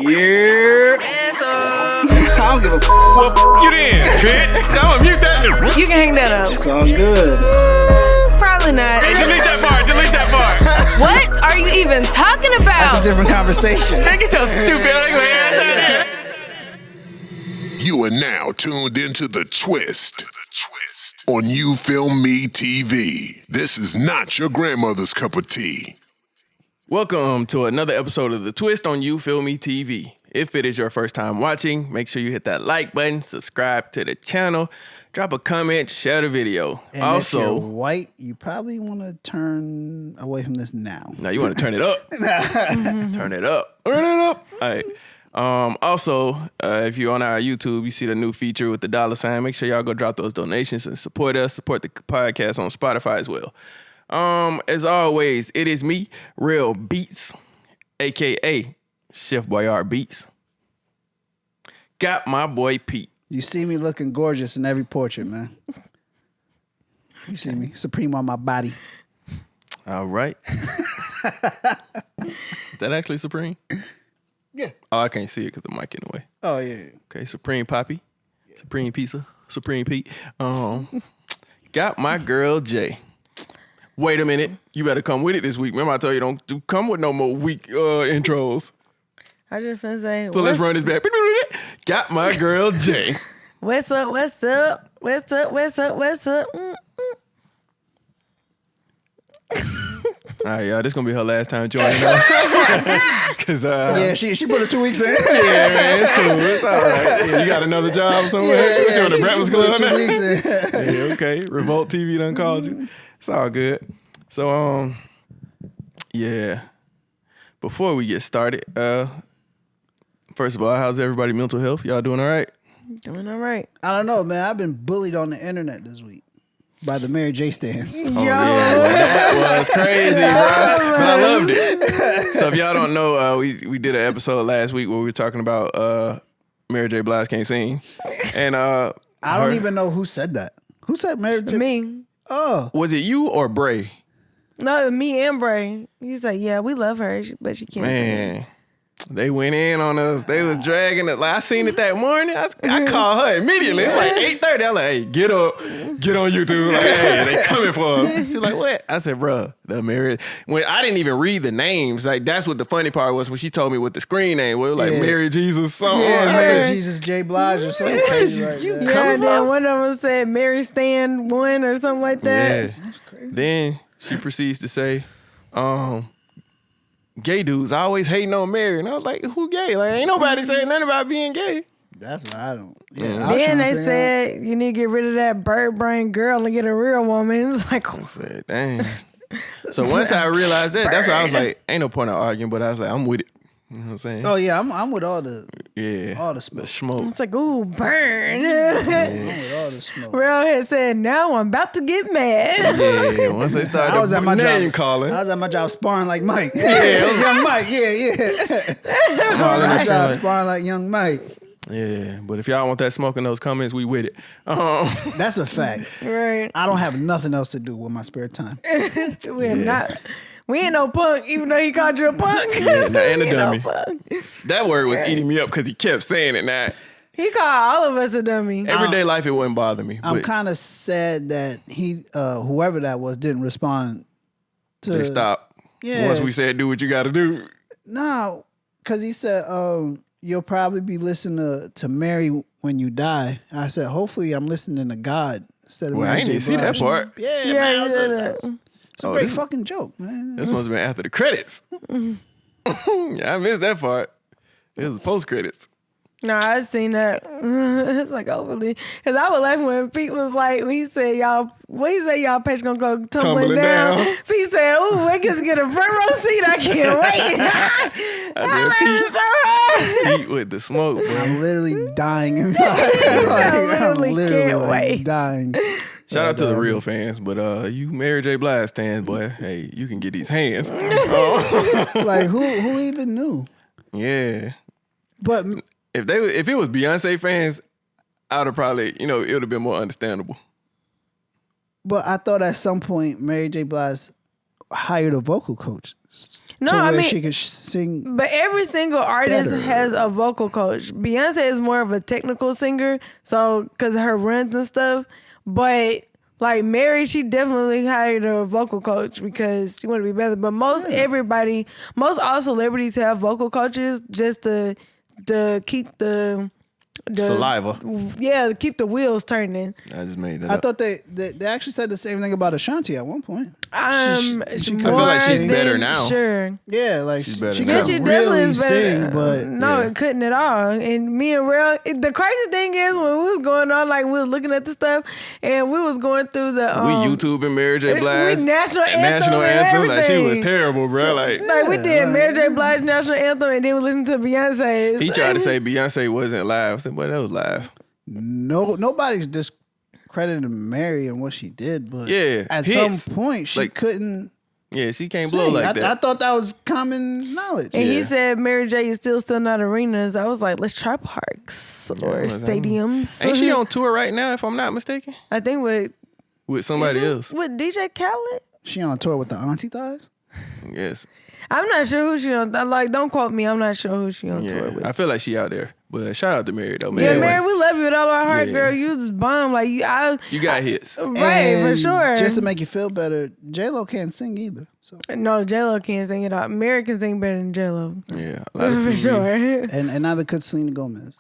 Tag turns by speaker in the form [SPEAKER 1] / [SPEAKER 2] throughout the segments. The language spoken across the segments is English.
[SPEAKER 1] Yeah. I don't give a f.
[SPEAKER 2] Well, f you then, bitch. I'm gonna mute that.
[SPEAKER 3] You can hang that up.
[SPEAKER 1] It's all good.
[SPEAKER 3] Probably not.
[SPEAKER 2] Hey, delete that part. Delete that part.
[SPEAKER 3] What are you even talking about?
[SPEAKER 1] That's a different conversation.
[SPEAKER 2] They get so stupid.
[SPEAKER 4] You are now tuned into The Twist on You Film Me TV. This is not your grandmother's cup of tea.
[SPEAKER 2] Welcome to another episode of The Twist on You Feel Me TV. If it is your first time watching, make sure you hit that like button, subscribe to the channel, drop a comment, share the video.
[SPEAKER 1] And
[SPEAKER 2] also,
[SPEAKER 1] if you're white, you probably want to turn away from this now.
[SPEAKER 2] now you want to turn it up. Turn it up. Turn it up. All right. Also, if you're on our YouTube, you see the new feature with the $sign. Make sure y'all go drop those donations and support us. Support the podcast on Spotify as well. As always, it is me, Rell Beatz, a.k.a. Chef Boyard Beats. Got my boy Pete.
[SPEAKER 1] You see me looking gorgeous in every portrait, man. You see me supreme on my body.
[SPEAKER 2] All right. Is that actually Supreme?
[SPEAKER 1] Yeah.
[SPEAKER 2] Oh, I can't see it because the mic in the way.
[SPEAKER 1] Oh, yeah.
[SPEAKER 2] Okay, Supreme Poppy, Supreme Pizza, Supreme Pete. Got my girl Jay. Wait a minute, you better come with it this week. Remember I told you don't come with no more weak intros.
[SPEAKER 3] I just finna say.
[SPEAKER 2] So let's run this back. Got my girl Jay.
[SPEAKER 3] What's up? What's up? What's up? What's up? What's up?
[SPEAKER 2] All right, y'all. This gonna be her last time joining us. Cause
[SPEAKER 1] Yeah, she put it 2 weeks in.
[SPEAKER 2] yeah, man, it's cool. It's all right. Yeah, you got another job somewhere? What you on the Breakfast Club?
[SPEAKER 1] Put it 2 weeks in.
[SPEAKER 2] Yeah, okay. Revolt TV done called you. It's all good. So, yeah. Before we get started, first of all, how's everybody mental health? Y'all doing all right?
[SPEAKER 3] Doing all right.
[SPEAKER 1] I don't know, man. I've been bullied on the internet this week by the Mary J stands.
[SPEAKER 2] Oh, yeah. Well, that was crazy, bro. But I loved it. So if y'all don't know, we did an episode last week where we were talking about Mary J Blige can't sing. And
[SPEAKER 1] I don't even know who said that. Who said Mary J?
[SPEAKER 3] Me.
[SPEAKER 1] Oh.
[SPEAKER 2] Was it you or Bray?
[SPEAKER 3] No, me and Bray. He's like, yeah, we love her, but she can't sing.
[SPEAKER 2] Man, they went in on us. They was dragging it. Like, I seen it that morning. I called her immediately. It's like 8:30. I'm like, hey, get up. Get on YouTube. Like, hey, they coming for us. She's like, what? I said, bro, the Mary. When I didn't even read the names. Like, that's what the funny part was when she told me what the screen name was. Like, Mary Jesus something.
[SPEAKER 1] Yeah, Mary Jesus J Blige or something crazy like that.
[SPEAKER 3] Yeah, then one of them said Mary Stan 1 or something like that.
[SPEAKER 2] Yeah. That's crazy. Then she proceeds to say, gay dudes always hating on Mary. And I was like, who gay? Like, ain't nobody saying nothing about being gay.
[SPEAKER 1] That's what I don't. Yeah, I was
[SPEAKER 3] Then
[SPEAKER 1] trying to
[SPEAKER 3] they
[SPEAKER 1] figure
[SPEAKER 3] said you need to get rid of that bird brain girl and get a real woman. It's like,
[SPEAKER 2] I said, dang. So once I realized that, that's why I was like, ain't no point in arguing, but I was like, I'm with it. You know what I'm saying?
[SPEAKER 1] Oh yeah, I'm with all the
[SPEAKER 2] all
[SPEAKER 1] the smoke.
[SPEAKER 3] it's like, ooh, burn.
[SPEAKER 1] I'm with all the smoke.
[SPEAKER 3] Real had said, now I'm about to get mad.
[SPEAKER 2] Yeah, once they started
[SPEAKER 1] I was at my
[SPEAKER 2] name
[SPEAKER 1] job
[SPEAKER 2] calling.
[SPEAKER 1] I was at my job sparring like Mike. Yeah, young Mike. Yeah. My job sparring like young Mike.
[SPEAKER 2] Yeah, but if y'all want that smoke in those comments, we with it.
[SPEAKER 1] That's a fact.
[SPEAKER 3] Right.
[SPEAKER 1] I don't have nothing else to do with my spare time.
[SPEAKER 3] We ain't no punk, even though he called you a punk.
[SPEAKER 2] Yeah, and a
[SPEAKER 3] We ain't
[SPEAKER 2] dummy.
[SPEAKER 3] no punk.
[SPEAKER 2] That word was eating me up because he kept saying it. Now,
[SPEAKER 3] He called all of us a dummy.
[SPEAKER 2] everyday life, it wouldn't bother me.
[SPEAKER 1] I'm
[SPEAKER 2] But
[SPEAKER 1] kind of sad that he, whoever that was, didn't respond to.
[SPEAKER 2] they stopped.
[SPEAKER 1] Yeah.
[SPEAKER 2] Once we said, do what you got to do.
[SPEAKER 1] No, because he said, you'll probably be listening to Mary when you die. I said, hopefully I'm listening to God instead of
[SPEAKER 2] Well,
[SPEAKER 1] Mary
[SPEAKER 2] I
[SPEAKER 1] J.
[SPEAKER 2] didn't see that
[SPEAKER 1] Blige.
[SPEAKER 2] part.
[SPEAKER 1] Yeah, man.
[SPEAKER 3] you
[SPEAKER 1] It's
[SPEAKER 3] said
[SPEAKER 1] a
[SPEAKER 3] that.
[SPEAKER 1] great
[SPEAKER 2] this-
[SPEAKER 1] fucking joke, man.
[SPEAKER 2] This must have been after the credits. Yeah, I missed that part. It was post credits.
[SPEAKER 3] No, I seen that. It's like overly. Because I was laughing when Pete was like, when he said y'all page gonna go tumbling down. Pete said, ooh, we can get a front row seat. I can't wait.
[SPEAKER 2] I said, Pete with the smoke, boy.
[SPEAKER 1] I'm literally dying inside. I'm literally dying.
[SPEAKER 2] Shout out to the real fans, but you Mary J Blige fans, boy, hey, you can get these hands.
[SPEAKER 1] Like who even knew?
[SPEAKER 2] Yeah.
[SPEAKER 1] But
[SPEAKER 2] If it was Beyonce fans, I'd have probably, it would have been more understandable.
[SPEAKER 1] I thought at some point Mary J Blige hired a vocal coach.
[SPEAKER 3] No,
[SPEAKER 1] to
[SPEAKER 3] I
[SPEAKER 1] where
[SPEAKER 3] mean,
[SPEAKER 1] she could sing.
[SPEAKER 3] but every single artist
[SPEAKER 1] better.
[SPEAKER 3] has a vocal coach. Beyonce is more of a technical singer, so because of her runs and stuff. But like Mary, she definitely hired a vocal coach because she wanted to be better. But most all celebrities have vocal coaches just to keep the
[SPEAKER 2] Saliva.
[SPEAKER 3] Yeah, to keep the wheels turning.
[SPEAKER 2] I just made that
[SPEAKER 1] I
[SPEAKER 2] up.
[SPEAKER 1] thought they actually said the same thing about Ashanti at one point.
[SPEAKER 3] She
[SPEAKER 2] I feel like she's better now.
[SPEAKER 3] Sure.
[SPEAKER 1] Yeah, like
[SPEAKER 2] She's better
[SPEAKER 1] she
[SPEAKER 2] now.
[SPEAKER 3] Yeah,
[SPEAKER 1] could
[SPEAKER 3] she definitely
[SPEAKER 1] really
[SPEAKER 3] is better.
[SPEAKER 1] sing, but
[SPEAKER 3] No, it couldn't at all. And me and Rell, the crazy thing is when we was going on, like we was looking at the stuff and we was going through the
[SPEAKER 2] We YouTubing Mary J Blige.
[SPEAKER 3] we national anthem.
[SPEAKER 2] Like she was
[SPEAKER 3] everything.
[SPEAKER 2] terrible, bro. Like
[SPEAKER 3] We did Mary J Blige national anthem and then we listened to Beyonce's.
[SPEAKER 2] he tried to say Beyonce wasn't live. I said, "Boy, that was live."
[SPEAKER 1] nobody's discrediting Mary and what she did, but
[SPEAKER 2] Yeah,
[SPEAKER 1] at
[SPEAKER 2] hits.
[SPEAKER 1] some point she
[SPEAKER 2] Like,
[SPEAKER 1] couldn't
[SPEAKER 2] Yeah, she can't
[SPEAKER 1] sing.
[SPEAKER 2] blow like
[SPEAKER 1] I
[SPEAKER 2] that.
[SPEAKER 1] thought that was common knowledge.
[SPEAKER 3] And
[SPEAKER 2] Yeah.
[SPEAKER 3] he said Mary J is still not arenas. I was like, let's try parks or stadiums.
[SPEAKER 2] Ain't she on tour right now? If I'm not mistaken,
[SPEAKER 3] I think
[SPEAKER 2] with somebody else.
[SPEAKER 3] with DJ Khaled.
[SPEAKER 1] She on tour with the Auntie Thighs?
[SPEAKER 2] Yes.
[SPEAKER 3] I'm not sure who she on. Like, don't quote me. I'm not sure who she on tour
[SPEAKER 2] Yeah,
[SPEAKER 3] with.
[SPEAKER 2] I feel like she out there. But shout out to Mary though, man.
[SPEAKER 3] Yeah,
[SPEAKER 1] Yeah.
[SPEAKER 3] Mary, we love you with all our heart,
[SPEAKER 2] Yeah.
[SPEAKER 3] girl. You just bomb. Like you
[SPEAKER 2] got hits.
[SPEAKER 3] right,
[SPEAKER 1] And
[SPEAKER 3] for sure.
[SPEAKER 1] Just to make you feel better, J-Lo can't sing either. So
[SPEAKER 3] No, J-Lo can't sing it all. Mary can sing better than J-Lo.
[SPEAKER 2] Yeah, a lot of
[SPEAKER 3] For
[SPEAKER 2] TV.
[SPEAKER 3] sure.
[SPEAKER 1] and neither could Selena Gomez.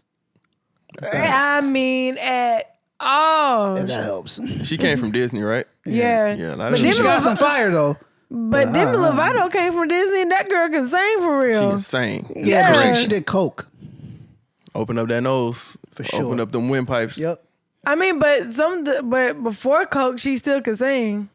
[SPEAKER 3] I mean, at all.
[SPEAKER 1] If that helps.
[SPEAKER 2] She came from Disney, right?
[SPEAKER 3] Yeah.
[SPEAKER 2] Yeah, a lot
[SPEAKER 3] But
[SPEAKER 2] of
[SPEAKER 1] She
[SPEAKER 3] Demi
[SPEAKER 2] them-
[SPEAKER 1] got some fire though.
[SPEAKER 3] But Demi Lovato came from Disney, and that girl can sing for
[SPEAKER 2] She
[SPEAKER 3] real.
[SPEAKER 2] can sing.
[SPEAKER 1] Yeah, but
[SPEAKER 3] Yeah.
[SPEAKER 1] she did coke.
[SPEAKER 2] Open up that nose.
[SPEAKER 1] For sure.
[SPEAKER 2] Open up them windpipes.
[SPEAKER 1] Yep.
[SPEAKER 3] I mean, but before Coke, she still could sing.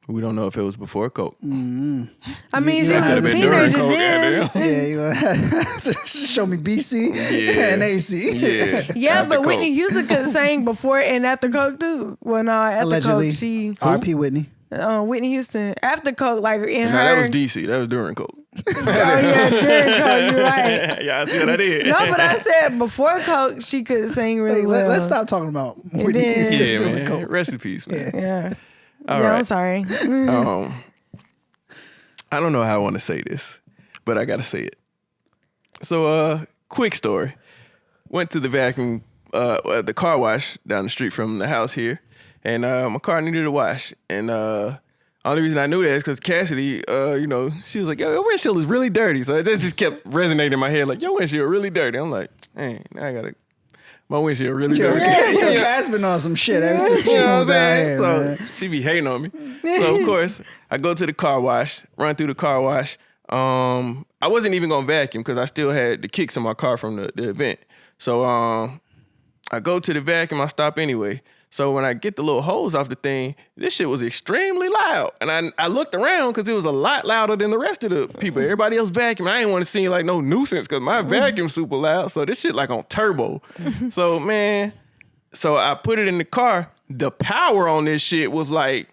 [SPEAKER 2] We don't know if it was before Coke.
[SPEAKER 3] I mean,
[SPEAKER 1] you
[SPEAKER 3] she
[SPEAKER 1] don't have
[SPEAKER 3] was
[SPEAKER 1] to
[SPEAKER 3] a
[SPEAKER 1] be during
[SPEAKER 3] teenager
[SPEAKER 2] Coke,
[SPEAKER 3] then.
[SPEAKER 2] goddamn.
[SPEAKER 1] Yeah, you gonna have to show me BC
[SPEAKER 2] Yeah.
[SPEAKER 1] and AC.
[SPEAKER 2] Yeah.
[SPEAKER 3] Yeah,
[SPEAKER 2] After
[SPEAKER 3] but
[SPEAKER 2] Coke.
[SPEAKER 3] Whitney Houston could sing before and after Coke too. Well, no, after
[SPEAKER 1] Allegedly.
[SPEAKER 3] Coke, she
[SPEAKER 1] R.P. Whitney.
[SPEAKER 3] Whitney Houston after Coke, like in
[SPEAKER 2] No,
[SPEAKER 3] her.
[SPEAKER 2] that was DC. That was during Coke.
[SPEAKER 3] Oh yeah, during Coke, you're right.
[SPEAKER 2] Yeah, I see what I did.
[SPEAKER 3] No, but I said before Coke, she could sing really
[SPEAKER 1] Hey,
[SPEAKER 3] well.
[SPEAKER 1] let's stop talking about Whitney
[SPEAKER 3] then-
[SPEAKER 1] Houston
[SPEAKER 2] Yeah,
[SPEAKER 1] doing
[SPEAKER 2] man.
[SPEAKER 1] coke.
[SPEAKER 2] Rest in peace, man.
[SPEAKER 3] Yeah.
[SPEAKER 2] All
[SPEAKER 3] Yeah,
[SPEAKER 2] right.
[SPEAKER 3] I'm sorry.
[SPEAKER 2] I don't know how I want to say this, but I got to say it. So, quick story. Went to the the car wash down the street from the house here, and my car needed a wash. And only reason I knew that is because Cassidy, she was like, yo, your windshield is really dirty. So it just kept resonating in my head, like, your windshield really dirty. I'm like, hey, now I got to, my windshield really dirty.
[SPEAKER 1] Your cat's been on some shit ever since she
[SPEAKER 2] You know
[SPEAKER 1] was
[SPEAKER 2] what I'm
[SPEAKER 1] down
[SPEAKER 2] saying?
[SPEAKER 1] here,
[SPEAKER 2] So
[SPEAKER 1] man.
[SPEAKER 2] she be hating on me. So of course I go to the car wash, run through the car wash. I wasn't even gonna vacuum because I still had the kicks in my car from the event. So I go to the vacuum, I stop anyway. So when I get the little hose off the thing, this shit was extremely loud. And I looked around because it was a lot louder than the rest of the people. Everybody else vacuuming. I didn't want to seem like no nuisance because my vacuum's super loud. So this shit like on turbo. So man, so I put it in the car. The power on this shit was like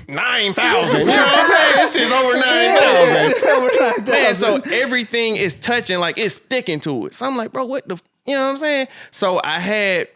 [SPEAKER 2] 9,000. You know what I'm saying? This shit's over 9,000. Man, so everything is touching, like it's sticking to it. So I'm like, bro, what the, you know what I'm saying? So I had,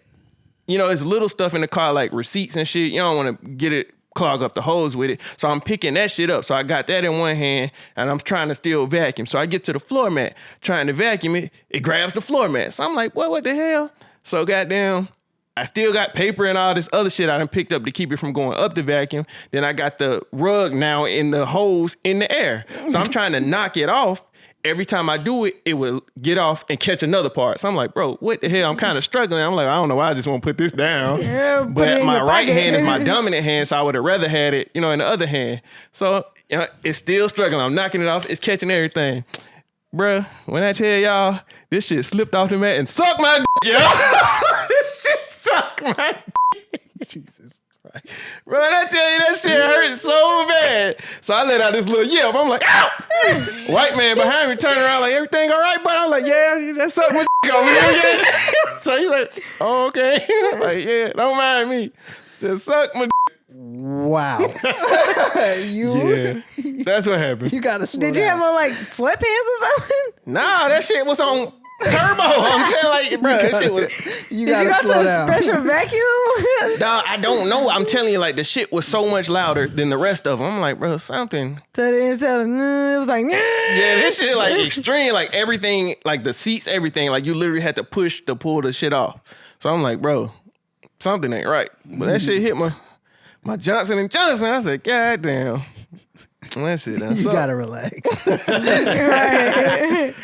[SPEAKER 2] it's little stuff in the car like receipts and shit. You don't want to get it, clog up the hose with it. So I'm picking that shit up. So I got that in one hand and I'm trying to still vacuum. So I get to the floor mat, trying to vacuum it. It grabs the floor mat. So I'm like, what the hell? So goddamn, I still got paper and all this other shit I done picked up to keep it from going up the vacuum. Then I got the rug now in the hose in the air. So I'm trying to knock it off. Every time I do it, it will get off and catch another part. So I'm like, bro, what the hell? I'm kind of struggling. I'm like, I don't know why I just want to put this down.
[SPEAKER 3] Yeah, put it
[SPEAKER 2] but
[SPEAKER 3] in
[SPEAKER 2] my
[SPEAKER 3] your
[SPEAKER 2] right
[SPEAKER 3] pocket.
[SPEAKER 2] hand is my dominant hand, so I would have rather had it, in the other hand. So it's still struggling. I'm knocking it off. It's catching everything. Bruh, when I tell y'all, this shit slipped off the mat and sucked my dick, yo. This shit sucked my dick.
[SPEAKER 1] Jesus Christ.
[SPEAKER 2] Bro, when I tell you that shit hurt so bad. So I let out this little yelp. I'm like, ow! White man behind me turned around like, everything all right? But I'm like, yeah, that sucked my dick over here. Yeah. So he's like, oh, okay. I'm like, yeah, don't mind me. Just suck my dick.
[SPEAKER 1] Wow.
[SPEAKER 2] Yeah, that's what happened.
[SPEAKER 1] You gotta slow
[SPEAKER 3] Did you
[SPEAKER 1] down.
[SPEAKER 3] have on like sweatpants or something?
[SPEAKER 2] Nah, that shit was on
[SPEAKER 5] Turbo. I'm telling like, bro, that shit was.
[SPEAKER 1] You
[SPEAKER 3] Did
[SPEAKER 1] gotta
[SPEAKER 3] you go
[SPEAKER 1] slow
[SPEAKER 3] to a
[SPEAKER 1] down.
[SPEAKER 3] special vacuum?
[SPEAKER 5] Dog, I don't know. I'm telling you, like the shit was so much louder than the rest of them. I'm like, bro, something.
[SPEAKER 3] So then it was like,
[SPEAKER 5] Yeah, this shit like extreme. Like everything, like the seats, everything. Like you literally had to push to pull the shit off. So I'm like, bro, something ain't right. But that shit hit my Johnson & Johnson. I said, God damn. That shit done
[SPEAKER 1] You
[SPEAKER 5] suck.
[SPEAKER 1] gotta relax.
[SPEAKER 3] right.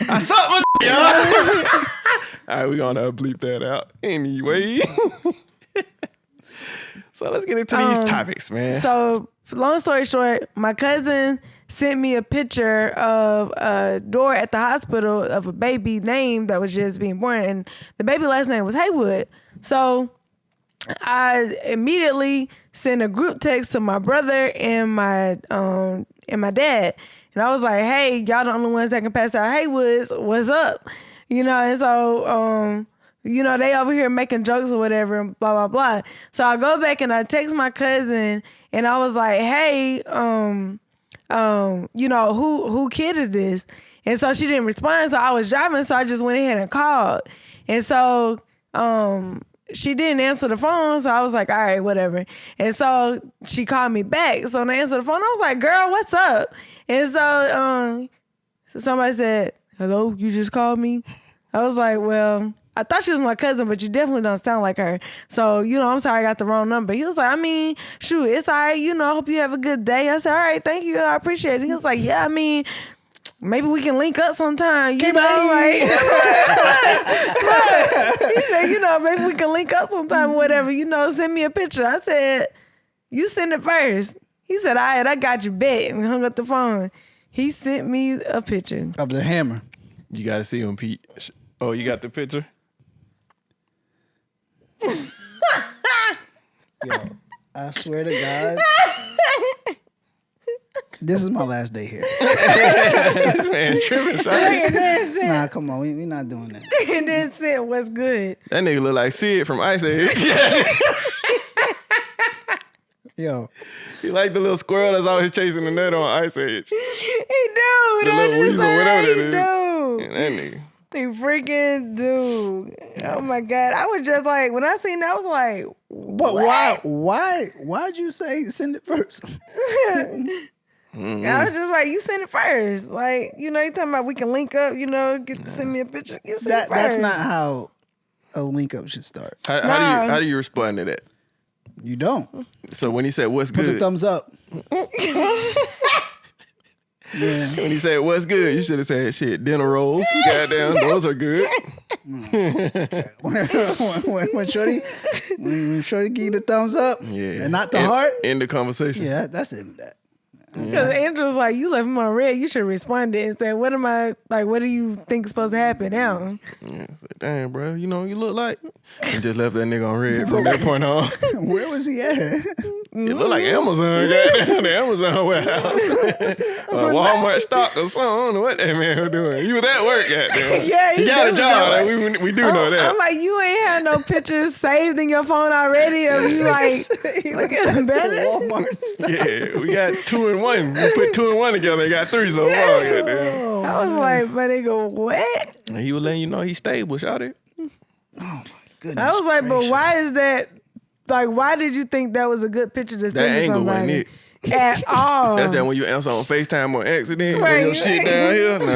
[SPEAKER 5] I suck my y'all. All right, we gonna bleep that out anyway. So let's get into these topics, man.
[SPEAKER 3] So long story short, my cousin sent me a picture of a door at the hospital of a baby name that was just being born, and the baby last name was Haywood. So I immediately sent a group text to my brother and my dad, and I was like, "Hey, y'all the only ones that can pass out Haywoods. What's up?" You know, and so you know, they over here making jokes or whatever, and blah blah blah. So I go back and I text my cousin, and I was like, "Hey, you know, who kid is this?" And so she didn't respond. So I was driving, so I just went ahead and called, and so she didn't answer the phone, so I was like, all right, whatever. And so she called me back. So when I answered the phone, I was like, girl, what's up? And so somebody said, hello, you just called me? I was like, well, I thought she was my cousin, but you definitely don't sound like her. So, you know, I'm sorry I got the wrong number. He was like, I mean, shoot, it's all right. You know, I hope you have a good day. I said, all right, thank you. I appreciate it. He was like, yeah, I mean, maybe we can link up sometime. You know, like, he said, you know, maybe we can link up sometime, whatever. You know, send me a picture. I said, you send it first. He said, all right, I got your bet. And we hung up the phone. He sent me a picture
[SPEAKER 1] Of the hammer.
[SPEAKER 2] You gotta see him, Pete. Oh, you got the picture?
[SPEAKER 1] Yo, I swear to God. This is my last day here.
[SPEAKER 2] This man tripping, son.
[SPEAKER 3] and then sent,
[SPEAKER 1] Nah, come on. We not doing that.
[SPEAKER 3] and then sent what's good.
[SPEAKER 2] That nigga look like Sid from Ice Age.
[SPEAKER 1] Yo,
[SPEAKER 2] He like the little squirrel that's always chasing the nut on Ice Age.
[SPEAKER 3] He do.
[SPEAKER 2] The
[SPEAKER 3] That's
[SPEAKER 2] little
[SPEAKER 3] just
[SPEAKER 2] weasel,
[SPEAKER 3] like
[SPEAKER 2] whatever
[SPEAKER 3] he
[SPEAKER 2] that is.
[SPEAKER 3] do.
[SPEAKER 2] Yeah, that nigga.
[SPEAKER 3] He freaking do. Oh my God. I was just like, when I seen that, I was like,
[SPEAKER 1] but why'd you say send it first?
[SPEAKER 3] I was just like, you send it first. Like, you know, you talking about we can link up, you know, get to send me a picture. You send it first.
[SPEAKER 1] That's not how a link up should start.
[SPEAKER 2] How do you respond to that?
[SPEAKER 1] You don't.
[SPEAKER 2] So when he said what's
[SPEAKER 1] Put
[SPEAKER 2] good,
[SPEAKER 1] the thumbs up. Yeah.
[SPEAKER 2] when he said what's good, you should have said shit. Dinner rolls, goddamn, those are good.
[SPEAKER 1] when Shorty give you the thumbs up,
[SPEAKER 2] Yeah,
[SPEAKER 1] and not the heart.
[SPEAKER 2] End the conversation.
[SPEAKER 1] Yeah, that's the end of that.
[SPEAKER 3] Because Andrew's like, you left him on red. You should respond to it and say, what do you think is supposed to happen now?
[SPEAKER 2] Yeah, it's like, damn, bro, you know what you look like. And just left that nigga on red from that point on.
[SPEAKER 1] Where was he at?
[SPEAKER 2] It looked like Amazon, goddamn, the Amazon warehouse. Walmart stock or something. I don't know what that man was doing. He was at work, goddamn.
[SPEAKER 3] Yeah,
[SPEAKER 2] he got a job. Like, we do know that.
[SPEAKER 3] I'm like, you ain't had no pictures saved in your phone already of you like,
[SPEAKER 1] He
[SPEAKER 3] look
[SPEAKER 1] was
[SPEAKER 3] at
[SPEAKER 1] at
[SPEAKER 3] better.
[SPEAKER 1] Walmart stuff.
[SPEAKER 2] Yeah, we got 2 and 1. We put 2 and 1 together and got 3 so far, goddamn.
[SPEAKER 3] I was like, but they go, what?
[SPEAKER 2] And he was letting you know he's stable, shout it.
[SPEAKER 1] Goodness
[SPEAKER 3] I was like,
[SPEAKER 1] gracious.
[SPEAKER 3] but why is that? Like, why did you think that was a good picture to
[SPEAKER 2] That
[SPEAKER 3] send to
[SPEAKER 2] angle wasn't
[SPEAKER 3] somebody?
[SPEAKER 2] it.
[SPEAKER 3] At all.
[SPEAKER 2] That's that when you answer on FaceTime on accident,
[SPEAKER 3] Right.
[SPEAKER 2] when your shit down here. Nah.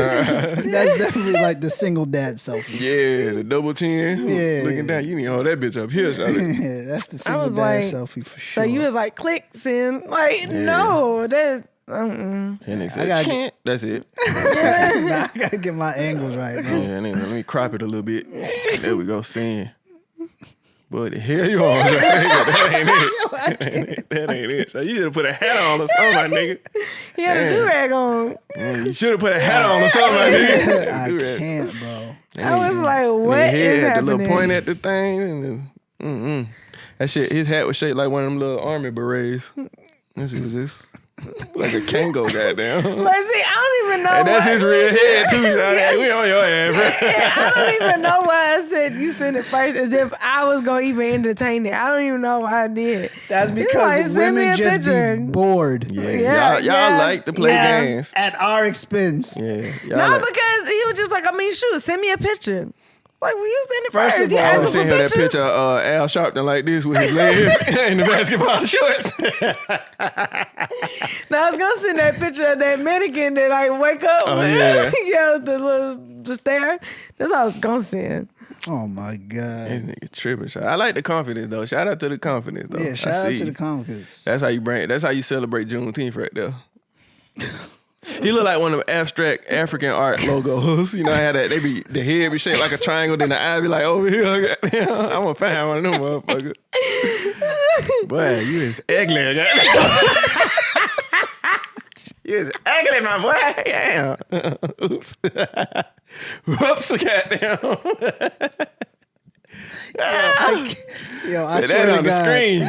[SPEAKER 1] That's definitely like the single dad selfie.
[SPEAKER 2] Yeah, the double chin.
[SPEAKER 1] Yeah.
[SPEAKER 2] Looking down, you need to hold that bitch up here, shout it.
[SPEAKER 1] Yeah, that's the single
[SPEAKER 3] was
[SPEAKER 1] dad
[SPEAKER 3] like,
[SPEAKER 1] selfie for
[SPEAKER 3] So
[SPEAKER 1] sure.
[SPEAKER 3] you was like, click, send. Like, no, that's,
[SPEAKER 2] And they
[SPEAKER 1] I
[SPEAKER 2] said,
[SPEAKER 1] gotta
[SPEAKER 2] chant. That's it.
[SPEAKER 1] Nah, I gotta get my angles right, bro.
[SPEAKER 2] Yeah, and then let me crop it a little bit. There we go, send. Boy, the hell you on? That ain't it. That ain't it. So you should have put a hat on or something, my nigga.
[SPEAKER 3] he had a do-rag on.
[SPEAKER 2] You should have put a hat on or something, my nigga.
[SPEAKER 1] I
[SPEAKER 2] Do-rag.
[SPEAKER 1] can't, bro.
[SPEAKER 3] I was like,
[SPEAKER 2] And
[SPEAKER 3] what
[SPEAKER 2] his head
[SPEAKER 3] is
[SPEAKER 2] had the
[SPEAKER 3] happening?
[SPEAKER 2] little point at the thing. And then, that shit, his hat was shaped like one of them little army berets. That shit was just
[SPEAKER 5] Like a Kango, goddamn.
[SPEAKER 3] But see, I don't even know.
[SPEAKER 5] And that's
[SPEAKER 3] why-
[SPEAKER 5] his real head too. Shawty. We on your ass, bro.
[SPEAKER 3] I don't even know why I said you sent it first, as if I was gonna even entertain it. I don't even know why I did.
[SPEAKER 1] That's
[SPEAKER 3] like,
[SPEAKER 1] because
[SPEAKER 3] send me
[SPEAKER 1] women
[SPEAKER 3] a
[SPEAKER 1] just
[SPEAKER 3] picture.
[SPEAKER 1] be bored.
[SPEAKER 3] Yeah,
[SPEAKER 5] y'all
[SPEAKER 3] yeah.
[SPEAKER 5] like to play
[SPEAKER 3] Yeah.
[SPEAKER 5] games.
[SPEAKER 1] At our expense.
[SPEAKER 5] Yeah, y'all
[SPEAKER 3] No,
[SPEAKER 5] like,
[SPEAKER 3] because he was just like, I mean, shoot, send me a picture. Like, will you send it
[SPEAKER 1] First
[SPEAKER 3] first?
[SPEAKER 1] of
[SPEAKER 3] You
[SPEAKER 1] all,
[SPEAKER 5] I
[SPEAKER 3] asking
[SPEAKER 5] was
[SPEAKER 3] for
[SPEAKER 5] seeing her that
[SPEAKER 3] pictures?
[SPEAKER 5] picture of Al Sharpton like this with his legs in the basketball shorts.
[SPEAKER 3] Now I was gonna send that picture of that mannequin that like wake up.
[SPEAKER 5] Oh, yeah.
[SPEAKER 3] Yeah, with the stare. That's what I was gonna send.
[SPEAKER 1] Oh my God.
[SPEAKER 5] This nigga tripping. I like the confidence though. Shout out to the confidence though.
[SPEAKER 1] Yeah, shout
[SPEAKER 5] I
[SPEAKER 1] out
[SPEAKER 5] see
[SPEAKER 1] to the
[SPEAKER 5] you.
[SPEAKER 1] comics.
[SPEAKER 5] That's how you bring. That's how you celebrate Juneteenth right there. He look like one of them abstract African art logos. You know how that they be the head be shaped like a triangle, then the eye be like over here. I'm gonna find one of them motherfuckers. Boy, you is ugly. You is ugly, my boy. Damn. Oops. Whoops, goddamn.
[SPEAKER 1] Yo, I
[SPEAKER 5] Put
[SPEAKER 1] swear
[SPEAKER 5] that
[SPEAKER 1] to
[SPEAKER 5] on the
[SPEAKER 1] God.
[SPEAKER 5] screen.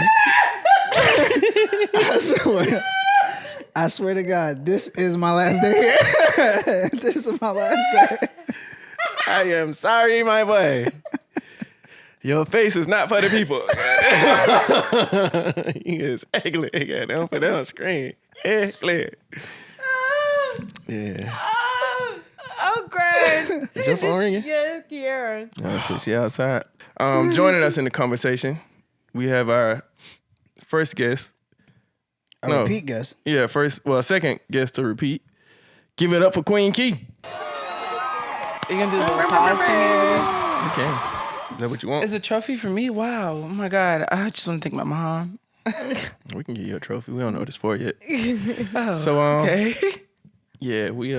[SPEAKER 1] I swear to God, this is my last day here. This is my last day.
[SPEAKER 5] I am sorry, my boy. Your face is not for the people. He is ugly. Don't put that on the screen. Ugly. Yeah.
[SPEAKER 3] Oh, great.
[SPEAKER 5] Is your phone ringing?
[SPEAKER 3] Yeah, it's Kiara.
[SPEAKER 5] Oh, shit, she outside. Joining us in the conversation, we have our first guest. No.
[SPEAKER 1] Repeat guess.
[SPEAKER 5] Yeah, second guest to repeat. Give it up for Queen Key.
[SPEAKER 6] You gonna do the applause thing over this?
[SPEAKER 5] Okay. Is that what you want?
[SPEAKER 6] It's a trophy for me? Wow. Oh my God. I just want to thank my mom.
[SPEAKER 5] We can give you a trophy. We don't know what it's for yet.
[SPEAKER 6] Oh,
[SPEAKER 5] So,
[SPEAKER 6] okay.
[SPEAKER 5] yeah, we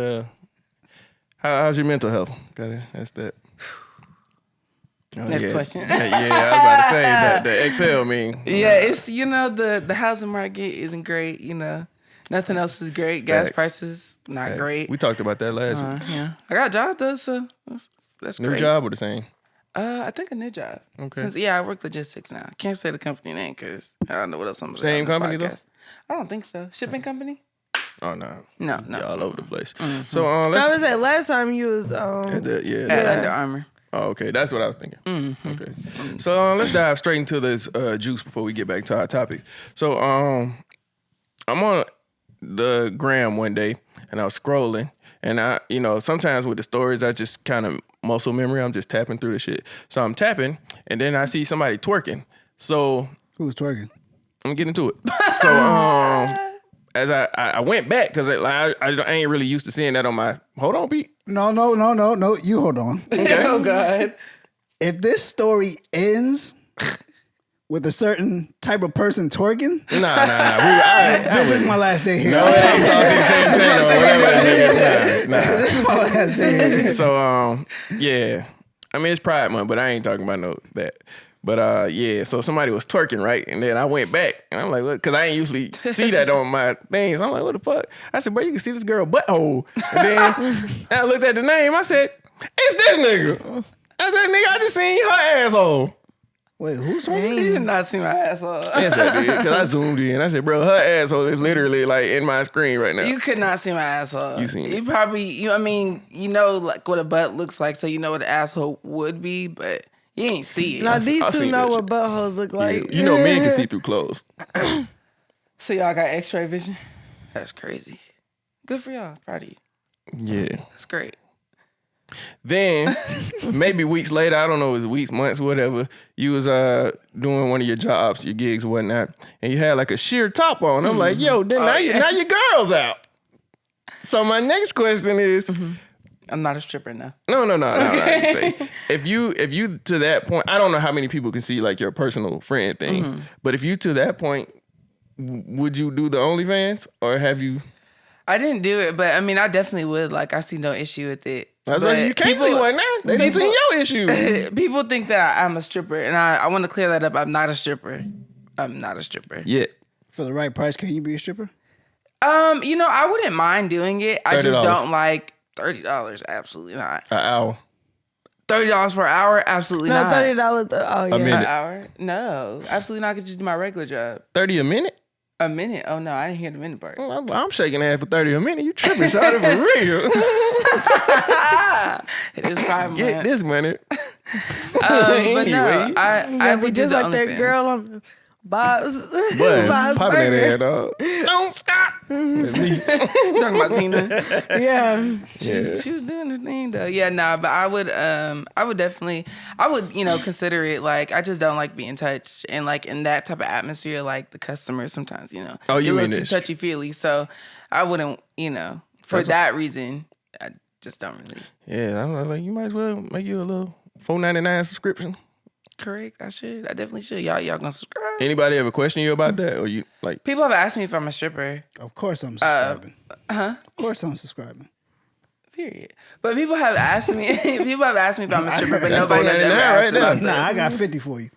[SPEAKER 5] how's your mental health? Got it. That's that. Oh,
[SPEAKER 6] Next
[SPEAKER 5] yeah.
[SPEAKER 6] question.
[SPEAKER 5] Yeah, I was about to say that the exhale mean.
[SPEAKER 6] Yeah, it's, the housing market isn't great, Nothing else is great. Gas
[SPEAKER 5] Facts.
[SPEAKER 6] prices, not
[SPEAKER 5] Facts.
[SPEAKER 6] great.
[SPEAKER 5] We talked about that last week.
[SPEAKER 6] Yeah. I got a job though, so that's
[SPEAKER 5] New
[SPEAKER 6] great.
[SPEAKER 5] job or the same?
[SPEAKER 6] I think a new job.
[SPEAKER 5] Okay.
[SPEAKER 6] I work logistics now. Can't say the company name because I don't know what else I'm
[SPEAKER 5] Same company, though?
[SPEAKER 6] I don't think so. Shipping company?
[SPEAKER 5] Oh no.
[SPEAKER 6] No.
[SPEAKER 5] You're all over the place.
[SPEAKER 6] Mm-hmm.
[SPEAKER 5] So
[SPEAKER 3] I
[SPEAKER 5] let's
[SPEAKER 3] was say last time you was
[SPEAKER 6] At
[SPEAKER 3] Yeah.
[SPEAKER 6] Under Armour.
[SPEAKER 5] Oh, okay. That's what I was thinking.
[SPEAKER 6] Mm-hmm.
[SPEAKER 5] Okay. So let's dive straight into this juice before we get back to our topic. So I'm on the gram one day and I was scrolling and I, sometimes with the stories, I just kind of muscle memory. I'm just tapping through the shit. So I'm tapping and then I see somebody twerking. So
[SPEAKER 1] Who's twerking?
[SPEAKER 5] I'm getting to it. So as I went back because I ain't really used to seeing that on my. Hold on, Pete.
[SPEAKER 1] No. You hold on.
[SPEAKER 6] Oh God.
[SPEAKER 1] If this story ends with a certain type of person twerking,
[SPEAKER 5] Nah.
[SPEAKER 1] this is my last day here.
[SPEAKER 5] No, it ain't Saucy Santana or whatever that nigga. Nah.
[SPEAKER 1] This is my last day here.
[SPEAKER 5] So yeah. I mean it's Pride Month, but I ain't talking about that. But yeah, so somebody was twerking, right? And then I went back and I'm like, what? Because I ain't usually see that on my things. So I'm like, what the fuck? I said, bro, you can see this girl butthole. And then I looked at the name. I said, it's this nigga. I said, nigga, I just seen her asshole.
[SPEAKER 1] Wait, who's twerking?
[SPEAKER 6] You did not see my asshole.
[SPEAKER 5] Yes, I did. Because I zoomed in. I said, bro, her asshole is literally like in my screen right now.
[SPEAKER 6] You could not see my asshole.
[SPEAKER 5] You seen it.
[SPEAKER 6] You probably, like what a butt looks like, so you know what an asshole would be, but you ain't see it.
[SPEAKER 3] Now these
[SPEAKER 5] I
[SPEAKER 3] two
[SPEAKER 5] seen
[SPEAKER 3] know
[SPEAKER 5] that
[SPEAKER 3] what
[SPEAKER 5] shit.
[SPEAKER 3] buttholes look like.
[SPEAKER 5] You know men can see through clothes.
[SPEAKER 6] So y'all got X-ray vision? That's crazy. Good for y'all. Proud of you.
[SPEAKER 5] Yeah.
[SPEAKER 6] That's great.
[SPEAKER 5] Then maybe weeks later, I don't know, it was weeks, months, whatever, you was doing one of your jobs, your gigs or whatnot, and you had like a sheer top on. I'm like, yo, then now your girl's out. So my next question is,
[SPEAKER 6] I'm not a stripper now.
[SPEAKER 5] no. I can say, if you to that point, I don't know how many people can see like your personal friend thing, but if you to that point, would you do the OnlyFans or have you?
[SPEAKER 6] I didn't do it, but I mean, I definitely would. Like, I see no issue with it.
[SPEAKER 5] I was like, you can't see one now. They didn't see your issues.
[SPEAKER 6] People think that I'm a stripper, and I want to clear that up. I'm not a stripper. I'm not a stripper.
[SPEAKER 5] Yeah.
[SPEAKER 1] For the right price, can you be a stripper?
[SPEAKER 6] I wouldn't mind doing it. I just
[SPEAKER 5] $30.
[SPEAKER 6] don't like $30. Absolutely not.
[SPEAKER 5] An hour.
[SPEAKER 6] $30 for an hour? Absolutely
[SPEAKER 3] No,
[SPEAKER 6] not.
[SPEAKER 3] $30. Oh yeah.
[SPEAKER 5] minute.
[SPEAKER 6] An hour? No, absolutely not. I could just do my regular job.
[SPEAKER 5] 30 a minute?
[SPEAKER 6] A minute? Oh no, I didn't hear the minute part.
[SPEAKER 5] I'm shaking ass for 30 a minute. You tripping, shawty, for real.
[SPEAKER 6] It is 5 months.
[SPEAKER 5] Get this money.
[SPEAKER 6] But no, I
[SPEAKER 3] be
[SPEAKER 6] would
[SPEAKER 3] just
[SPEAKER 6] do
[SPEAKER 3] like that girl on Bob's.
[SPEAKER 5] Boy,
[SPEAKER 3] Bob's
[SPEAKER 5] popping that
[SPEAKER 3] Burger.
[SPEAKER 5] ass, dog. Don't stop. That's me.
[SPEAKER 6] Talking about Tina.
[SPEAKER 3] Yeah.
[SPEAKER 6] She was doing her thing though. Yeah, nah, but I would definitely, consider it. Like, I just don't like being touched, and like in that type of atmosphere, like the customers sometimes,
[SPEAKER 5] Oh, you
[SPEAKER 6] get a
[SPEAKER 5] mean
[SPEAKER 6] little too
[SPEAKER 5] this?
[SPEAKER 6] touchy feely. So I wouldn't, for that reason, I just don't really.
[SPEAKER 5] Yeah, I'm like, you might as well make you a little $4.99 subscription.
[SPEAKER 6] Correct. I definitely should. Y'all gonna subscribe?
[SPEAKER 5] Anybody ever question you about that, or you like?
[SPEAKER 6] People have asked me if I'm a stripper.
[SPEAKER 1] Of course I'm subscribing. Of course I'm subscribing.
[SPEAKER 6] Period. But people have asked me. People have asked me if I'm a stripper, but
[SPEAKER 5] That's
[SPEAKER 6] nobody has ever
[SPEAKER 5] $4.99
[SPEAKER 6] asked
[SPEAKER 5] right there.
[SPEAKER 6] about
[SPEAKER 1] Nah,
[SPEAKER 6] that.
[SPEAKER 1] I got 50 for you.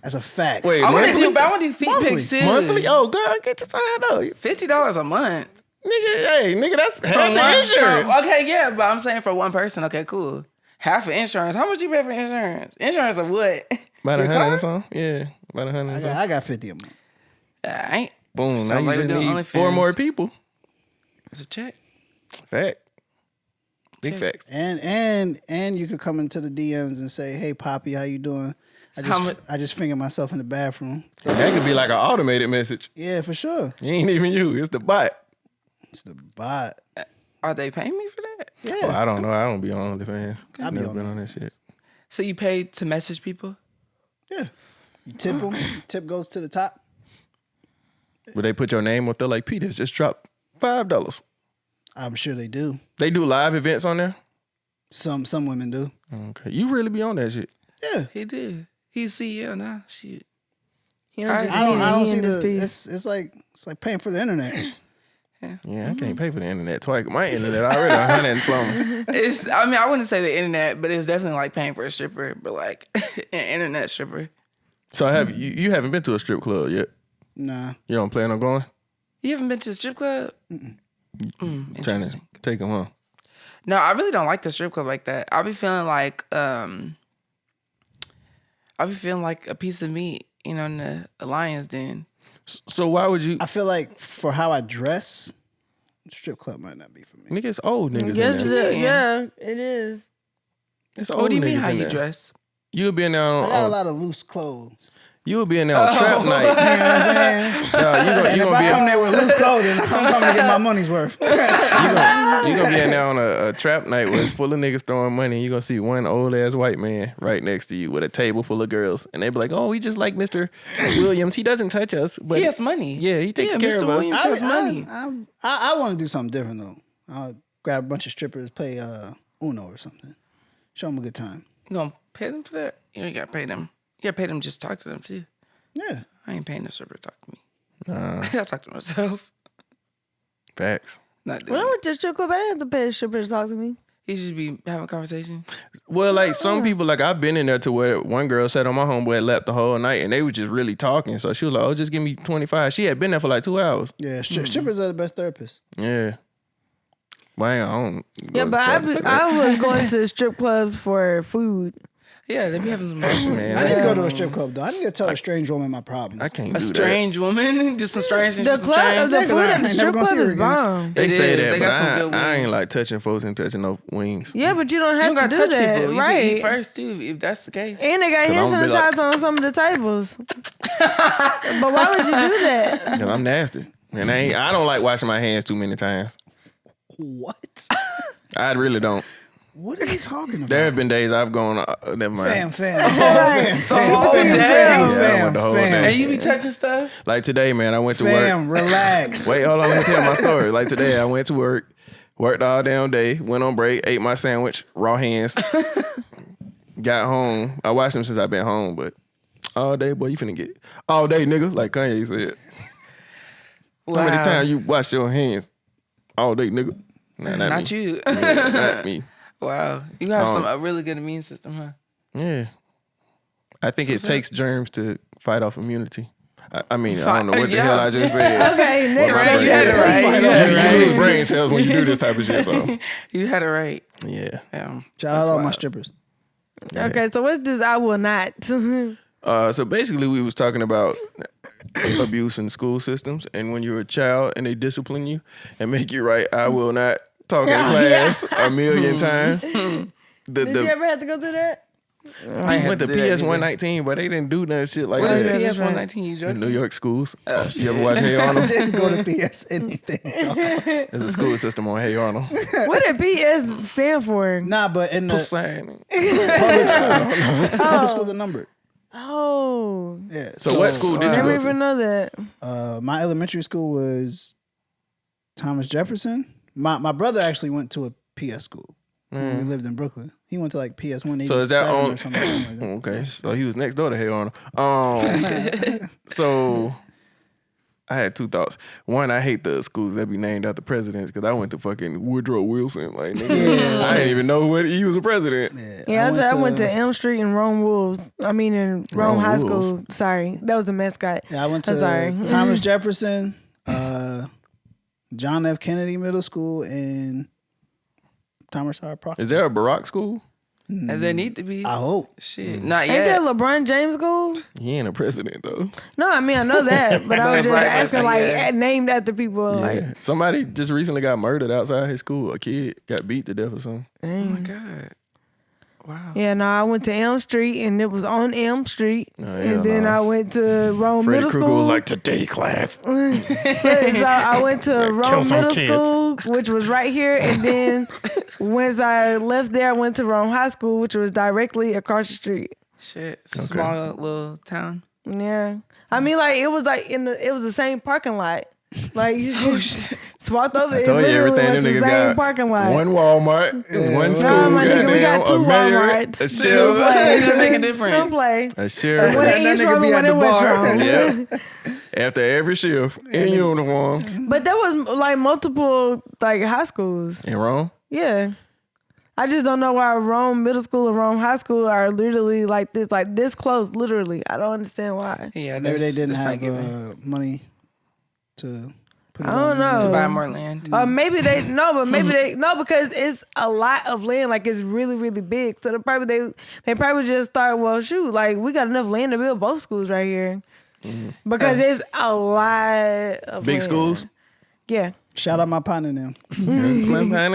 [SPEAKER 1] That's a fact.
[SPEAKER 5] Wait,
[SPEAKER 6] I want
[SPEAKER 5] monthly?
[SPEAKER 6] to do feet
[SPEAKER 1] Monthly.
[SPEAKER 6] pics too.
[SPEAKER 5] Monthly? Oh, girl, get your sign up.
[SPEAKER 6] $50 a month.
[SPEAKER 5] Nigga, that's half the insurance.
[SPEAKER 6] Okay, yeah, but I'm saying for one person. Okay, cool. Half for insurance. How much you pay for insurance? Insurance of what?
[SPEAKER 5] About
[SPEAKER 6] Your
[SPEAKER 5] 100 or
[SPEAKER 6] car?
[SPEAKER 5] something. Yeah, about 100 or something.
[SPEAKER 1] I got 50 a month.
[SPEAKER 6] I ain't.
[SPEAKER 5] Boom, now
[SPEAKER 6] Sound
[SPEAKER 5] you
[SPEAKER 6] like
[SPEAKER 5] just
[SPEAKER 6] we're doing
[SPEAKER 5] need 4
[SPEAKER 6] OnlyFans.
[SPEAKER 5] more people.
[SPEAKER 6] It's a check.
[SPEAKER 5] Fact. Big
[SPEAKER 6] Check.
[SPEAKER 5] facts.
[SPEAKER 1] And you could come into the DMs and say, "Hey, Poppy, how you doing? I just fingered myself in the bathroom."
[SPEAKER 5] That could be like an automated message.
[SPEAKER 1] Yeah, for sure.
[SPEAKER 5] It ain't even you. It's the bot.
[SPEAKER 1] It's the bot.
[SPEAKER 6] Are they paying me for that?
[SPEAKER 1] Yeah,
[SPEAKER 5] Well, I don't know. I don't be on OnlyFans.
[SPEAKER 1] I
[SPEAKER 5] I've
[SPEAKER 1] be
[SPEAKER 5] never
[SPEAKER 1] on
[SPEAKER 5] been
[SPEAKER 1] there.
[SPEAKER 5] on that shit.
[SPEAKER 6] So you pay to message people?
[SPEAKER 1] yeah. You tip them. Tip goes to the top.
[SPEAKER 5] Would they put your name up there like, Peter, just dropped $5?
[SPEAKER 1] I'm sure they do.
[SPEAKER 5] They do live events on there?
[SPEAKER 1] Some women do.
[SPEAKER 5] Okay. You really be on that shit.
[SPEAKER 1] Yeah.
[SPEAKER 6] He did. He's CEO now. Shit.
[SPEAKER 3] He don't just
[SPEAKER 1] I don't
[SPEAKER 3] he
[SPEAKER 1] see
[SPEAKER 3] in this
[SPEAKER 1] the.
[SPEAKER 3] piece.
[SPEAKER 1] It's like paying for the internet.
[SPEAKER 5] Yeah, I can't pay for the internet twice. My internet already 100 and something.
[SPEAKER 6] I wouldn't say the internet, but it's definitely like paying for a stripper, but like an internet stripper.
[SPEAKER 5] So have you haven't been to a strip club yet?
[SPEAKER 1] Nah.
[SPEAKER 5] You don't plan on going?
[SPEAKER 6] You haven't been to a strip club?
[SPEAKER 5] Trying to
[SPEAKER 6] Interesting.
[SPEAKER 5] take them home.
[SPEAKER 6] No, I really don't like the strip club like that. I'll be feeling like a piece of meat, in the lion's den.
[SPEAKER 5] So why would you?
[SPEAKER 1] I feel like for how I dress, strip club might not be for me.
[SPEAKER 5] Nigga, it's old niggas
[SPEAKER 3] Yes,
[SPEAKER 5] in there.
[SPEAKER 3] yeah, it is.
[SPEAKER 5] It's old
[SPEAKER 6] What do you mean
[SPEAKER 5] niggas
[SPEAKER 6] how
[SPEAKER 5] in
[SPEAKER 6] you
[SPEAKER 5] there.
[SPEAKER 6] dress?
[SPEAKER 5] You'll be in there
[SPEAKER 1] I got a
[SPEAKER 5] on
[SPEAKER 1] lot of loose clothes.
[SPEAKER 5] you'll be in there on trap night.
[SPEAKER 1] You know what I'm saying?
[SPEAKER 5] Yeah,
[SPEAKER 1] And
[SPEAKER 5] you
[SPEAKER 1] if
[SPEAKER 5] gonna
[SPEAKER 1] I
[SPEAKER 5] be
[SPEAKER 1] come there with loose clothing, I'm coming to get my money's worth.
[SPEAKER 5] you gonna be in there on a trap night where it's full of niggas throwing money. And you gonna see one old ass white man right next to you with a table full of girls, and they be like, "Oh, we just like Mr. Williams. He doesn't touch us, but
[SPEAKER 6] He has money.
[SPEAKER 5] Yeah, he takes care
[SPEAKER 6] Mr.
[SPEAKER 5] of us."
[SPEAKER 6] Williams has money.
[SPEAKER 1] I want to do something different though. I'll grab a bunch of strippers, play Uno or something. Show them a good time.
[SPEAKER 6] You gonna pay them for that? You ain't gotta pay them. You gotta pay them just to talk to them too.
[SPEAKER 1] Yeah.
[SPEAKER 6] I ain't paying the stripper to talk to me. I talk to myself.
[SPEAKER 5] Facts.
[SPEAKER 6] Not
[SPEAKER 3] When I
[SPEAKER 6] doing it.
[SPEAKER 3] went to the strip club, I didn't have to pay a stripper to talk to me.
[SPEAKER 6] You should be having a conversation.
[SPEAKER 5] Well, like some people, like I've been in there to where one girl sat on my homeboy lap the whole night, and they were just really talking. So she was like, "Oh, just give me 25." She had been there for like 2 hours.
[SPEAKER 1] Yeah, strippers are the best therapists.
[SPEAKER 5] Yeah. Well, I don't.
[SPEAKER 3] Yeah, but I was going to strip clubs for food.
[SPEAKER 6] Yeah, they be having some nice
[SPEAKER 5] Man,
[SPEAKER 1] I didn't go to a strip club though. I need to tell a strange woman my problems.
[SPEAKER 5] I can't
[SPEAKER 6] A
[SPEAKER 5] do
[SPEAKER 6] strange woman, just some strange things.
[SPEAKER 3] The
[SPEAKER 6] for some
[SPEAKER 3] club,
[SPEAKER 6] change.
[SPEAKER 3] the food at the
[SPEAKER 1] I ain't
[SPEAKER 3] strip
[SPEAKER 1] never gonna
[SPEAKER 3] club
[SPEAKER 1] see her
[SPEAKER 3] is
[SPEAKER 1] again.
[SPEAKER 3] bomb.
[SPEAKER 5] that. They
[SPEAKER 6] It
[SPEAKER 5] say
[SPEAKER 6] is.
[SPEAKER 5] that,
[SPEAKER 6] They
[SPEAKER 5] but
[SPEAKER 6] got some good
[SPEAKER 5] I ain't
[SPEAKER 6] wings.
[SPEAKER 5] like touching folks and touching no wings.
[SPEAKER 3] Yeah, but you don't
[SPEAKER 6] You
[SPEAKER 3] have
[SPEAKER 6] don't
[SPEAKER 3] to
[SPEAKER 6] gotta
[SPEAKER 3] do
[SPEAKER 6] touch
[SPEAKER 3] that,
[SPEAKER 6] people. You
[SPEAKER 3] right?
[SPEAKER 6] can eat first too, if that's the case.
[SPEAKER 3] And they got hand
[SPEAKER 5] I'm gonna be like-
[SPEAKER 3] sanitizer on some of the tables. But why would you do that?
[SPEAKER 5] 'Cause I'm nasty, and I don't like washing my hands too many times.
[SPEAKER 1] What?
[SPEAKER 5] I really don't.
[SPEAKER 1] What are you talking about?
[SPEAKER 5] There have been days I've gone. Never mind.
[SPEAKER 1] Fam.
[SPEAKER 6] whole day.
[SPEAKER 5] Yeah, I went
[SPEAKER 1] Fam.
[SPEAKER 5] the whole day.
[SPEAKER 6] And you be touching stuff?
[SPEAKER 5] Like today, man, I went to work.
[SPEAKER 1] Fam, relax.
[SPEAKER 5] Wait, hold on. Let me tell my story. Like today, I went to work, worked all damn day, went on break, ate my sandwich, raw hands, got home. I watched them since I've been home, but all day, boy, you finna get all day, nigga. Like Kanye said. How many times you wash your hands all day, nigga? Nah,
[SPEAKER 6] Not
[SPEAKER 5] me.
[SPEAKER 6] you.
[SPEAKER 5] Yeah, not me.
[SPEAKER 6] Wow. You have a really good immune system, huh?
[SPEAKER 5] Yeah. I think it takes germs to fight off immunity. I mean, I don't know what the
[SPEAKER 6] Yeah.
[SPEAKER 5] hell I just said.
[SPEAKER 3] Okay, next
[SPEAKER 5] Right,
[SPEAKER 3] subject.
[SPEAKER 6] you had it right. You had it
[SPEAKER 5] You
[SPEAKER 6] right.
[SPEAKER 5] lose brain cells when you do this type of shit. So
[SPEAKER 6] You had it right.
[SPEAKER 5] yeah.
[SPEAKER 6] Yeah.
[SPEAKER 1] Shout out all my strippers.
[SPEAKER 3] Okay, so what's this? I will not.
[SPEAKER 5] So basically, we was talking about
[SPEAKER 2] abuse in school systems, and when you're a child and they discipline you and make you write, I will not talk in class a million times.
[SPEAKER 3] Did you ever have to go through that?
[SPEAKER 2] I went to PS 119, but they didn't do none shit like
[SPEAKER 6] What is
[SPEAKER 2] that.
[SPEAKER 6] PS 119? You
[SPEAKER 2] In
[SPEAKER 6] joking?
[SPEAKER 2] New York schools. You ever watch Hey
[SPEAKER 1] I
[SPEAKER 2] Arnold?
[SPEAKER 1] didn't go to PS anything.
[SPEAKER 2] There's a school system on Hey Arnold.
[SPEAKER 3] What did PS stand for?
[SPEAKER 1] Nah, but in the
[SPEAKER 2] Saying.
[SPEAKER 1] public school, public schools are numbered.
[SPEAKER 3] Oh,
[SPEAKER 1] Yeah.
[SPEAKER 2] So what school did
[SPEAKER 3] I
[SPEAKER 2] you
[SPEAKER 3] didn't
[SPEAKER 2] go
[SPEAKER 3] even
[SPEAKER 2] to?
[SPEAKER 3] know that.
[SPEAKER 1] My elementary school was Thomas Jefferson. My brother actually went to a PS school. We lived in Brooklyn. He went to like PS 187
[SPEAKER 2] So is that on?
[SPEAKER 1] or something like that.
[SPEAKER 2] Okay, so he was next door to Hey Arnold. So I had two thoughts. One, I hate the schools that be named after presidents because I went to fucking Woodrow Wilson. Like, nigga, I didn't even know what he was a president.
[SPEAKER 3] Yeah, I went to Elm Street in Rome Wolves. I mean, in Rome
[SPEAKER 2] Rome
[SPEAKER 3] High
[SPEAKER 2] Wolves.
[SPEAKER 3] School. Sorry, that was the mascot.
[SPEAKER 1] Yeah, I went
[SPEAKER 3] I'm
[SPEAKER 1] to
[SPEAKER 3] sorry.
[SPEAKER 1] Thomas Jefferson, John F. Kennedy Middle School, and Thomas R. Proctor.
[SPEAKER 2] Is there a Barack school?
[SPEAKER 6] And there need to be.
[SPEAKER 1] I hope.
[SPEAKER 6] Shit. Not
[SPEAKER 3] Ain't
[SPEAKER 6] yet.
[SPEAKER 3] that LeBron James school?
[SPEAKER 2] He ain't a president though.
[SPEAKER 3] No, I mean I know that, but I was just
[SPEAKER 6] Right,
[SPEAKER 3] asking like
[SPEAKER 6] yeah.
[SPEAKER 3] named after people.
[SPEAKER 2] Yeah.
[SPEAKER 3] Like,
[SPEAKER 2] Somebody just recently got murdered outside his school. A kid got beat to death or something.
[SPEAKER 6] Oh my God. Wow.
[SPEAKER 3] yeah, no, I went to Elm Street and it was on Elm Street,
[SPEAKER 2] hell
[SPEAKER 3] and then
[SPEAKER 2] no.
[SPEAKER 3] I went to Rome
[SPEAKER 2] Freddy
[SPEAKER 3] Middle
[SPEAKER 2] Krueger
[SPEAKER 3] School.
[SPEAKER 2] was like, today class.
[SPEAKER 3] So I went to Rome
[SPEAKER 2] some
[SPEAKER 3] Middle
[SPEAKER 2] kids.
[SPEAKER 3] School, which was right here, and then once I left there, I went to Rome High School, which was directly across the street.
[SPEAKER 6] Shit. Small little town.
[SPEAKER 3] Yeah, I mean, like it was the same parking lot. Like you just swapped over.
[SPEAKER 2] I told you everything. Them
[SPEAKER 3] was the
[SPEAKER 2] niggas
[SPEAKER 3] same
[SPEAKER 2] got
[SPEAKER 3] parking lot.
[SPEAKER 2] one Walmart, one school,
[SPEAKER 3] No, my nigga, we got
[SPEAKER 2] goddamn,
[SPEAKER 3] two
[SPEAKER 2] a mayor,
[SPEAKER 3] Walmarts.
[SPEAKER 2] a
[SPEAKER 3] Don't
[SPEAKER 2] sheriff,
[SPEAKER 3] play.
[SPEAKER 6] It doesn't make a
[SPEAKER 3] Don't
[SPEAKER 6] difference.
[SPEAKER 3] play.
[SPEAKER 2] a sheriff.
[SPEAKER 3] One in
[SPEAKER 1] that
[SPEAKER 3] East
[SPEAKER 1] nigga
[SPEAKER 3] Rome,
[SPEAKER 1] be
[SPEAKER 3] one
[SPEAKER 1] at
[SPEAKER 3] in
[SPEAKER 1] the
[SPEAKER 3] West
[SPEAKER 1] bar.
[SPEAKER 3] Rome.
[SPEAKER 2] Yeah. After every shift in uniform.
[SPEAKER 3] But there was like multiple like high schools.
[SPEAKER 2] In Rome?
[SPEAKER 3] Yeah. I just don't know why Rome Middle School and Rome High School are literally like this close, literally. I don't understand why.
[SPEAKER 6] Yeah.
[SPEAKER 1] Maybe they didn't
[SPEAKER 6] that's not
[SPEAKER 1] have
[SPEAKER 6] given.
[SPEAKER 1] money to put it
[SPEAKER 3] I don't
[SPEAKER 1] on
[SPEAKER 3] know.
[SPEAKER 6] To buy more land.
[SPEAKER 3] Maybe because it's a lot of land, like it's really, really big. So they probably just thought, well, shoot, like we got enough land to build both schools right here. Because it's a lot of
[SPEAKER 2] Big
[SPEAKER 3] land.
[SPEAKER 2] schools?
[SPEAKER 3] Yeah.
[SPEAKER 1] Shout out my partner now.
[SPEAKER 2] That's
[SPEAKER 3] Yeah,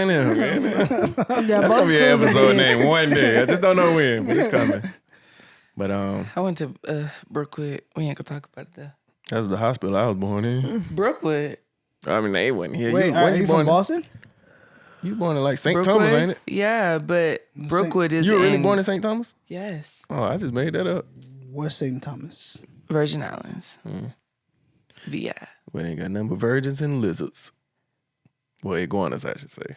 [SPEAKER 2] gonna
[SPEAKER 3] both
[SPEAKER 2] be an
[SPEAKER 3] schools are
[SPEAKER 2] episode
[SPEAKER 3] big.
[SPEAKER 2] name one day. I just don't know when, but it's coming. But
[SPEAKER 6] I went to Brookwood. We ain't gonna talk about it though.
[SPEAKER 2] that was the hospital I was born in.
[SPEAKER 6] Brookwood.
[SPEAKER 2] I mean, they wasn't here.
[SPEAKER 1] Wait,
[SPEAKER 2] when
[SPEAKER 1] are you from
[SPEAKER 2] born?
[SPEAKER 1] Boston?
[SPEAKER 2] You born in like St.
[SPEAKER 6] Brookwood?
[SPEAKER 2] Thomas, ain't it?
[SPEAKER 6] Yeah, but Brookwood is
[SPEAKER 2] You were really
[SPEAKER 6] in,
[SPEAKER 2] born in St. Thomas?
[SPEAKER 6] Yes.
[SPEAKER 2] Oh, I just made that up.
[SPEAKER 1] What's St. Thomas?
[SPEAKER 6] Virgin Islands. VI.
[SPEAKER 2] We ain't got nothing but virgins and lizards. Well, iguanas, I should say.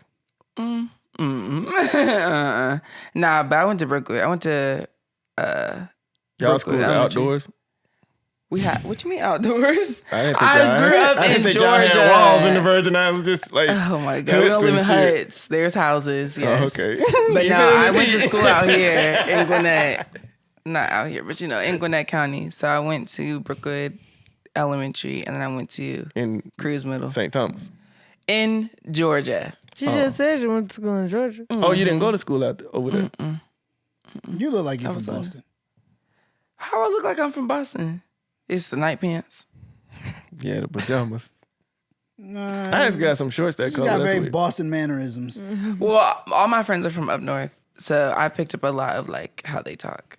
[SPEAKER 6] Nah, but I went to Brookwood. I went to
[SPEAKER 2] Y'all
[SPEAKER 6] Brookwood
[SPEAKER 2] school
[SPEAKER 6] Elementary.
[SPEAKER 2] outdoors?
[SPEAKER 6] we had what you mean outdoors?
[SPEAKER 2] I didn't think
[SPEAKER 6] I
[SPEAKER 2] y'all
[SPEAKER 6] grew up
[SPEAKER 2] I didn't
[SPEAKER 6] in
[SPEAKER 2] think y'all
[SPEAKER 6] Georgia.
[SPEAKER 2] had walls in the Virgin Islands, just like
[SPEAKER 6] Oh my god, we don't live in
[SPEAKER 2] huts and shit.
[SPEAKER 6] huts. There's houses. Yes.
[SPEAKER 2] Oh, okay.
[SPEAKER 6] But
[SPEAKER 2] You
[SPEAKER 6] no,
[SPEAKER 2] feel
[SPEAKER 6] I
[SPEAKER 2] me?
[SPEAKER 6] went to school out here in Gwinnett. Not out here, but in Gwinnett County. So I went to Brookwood Elementary, and then I went to
[SPEAKER 2] in
[SPEAKER 6] Cruz Middle
[SPEAKER 2] St. Thomas.
[SPEAKER 6] in Georgia.
[SPEAKER 3] She just said she went to school in Georgia.
[SPEAKER 2] Oh, you didn't go to school out there, over there?
[SPEAKER 1] You look like you're from Boston.
[SPEAKER 6] How I look like I'm from Boston? It's the night pants.
[SPEAKER 2] Yeah, the pajamas. I just got some shorts that
[SPEAKER 1] You
[SPEAKER 2] color.
[SPEAKER 1] got
[SPEAKER 2] That's
[SPEAKER 1] very
[SPEAKER 2] weird.
[SPEAKER 1] Boston mannerisms.
[SPEAKER 6] Well, all my friends are from up north, so I've picked up a lot of like how they talk.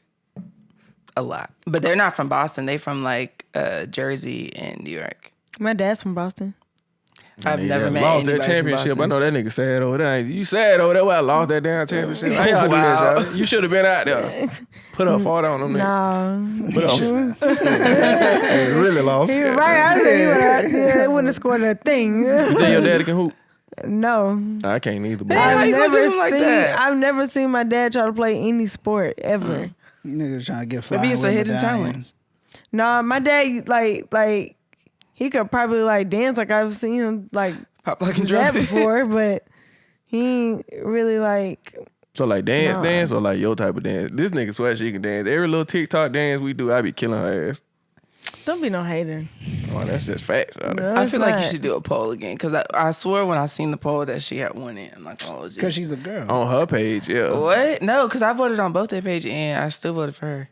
[SPEAKER 6] A lot, but they're not from Boston. They from like Jersey and New York.
[SPEAKER 3] My dad's from Boston.
[SPEAKER 6] I've
[SPEAKER 2] Nigga
[SPEAKER 6] never
[SPEAKER 2] that
[SPEAKER 6] met
[SPEAKER 2] lost that
[SPEAKER 6] anybody from
[SPEAKER 2] championship. I
[SPEAKER 6] Boston.
[SPEAKER 2] know that nigga sad over there. You sad over there? Well, I lost that damn championship. How y'all do that,
[SPEAKER 6] Wow.
[SPEAKER 2] y'all? You should have been out there. Put up 40 on them. niggas.
[SPEAKER 3] Nah.
[SPEAKER 2] Put up. Hey, really lost.
[SPEAKER 3] You're right. I said he went out there. They wouldn't have scored a thing.
[SPEAKER 2] You think your daddy can hoop?
[SPEAKER 3] No.
[SPEAKER 2] I can't either. But
[SPEAKER 6] How you gonna do him like
[SPEAKER 3] seen.
[SPEAKER 6] that?
[SPEAKER 3] I've never seen my dad try to play any sport ever.
[SPEAKER 1] You niggas trying to get fly.
[SPEAKER 6] Maybe it's a hidden
[SPEAKER 1] talent.
[SPEAKER 3] Nah, my dad like he could probably like dance like I've seen him like
[SPEAKER 6] Pop like a
[SPEAKER 3] that
[SPEAKER 6] drum.
[SPEAKER 3] before, but he ain't really like.
[SPEAKER 2] so like
[SPEAKER 3] No.
[SPEAKER 2] dance or like your type of dance? This nigga swear she can dance. Every little TikTok dance we do, I be killing her ass.
[SPEAKER 3] Don't be no hater.
[SPEAKER 2] Oh, that's just facts.
[SPEAKER 3] No,
[SPEAKER 6] I
[SPEAKER 3] it's
[SPEAKER 6] feel like you
[SPEAKER 3] not.
[SPEAKER 6] should do a poll again because I swore when I seen the poll that she had won it. I'm like, oh,
[SPEAKER 1] Because she's a girl.
[SPEAKER 2] On her page, yeah.
[SPEAKER 6] what? No, because I voted on both their page and I still voted for her.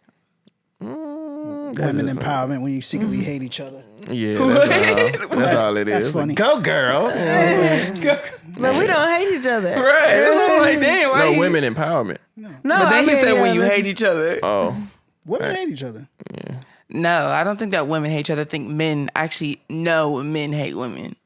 [SPEAKER 1] women empowerment when you secretly hate each other.
[SPEAKER 2] Yeah, that's all it is.
[SPEAKER 1] That's funny.
[SPEAKER 5] Go, girl.
[SPEAKER 3] But we don't hate each other.
[SPEAKER 6] Right. That's what I'm like, damn, why
[SPEAKER 2] No,
[SPEAKER 6] you...
[SPEAKER 2] women empowerment.
[SPEAKER 3] No,
[SPEAKER 6] But then he said when you hate each other.
[SPEAKER 2] Oh.
[SPEAKER 1] Women hate each other.
[SPEAKER 6] No, I don't think that women hate each other. I think men actually know men hate women.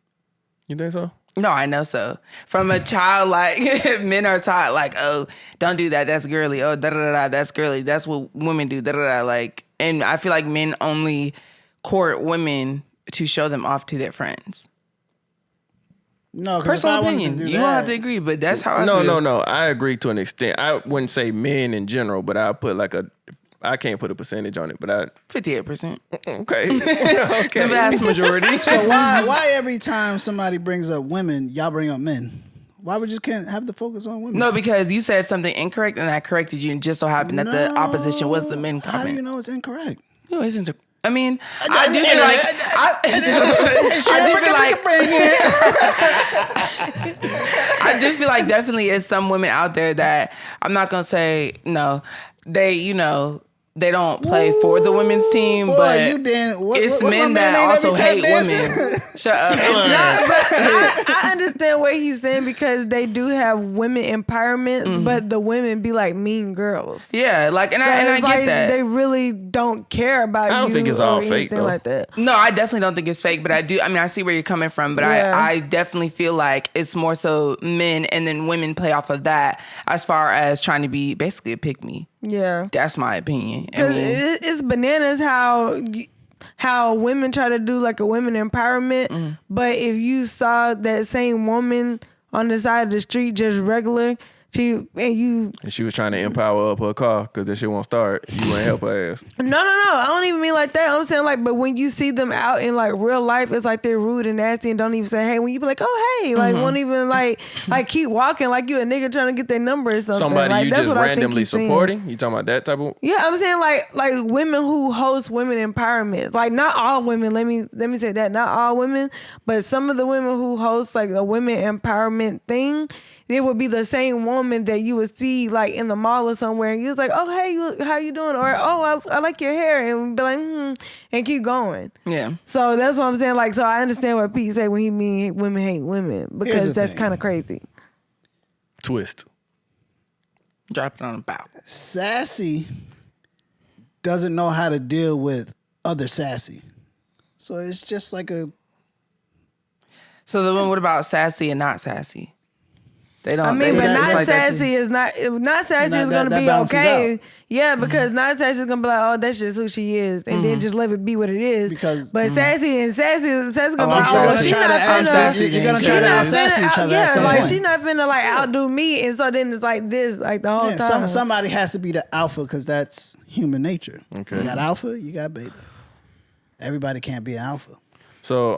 [SPEAKER 2] You think so?
[SPEAKER 6] No, I know so. From a child, like, men are taught, like, oh, don't do that. That's girly. Oh, da-da-da-da, that's girly. That's what women do, da-da-da. Like, and I feel like men only court women to show them off to their friends.
[SPEAKER 1] No, 'cause if
[SPEAKER 6] Personal
[SPEAKER 1] I wanted to
[SPEAKER 6] opinion.
[SPEAKER 1] do
[SPEAKER 6] You don't have
[SPEAKER 1] that-
[SPEAKER 6] to agree, but that's how I feel.
[SPEAKER 2] No. I agree to an extent. I wouldn't say men in general, but I'll put I can't put a percentage on it, but
[SPEAKER 6] 58%.
[SPEAKER 2] okay.
[SPEAKER 6] The vast majority.
[SPEAKER 1] So why every time somebody brings up women, y'all bring up men? Why we just can't have the focus on women?
[SPEAKER 6] No, because you said something incorrect and I corrected you, and just so happened that the opposition was the men comment.
[SPEAKER 1] How do you know it's incorrect?
[SPEAKER 6] No, it's I mean, I do feel like I do feel like definitely is some women out there that I'm not gonna say no. They don't play for the women's team,
[SPEAKER 1] Boy,
[SPEAKER 6] but
[SPEAKER 1] what's
[SPEAKER 6] men
[SPEAKER 1] my
[SPEAKER 6] that
[SPEAKER 1] man
[SPEAKER 6] also
[SPEAKER 1] name
[SPEAKER 6] hate
[SPEAKER 1] every time
[SPEAKER 6] women. Shut up. It's
[SPEAKER 3] No, but I understand what he's saying because they do have women empowerments, but the women be like mean girls.
[SPEAKER 6] yeah, like, and
[SPEAKER 3] So
[SPEAKER 6] I
[SPEAKER 3] it's
[SPEAKER 6] get
[SPEAKER 3] like
[SPEAKER 6] that.
[SPEAKER 3] they really don't care about you.
[SPEAKER 2] I don't think it's all
[SPEAKER 3] or
[SPEAKER 2] fake,
[SPEAKER 3] anything
[SPEAKER 2] though.
[SPEAKER 3] like that.
[SPEAKER 6] No, I definitely don't think it's fake, but I do. I mean, I see where you're coming from, but
[SPEAKER 3] Yeah.
[SPEAKER 6] I definitely feel like it's more so men and then women play off of that as far as trying to be basically a pick me.
[SPEAKER 3] Yeah.
[SPEAKER 6] That's my opinion. I
[SPEAKER 3] Because
[SPEAKER 6] mean,
[SPEAKER 3] it's bananas how women try to do like a women empowerment, but if you saw that same woman on the side of the street just regular,
[SPEAKER 2] And she was trying to empower up her car because that shit won't start. You wouldn't help her ass.
[SPEAKER 3] No. I don't even mean like that. I'm saying like, but when you see them out in like real life, it's like they're rude and nasty and don't even say hey. When you be like, oh hey, like won't even like keep walking like you a nigga trying to get their number or something.
[SPEAKER 2] Somebody
[SPEAKER 3] like,
[SPEAKER 2] you
[SPEAKER 3] that's
[SPEAKER 2] just
[SPEAKER 3] what I think
[SPEAKER 2] randomly
[SPEAKER 3] he's saying.
[SPEAKER 2] supporting? You talking about that type of?
[SPEAKER 3] Yeah, I'm saying like women who host women empowerment. Like not all women. Let me say that. Not all women, but some of the women who host like a women empowerment thing, it would be the same woman that you would see like in the mall or somewhere, and you was like, oh hey, how you doing? Or oh I like your hair, and be like and keep going.
[SPEAKER 6] yeah.
[SPEAKER 3] So that's what I'm saying. Like, so I understand what Pete said when he mean women hate women because
[SPEAKER 1] the
[SPEAKER 3] that's
[SPEAKER 1] thing.
[SPEAKER 3] kind of crazy.
[SPEAKER 2] Twist.
[SPEAKER 6] Drop it on the bow.
[SPEAKER 1] Sassy doesn't know how to deal with other sassy. So it's just like a
[SPEAKER 6] So then what about sassy and not sassy? They don't.
[SPEAKER 3] I mean,
[SPEAKER 6] they
[SPEAKER 3] but
[SPEAKER 6] just
[SPEAKER 3] not
[SPEAKER 6] like that too.
[SPEAKER 3] sassy is not sassy
[SPEAKER 1] That-
[SPEAKER 3] is gonna
[SPEAKER 1] that
[SPEAKER 3] be
[SPEAKER 1] balances
[SPEAKER 3] okay.
[SPEAKER 1] out.
[SPEAKER 3] Yeah, because not sassy is gonna be like, oh, that's just who she is, and then just let it be what it is.
[SPEAKER 1] Because-
[SPEAKER 3] but sassy gonna be
[SPEAKER 6] I'm
[SPEAKER 3] like, oh, well,
[SPEAKER 6] sassy.
[SPEAKER 3] she not
[SPEAKER 6] I'm
[SPEAKER 3] finna.
[SPEAKER 6] sassy.
[SPEAKER 1] You're gonna
[SPEAKER 3] she
[SPEAKER 1] try to
[SPEAKER 3] not
[SPEAKER 1] out-sassy
[SPEAKER 3] finna
[SPEAKER 1] each other at
[SPEAKER 3] yeah,
[SPEAKER 1] some
[SPEAKER 3] like
[SPEAKER 1] point.
[SPEAKER 3] she not finna like outdo me, and so then it's like this, like the whole
[SPEAKER 1] Yeah,
[SPEAKER 3] time.
[SPEAKER 1] somebody has to be the alpha because that's human nature.
[SPEAKER 2] Okay.
[SPEAKER 1] You got alpha, you got beta. Everybody can't be an alpha.
[SPEAKER 2] So,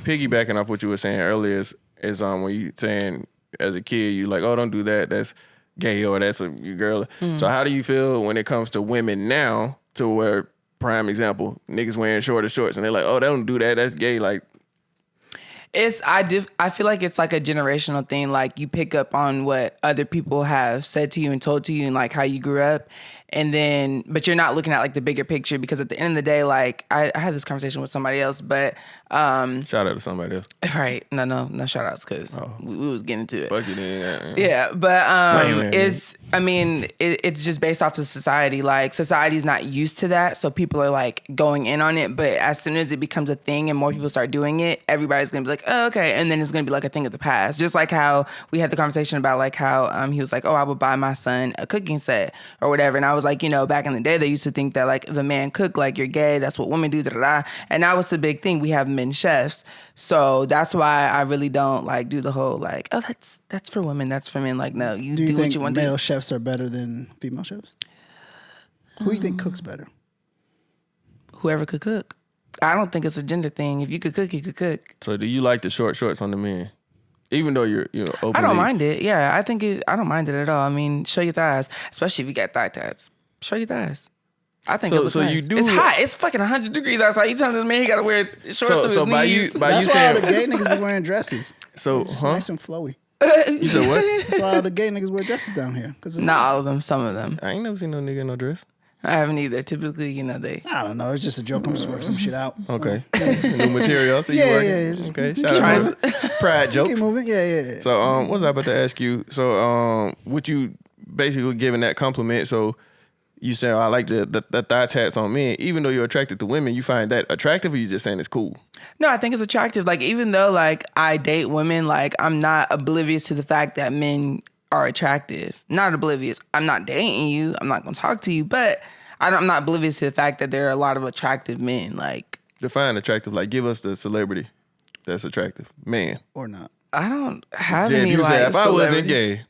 [SPEAKER 2] piggybacking off what you were saying earlier is when you saying as a kid you like, oh, don't do that. That's gay or that's a girl. So how do you feel when it comes to women now? To where, prime example, niggas wearing shorter shorts and they're like, oh, they don't do that. That's gay. Like,
[SPEAKER 6] I feel like it's like a generational thing. Like you pick up on what other people have said to you and told to you and like how you grew up. And then, but you're not looking at like the bigger picture because at the end of the day, like I had this conversation with somebody else, but
[SPEAKER 2] shout out to somebody else.
[SPEAKER 6] right. No shout outs because we was getting into it.
[SPEAKER 2] Fuck you then.
[SPEAKER 6] Yeah, but
[SPEAKER 2] Blame it.
[SPEAKER 6] it's just based off of society. Like society's not used to that, so people are like going in on it. But as soon as it becomes a thing and more people start doing it, everybody's gonna be like, oh, okay, and then it's gonna be like a thing of the past. Just like how we had the conversation about like how he was like, oh, I would buy my son a cooking set or whatever, and I was like, you know, back in the day they used to think that like if a man cook, like you're gay, that's what women do, and that was the big thing. We have men chefs, so that's why I really don't like do the whole like, oh, that's for women, that's for men. Like, no, you
[SPEAKER 1] Do you
[SPEAKER 6] do what
[SPEAKER 1] think
[SPEAKER 6] you want to
[SPEAKER 1] male
[SPEAKER 6] do.
[SPEAKER 1] chefs are better than female chefs? Who do you think cooks better?
[SPEAKER 6] Whoever could cook. I don't think it's a gender thing. If you could cook, you could cook.
[SPEAKER 2] So do you like the short shorts on the men? Even though you're openly...
[SPEAKER 6] I don't mind it. Yeah, I don't mind it at all. I mean, show your thighs, especially if you got thigh tats. Show your thighs. I think it looks nice.
[SPEAKER 2] you do...
[SPEAKER 6] It's hot. It's fucking 100 degrees outside. You telling this man he got to wear shorts to his
[SPEAKER 2] So by you
[SPEAKER 6] knees?
[SPEAKER 2] by you
[SPEAKER 1] That's why all
[SPEAKER 2] saying...
[SPEAKER 1] the gay niggas be wearing dresses.
[SPEAKER 2] So,
[SPEAKER 1] It's
[SPEAKER 2] huh?
[SPEAKER 1] nice and flowy.
[SPEAKER 2] You said what?
[SPEAKER 1] That's why all the gay niggas wear dresses down here.
[SPEAKER 6] Not all of them, some of them.
[SPEAKER 2] I ain't never seen no nigga in no dress.
[SPEAKER 6] I haven't either. Typically, they.
[SPEAKER 1] I don't know. It's just a joke. I'm just working some shit out.
[SPEAKER 5] Okay. New material. So you
[SPEAKER 1] Yeah,
[SPEAKER 5] working?
[SPEAKER 1] yeah, just
[SPEAKER 5] Okay.
[SPEAKER 1] keep
[SPEAKER 5] Shout out
[SPEAKER 1] moving.
[SPEAKER 5] to Pride jokes.
[SPEAKER 1] Keep moving. Yeah.
[SPEAKER 5] So what was I about to ask you? So what you basically giving that compliment? So you say, I like the thigh tats on men. Even though you're attracted to women, you find that attractive, or you just saying it's cool?
[SPEAKER 6] No, I think it's attractive. Like, even though like I date women, like I'm not oblivious to the fact that men are attractive. Not oblivious. I'm not dating you. I'm not gonna talk to you, but I'm not oblivious to the fact that there are a lot of attractive men. Like,
[SPEAKER 5] Define attractive. Like, give us the celebrity that's attractive. Man.
[SPEAKER 1] Or not.
[SPEAKER 6] I don't have
[SPEAKER 5] Jay, if
[SPEAKER 6] any
[SPEAKER 5] you
[SPEAKER 6] like
[SPEAKER 5] say, if I wasn't
[SPEAKER 6] celebrity-
[SPEAKER 5] gay,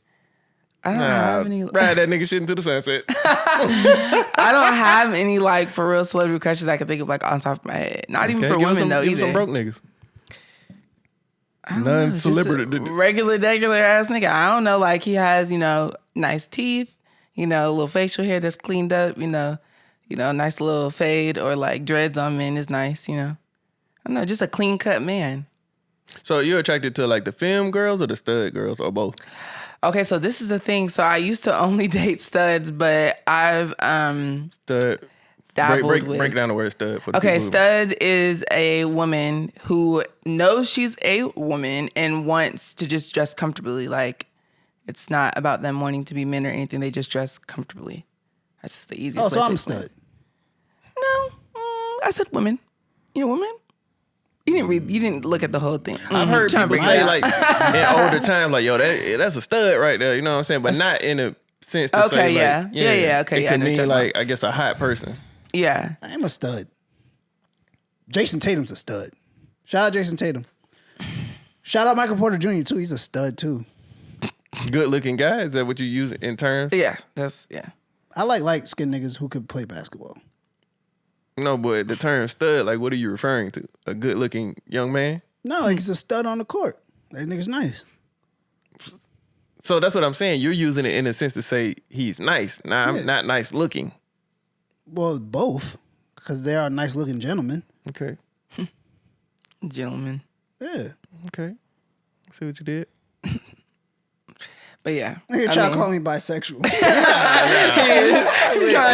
[SPEAKER 6] I don't have any.
[SPEAKER 5] ride that nigga shit into the sunset.
[SPEAKER 6] I don't have any like for real celebrity crushes I can think of like on top of my head. Not even for
[SPEAKER 5] Give us
[SPEAKER 6] women though
[SPEAKER 5] give us
[SPEAKER 6] either.
[SPEAKER 5] some broke niggas.
[SPEAKER 6] I don't know, just a
[SPEAKER 5] Non-celebrity.
[SPEAKER 6] regular ass nigga. I don't know. Like, he has nice teeth. A little facial hair that's cleaned up. Nice little fade or like dreads on men is nice. I don't know, just a clean cut man.
[SPEAKER 5] So you're attracted to like the femme girls or the stud girls or both?
[SPEAKER 6] Okay, so this is the thing. So I used to only date studs, but I've
[SPEAKER 5] Stud.
[SPEAKER 6] dabbled with.
[SPEAKER 5] Break down the word stud for the
[SPEAKER 6] Okay,
[SPEAKER 5] people who-
[SPEAKER 6] stud is a woman who knows she's a woman and wants to just dress comfortably. Like, it's not about them wanting to be men or anything. They just dress comfortably. That's the easiest
[SPEAKER 1] Oh,
[SPEAKER 6] way
[SPEAKER 1] so
[SPEAKER 6] to
[SPEAKER 1] I'm a
[SPEAKER 6] explain.
[SPEAKER 1] stud.
[SPEAKER 6] No, I said women. You're a woman? You didn't read. You didn't look at the whole thing.
[SPEAKER 5] I've heard
[SPEAKER 6] Trying to
[SPEAKER 5] people
[SPEAKER 6] bring it
[SPEAKER 5] say
[SPEAKER 6] out.
[SPEAKER 5] like in older time, like, yo, that's a stud right there. You know what I'm saying? But not in a sense to
[SPEAKER 6] Okay,
[SPEAKER 5] say like,
[SPEAKER 6] yeah. Yeah, okay,
[SPEAKER 5] It
[SPEAKER 6] yeah, I
[SPEAKER 5] could
[SPEAKER 6] know what
[SPEAKER 5] mean
[SPEAKER 6] you're
[SPEAKER 5] like, I guess, a hot person.
[SPEAKER 6] Yeah.
[SPEAKER 1] I am a stud. Jason Tatum's a stud. Shout out Jason Tatum. Shout out Michael Porter Jr. too. He's a stud too.
[SPEAKER 5] Good looking guy. Is that what you use in terms?
[SPEAKER 6] Yeah.
[SPEAKER 1] I like light-skinned niggas who could play basketball.
[SPEAKER 5] No, but the term stud, like, what are you referring to? A good looking young man?
[SPEAKER 1] No, like he's a stud on the court. That nigga's nice.
[SPEAKER 5] So that's what I'm saying. You're using it in a sense to say he's nice. Nah,
[SPEAKER 1] Yeah.
[SPEAKER 5] I'm not nice looking.
[SPEAKER 1] Well, both, because they are nice-looking gentlemen.
[SPEAKER 5] Okay.
[SPEAKER 6] Gentlemen.
[SPEAKER 1] Yeah.
[SPEAKER 5] Okay. See what you did?
[SPEAKER 6] But yeah.
[SPEAKER 1] Nigga try to call me bisexual.
[SPEAKER 6] Trying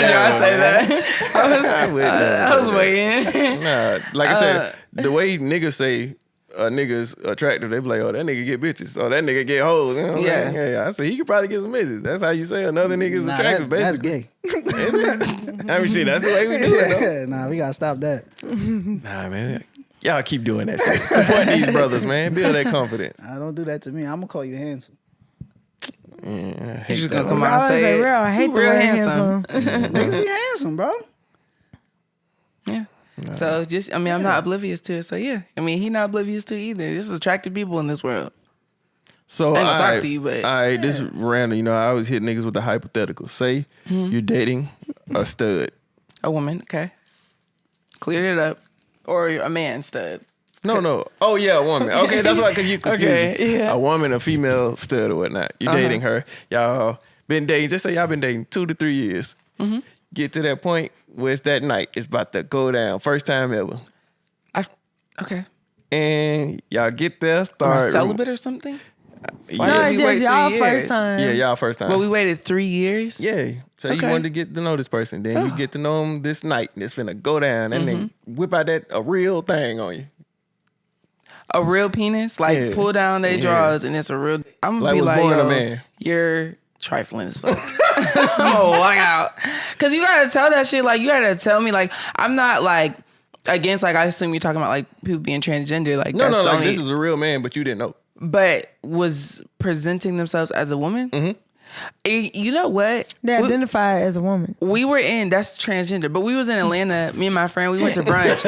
[SPEAKER 6] to say that. I was waiting.
[SPEAKER 5] Nah, like I said, the way niggas say a nigga's attractive, they be like, oh, that nigga get bitches. Oh, that nigga get hoes. You know what I'm saying? Yeah. I say he could probably get some bitches. That's how you say another nigga's
[SPEAKER 1] Nah,
[SPEAKER 5] attractive,
[SPEAKER 1] that's
[SPEAKER 5] basically.
[SPEAKER 1] gay.
[SPEAKER 5] I mean, shit, that's the way we do it, though.
[SPEAKER 1] Yeah, nah, we gotta stop that.
[SPEAKER 5] Nah, man. Y'all keep doing that shit. Support these brothers, man. Build that confidence.
[SPEAKER 1] I don't do that to me. I'm gonna call you handsome.
[SPEAKER 5] Yeah, I
[SPEAKER 6] You
[SPEAKER 5] hate
[SPEAKER 6] just
[SPEAKER 5] that.
[SPEAKER 6] gonna come
[SPEAKER 3] I
[SPEAKER 6] out and
[SPEAKER 3] was
[SPEAKER 6] say
[SPEAKER 3] like,
[SPEAKER 6] it.
[SPEAKER 3] real. I hate
[SPEAKER 6] You
[SPEAKER 3] the
[SPEAKER 6] real
[SPEAKER 3] word
[SPEAKER 6] handsome.
[SPEAKER 1] Niggas be handsome, bro.
[SPEAKER 6] Yeah. So just, I'm not oblivious to it. So yeah, he not oblivious to it either. There's attractive people in this world.
[SPEAKER 5] So
[SPEAKER 6] I ain't gonna talk
[SPEAKER 5] alright,
[SPEAKER 6] to you, but-
[SPEAKER 5] alright, this is random. I always hit niggas with the hypothetical. Say you're dating a stud.
[SPEAKER 6] A woman, okay. Cleared it up. Or a man stud.
[SPEAKER 5] No. Oh yeah, a woman. Okay, that's why, because you confused me.
[SPEAKER 6] Okay, yeah.
[SPEAKER 5] A woman, a female stud or whatnot. You dating her. Y'all been dating. Just say y'all been dating 2 to 3 years. Get to that point where it's that night. It's about to go down. First time ever.
[SPEAKER 6] Okay.
[SPEAKER 5] And y'all get there.
[SPEAKER 6] Am I
[SPEAKER 5] Start
[SPEAKER 6] celibate or something?
[SPEAKER 5] Yeah,
[SPEAKER 3] No,
[SPEAKER 6] did
[SPEAKER 3] it's
[SPEAKER 6] we wait
[SPEAKER 3] just
[SPEAKER 6] 3
[SPEAKER 3] y'all
[SPEAKER 6] years?
[SPEAKER 3] first time.
[SPEAKER 5] yeah, y'all first time.
[SPEAKER 6] Well, we waited 3 years.
[SPEAKER 5] Yeah. So you
[SPEAKER 6] Okay.
[SPEAKER 5] wanted to get to know this person. Then you get to know him this night. And it's finna go down. And then whip out a real thing on you.
[SPEAKER 6] A real penis, like
[SPEAKER 5] Yeah.
[SPEAKER 6] pull down their
[SPEAKER 5] Yeah.
[SPEAKER 6] drawers, and it's a real. I'm gonna
[SPEAKER 5] Like
[SPEAKER 6] be
[SPEAKER 5] was
[SPEAKER 6] like,
[SPEAKER 5] born a
[SPEAKER 6] yo,
[SPEAKER 5] man.
[SPEAKER 6] you're trifling as fuck. I'm gonna walk out, cause you gotta tell that shit. Like, you gotta tell me. Like, I'm not like against. Like, I assume you're talking about like people being transgender. Like,
[SPEAKER 5] No,
[SPEAKER 6] that's
[SPEAKER 5] no,
[SPEAKER 6] the
[SPEAKER 5] like
[SPEAKER 6] only,
[SPEAKER 5] this is a real man, but you didn't know.
[SPEAKER 6] but was presenting themselves as a woman. You know what?
[SPEAKER 3] They identify as a woman.
[SPEAKER 6] We were in, that's transgender, but we was in Atlanta, me and my friend, we went to brunch.